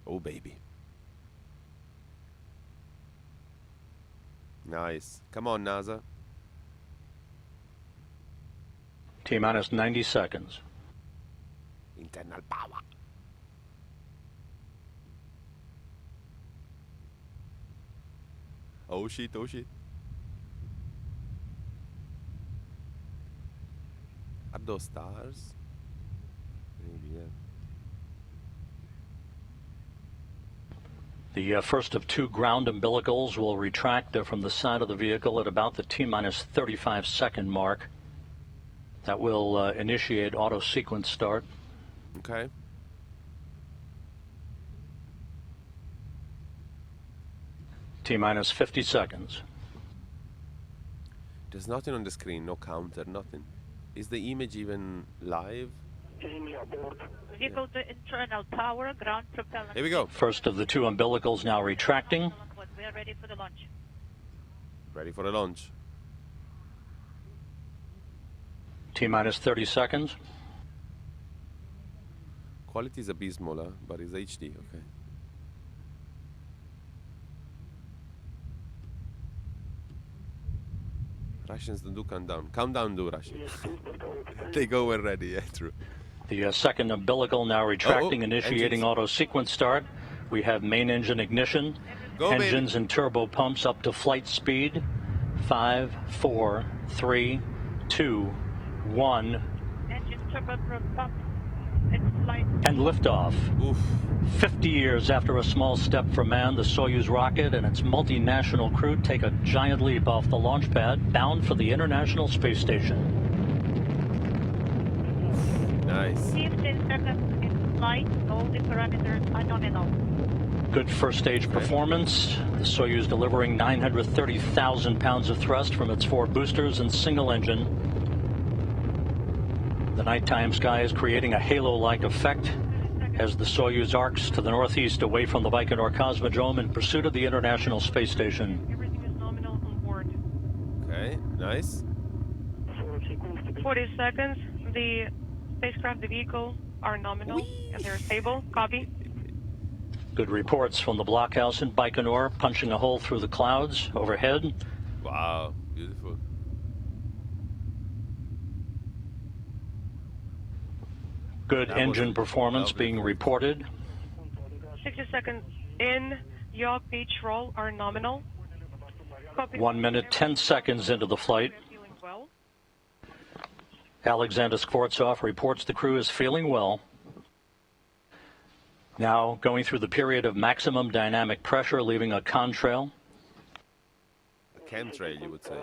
Oh, baby. Nice. Come on, NASA. T-minus 90 seconds. Internal power. Oh shit, oh shit. Are those stars? Maybe, yeah. The first of 2 ground umbilicals will retract from the side of the vehicle at about the T-minus 35 second mark. That will initiate auto sequence start. Okay. T-minus 50 seconds. There's nothing on the screen, no counter, nothing. Is the image even live? Vehicle to internal power, ground propellant. Here we go. First of the two umbilicals now retracting. We are ready for the launch. Ready for the launch. T-minus 30 seconds. Quality is abysmal, but it's HD, okay. Russians don't do countdown. Countdown do Russians. They go when ready, yeah, true. The second umbilical now retracting, initiating engines. auto sequence start. We have main engine ignition. Go, engines baby. and turbo pumps up to flight speed. 5, 4, 3, 2, 1. Engine turbo pump. It's flight. And liftoff. Oof. 50 years after a small step for man, the Soyuz rocket and its multinational crew take a giant leap off the launch pad, bound for the International Space Station. Nice. 15 seconds in flight. All the parameters are nominal. Good first stage performance. The Soyuz delivering 930,000 pounds of thrust from its 4 boosters and single engine. The nighttime sky is creating a halo-like effect as the Soyuz arcs to the northeast away from the Baikonur Cosmodrome in pursuit of the International Space Station. Everything is nominal on board. Okay, nice. 40 seconds. The spacecraft, the vehicle are nominal and they're stable. Copy. Good reports from the blockhouse in Baikonur, punching a hole through the clouds overhead. Wow, beautiful. Good engine performance being reported. 60 seconds in. Yaw pitch roll are nominal. Copy. 1 minute, 10 seconds into the flight. Feeling well. Alexander Skvortsov reports the crew is feeling well. Now going through the period of maximum dynamic pressure, leaving a contrail. A chemtrail, you would say.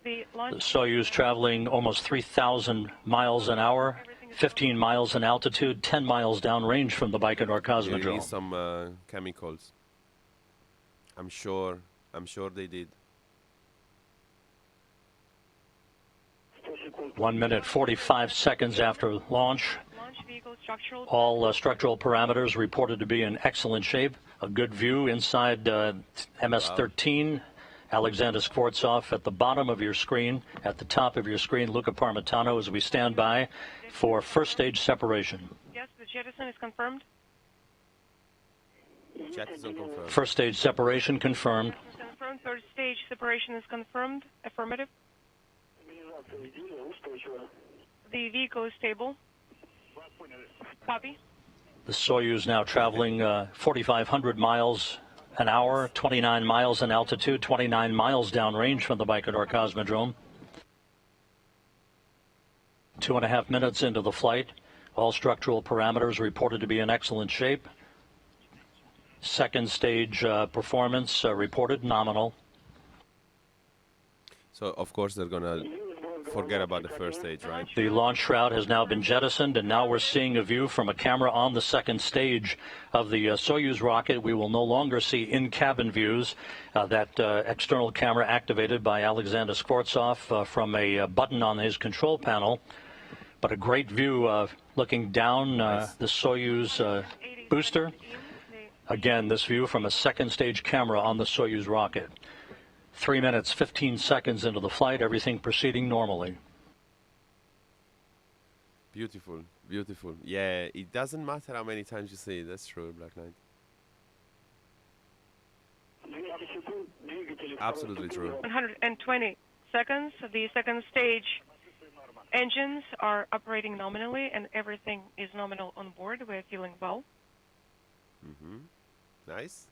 The The Soyuz traveling almost 3,000 miles an hour, 15 miles in altitude, 10 miles downrange from the Baikonur You Cosmodrome. need some chemicals. I'm sure they did. 1 minute, 45 seconds after launch. launch vehicle structural. All structural parameters reported to be in excellent shape. A good view inside MS-13. Alexander Skvortsov at the bottom of your screen. At the top of your screen, Luca Parmitano as we stand by for first stage separation. Yes, the jettison is confirmed. Jettison confirmed. First stage separation confirmed. Confirmed. Third stage separation is confirmed. Affirmative. The vehicle is stable. Copy. The Soyuz now traveling 4,500 miles an hour, 29 miles in altitude, 29 miles downrange from the Baikonur Cosmodrome. 2.5 minutes into the flight. All structural parameters reported to be in excellent shape. Second stage performance reported nominal. So, of course, they're going to forget about the first stage, right? The launch shroud has now been jettisoned, and now we're seeing a view from a camera on the second stage of the Soyuz rocket. We will no longer see in-cabin views. That external camera activated by Alexander Skvortsov from a button on his control panel. But a great view looking down the Soyuz booster. Again, this view from a second stage camera on the Soyuz rocket. 3 minutes, 15 seconds into the flight, everything proceeding normally. Beautiful, beautiful. Yeah, it doesn't matter how many times you see it. That's true, Black Knight. Absolutely true. 120 seconds. The second stage engines are operating nominally and everything is nominal on board. We're feeling well. Mm-hmm. Nice.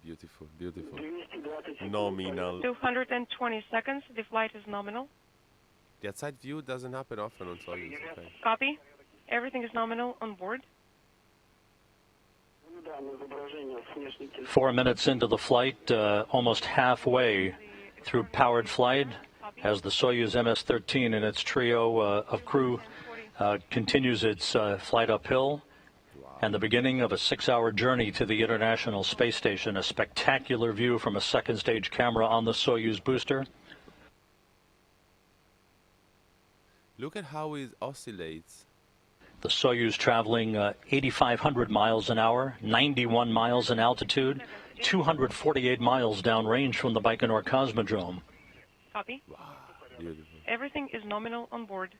Beautiful, beautiful. Nominal. 220 seconds. The flight is nominal. The outside view doesn't happen often on Soyuz. Okay. Copy. Everything is nominal on board. 4 minutes into the flight, almost halfway through powered flight, as the Soyuz MS-13 and its trio of crew continues its flight uphill, and the beginning of a 6-hour journey to the International Space Station. A spectacular view from a second stage camera on the Soyuz booster. Look at how it oscillates. The Soyuz traveling 8,500 miles an hour, 91 miles in altitude, 248 miles downrange from the Baikonur Cosmodrome. Copy. Wow, beautiful. Everything is nominal on board.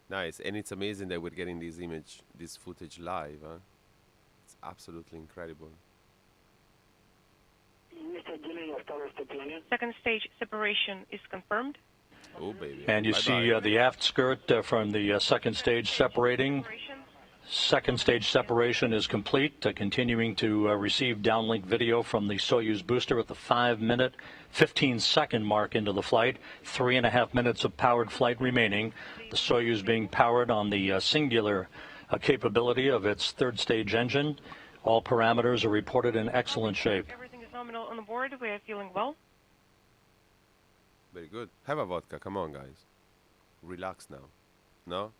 Nice, and it's amazing that we're getting this footage live, huh? It's absolutely incredible. Second stage separation is confirmed. Oh, baby. And you see the aft skirt from the second stage separating. Second stage separation is complete, continuing to receive downlink video from the Soyuz booster at the 5-minute, 15-second mark into the flight. 3.5 minutes of powered flight remaining. The Soyuz being powered on the singular capability of its third stage engine. All parameters are reported in excellent shape. Everything is nominal on the board. We are feeling well. Very good. Have a vodka. Come on, guys. Relax now. No?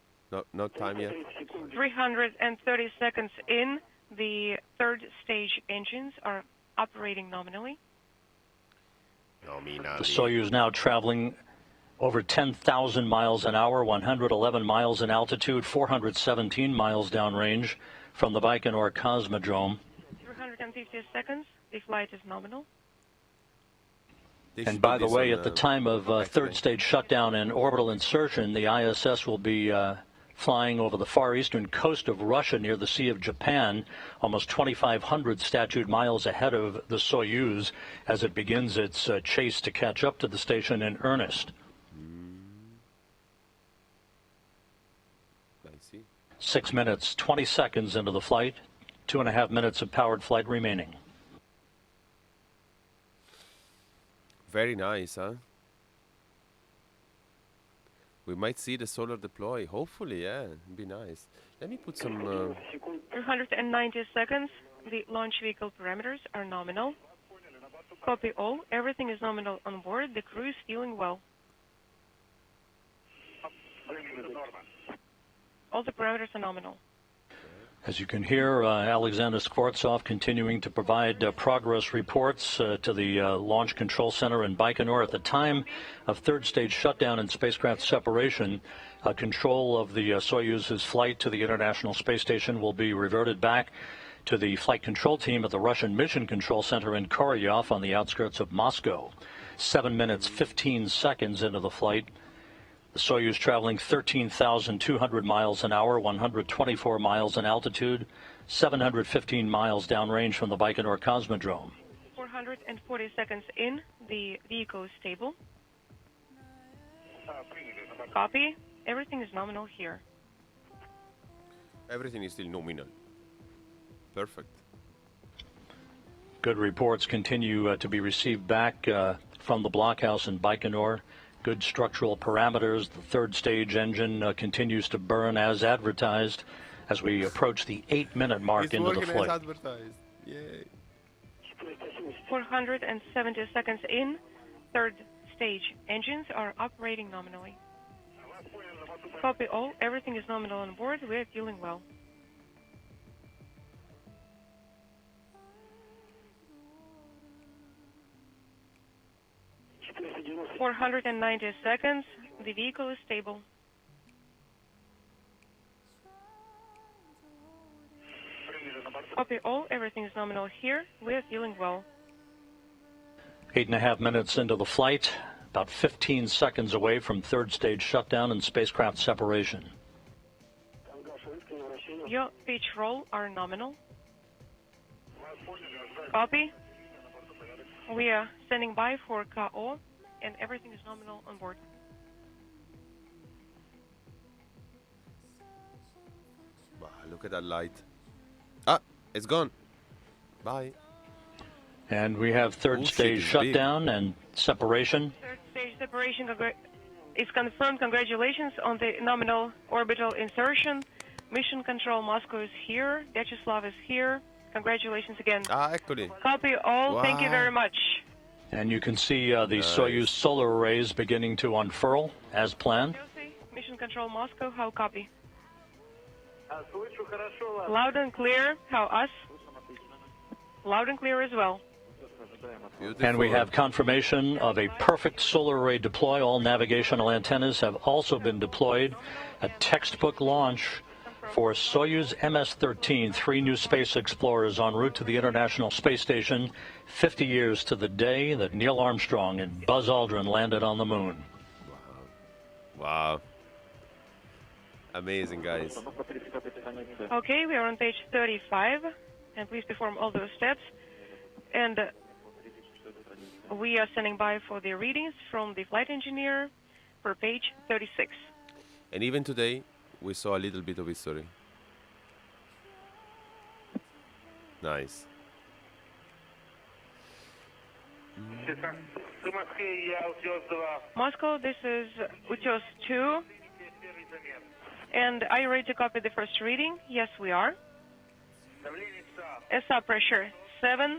No time yet? 330 seconds in. The third stage engines are operating nominally. The Soyuz now traveling over 10,000 miles an hour, 111 miles in altitude, 417 miles downrange from the Baikonur Cosmodrome. 350 seconds. The flight is nominal. And by the way, at the time of third stage shutdown and orbital insertion, the ISS will be flying over the far eastern coast of Russia near the Sea of Japan, almost 2,500 statute miles ahead of the Soyuz as it begins its chase to catch up to the station in earnest. I see. 6 minutes, 20 seconds into the flight, 2.5 minutes of powered flight remaining. Very nice, huh? We might see the solar deploy. Hopefully, yeah. It'd be nice. Let me put some... 290 seconds. The launch vehicle parameters are nominal. Copy all. Everything is nominal on board. The crew is feeling well. All the parameters are nominal. As you can hear, Alexander Skvortsov continuing to provide progress reports to the Launch Control Center in Baikonur. At the time of third stage shutdown and spacecraft separation, control of the Soyuz's flight to the International Space Station will be reverted back to the flight control team at the Russian Mission Control Center in Korolyov on the outskirts of Moscow. 7 minutes, 15 seconds into the flight. The Soyuz traveling 13,200 miles an hour, 124 miles in altitude, 715 miles downrange from the Baikonur Cosmodrome. 440 seconds in. The vehicle is stable. Copy. Everything is nominal here. Everything is still nominal. Perfect. Good reports continue to be received back from the blockhouse in Baikonur. Good structural parameters. The third stage engine continues to burn as advertised as we approach the 8-minute mark into the flight. As advertised. Yay. 470 seconds in. Third stage engines are operating nominally. Copy all. Everything is nominal on board. We are feeling well. For 490 seconds. The vehicle is stable. Copy all. Everything is nominal here. We are feeling well. 8.5 minutes into the flight, about 15 seconds away from third stage shutdown and spacecraft separation. Your pitch roll are nominal. Copy. We are standing by for KO, and everything is nominal on board. Wow, look at that light. Ah, it's gone. Bye. And we have third stage shutdown and separation. Third stage separation is confirmed. Congratulations on the nominal orbital insertion. Mission Control Moscow is here. Vyacheslav is here. Congratulations again. Eccoli. Copy all. Wow. Thank you very much. And you can see the Soyuz solar arrays beginning to unfurl as planned. Mission Control Moscow, how copy? Loud and clear, how us? Loud and clear as well. Beautiful. And we have confirmation of a perfect solar array deploy. All navigational antennas have also been deployed. A textbook launch for Soyuz MS-13, 3 new space explorers en route to the International Space Station, 50 years to the day that Neil Armstrong and Buzz Aldrin landed on the moon. Wow. Amazing, guys. Okay, we are on page 35, and please perform all those steps. And we are standing by for the readings from the flight engineer for page 36. And even today, we saw a little bit of history. Nice. Moscow, this is Utyos 2. And are you ready to copy the first reading? Yes, we are. SA pressure 7.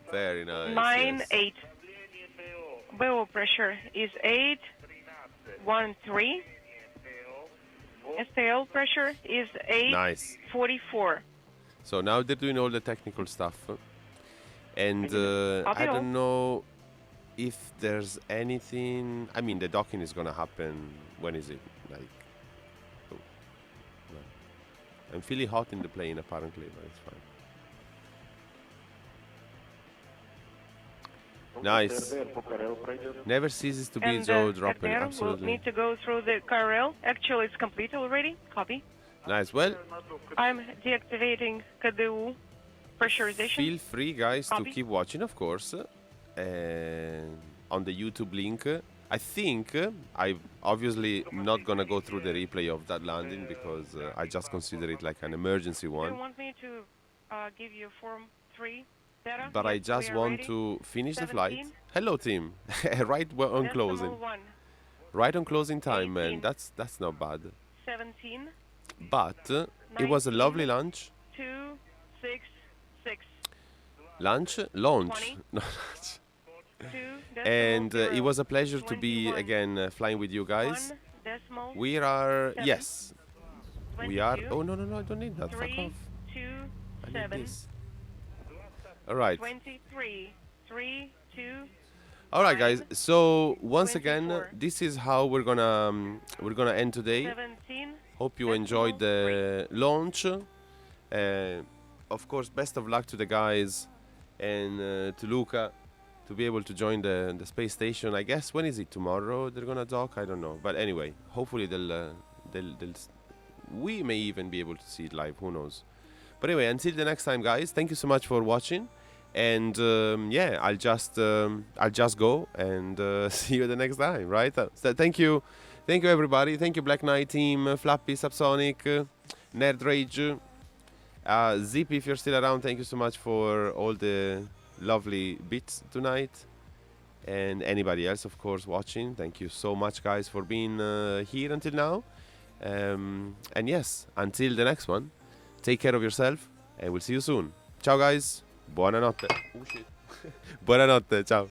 Very nice. 9, yes. 8. BO pressure is 8, 1, 3. STL pressure is 8, Nice. 44. So now they're doing all the technical stuff. And I don't know if there's anything. I mean, the docking is going to happen. When is it? Like, oh, no. I'm feeling hot in the plane, apparently, but it's fine. Nice. Never ceases to be And jaw dropping. we'll Absolutely. need to go through the KRL. Actually, it's complete already. Copy. Nice. Well, I'm deactivating KDU pressurization. feel free, guys, to Copy. keep watching, of course. On the YouTube link. I think I'm obviously not going to go through the replay of that landing because I just consider it like an emergency Do one. you want me to give you Form 3 data? But I Yes, just we are want ready. to finish the 17. flight. Hello, team. Right on Decimal closing. 1. Right on closing time, man. That's not bad. 17. But it was a lovely lunch. 2, 6, 6. Launch? 2, And decimal it was a pleasure to be 21. again flying with you guys. 1, decimal We are 7. yes. We are. 22. Oh no, I don't need that. Fuck 3, off. 2, I need 7. this. All right. 23. 3, 2. All right, guys. So once again, 24. this is how we're gonna end today. 17. Hope you enjoyed the launch. Of course, best of luck to the guys and to Luca to be able to join the space station. I guess when is it? Tomorrow they're gonna dock. I don't know. But anyway, hopefully they'll we may even be able to see it live. Who knows? But anyway, until the next time, guys. Thank you so much for watching. And yeah, I'll just go and see you the next time, right? So thank you everybody. Thank you, Black Knight team, Flappy, Subsonic, Nerd Rage, Zippy. If you're still around, thank you so much for all the lovely bits tonight. And anybody else, of course, watching. Thank you so much, guys, for being here until now. And yes, until the next one, take care of yourself, and we'll see you soon. Ciao, guys. Buonanotte. Oh shit. Buonanotte. Ciao.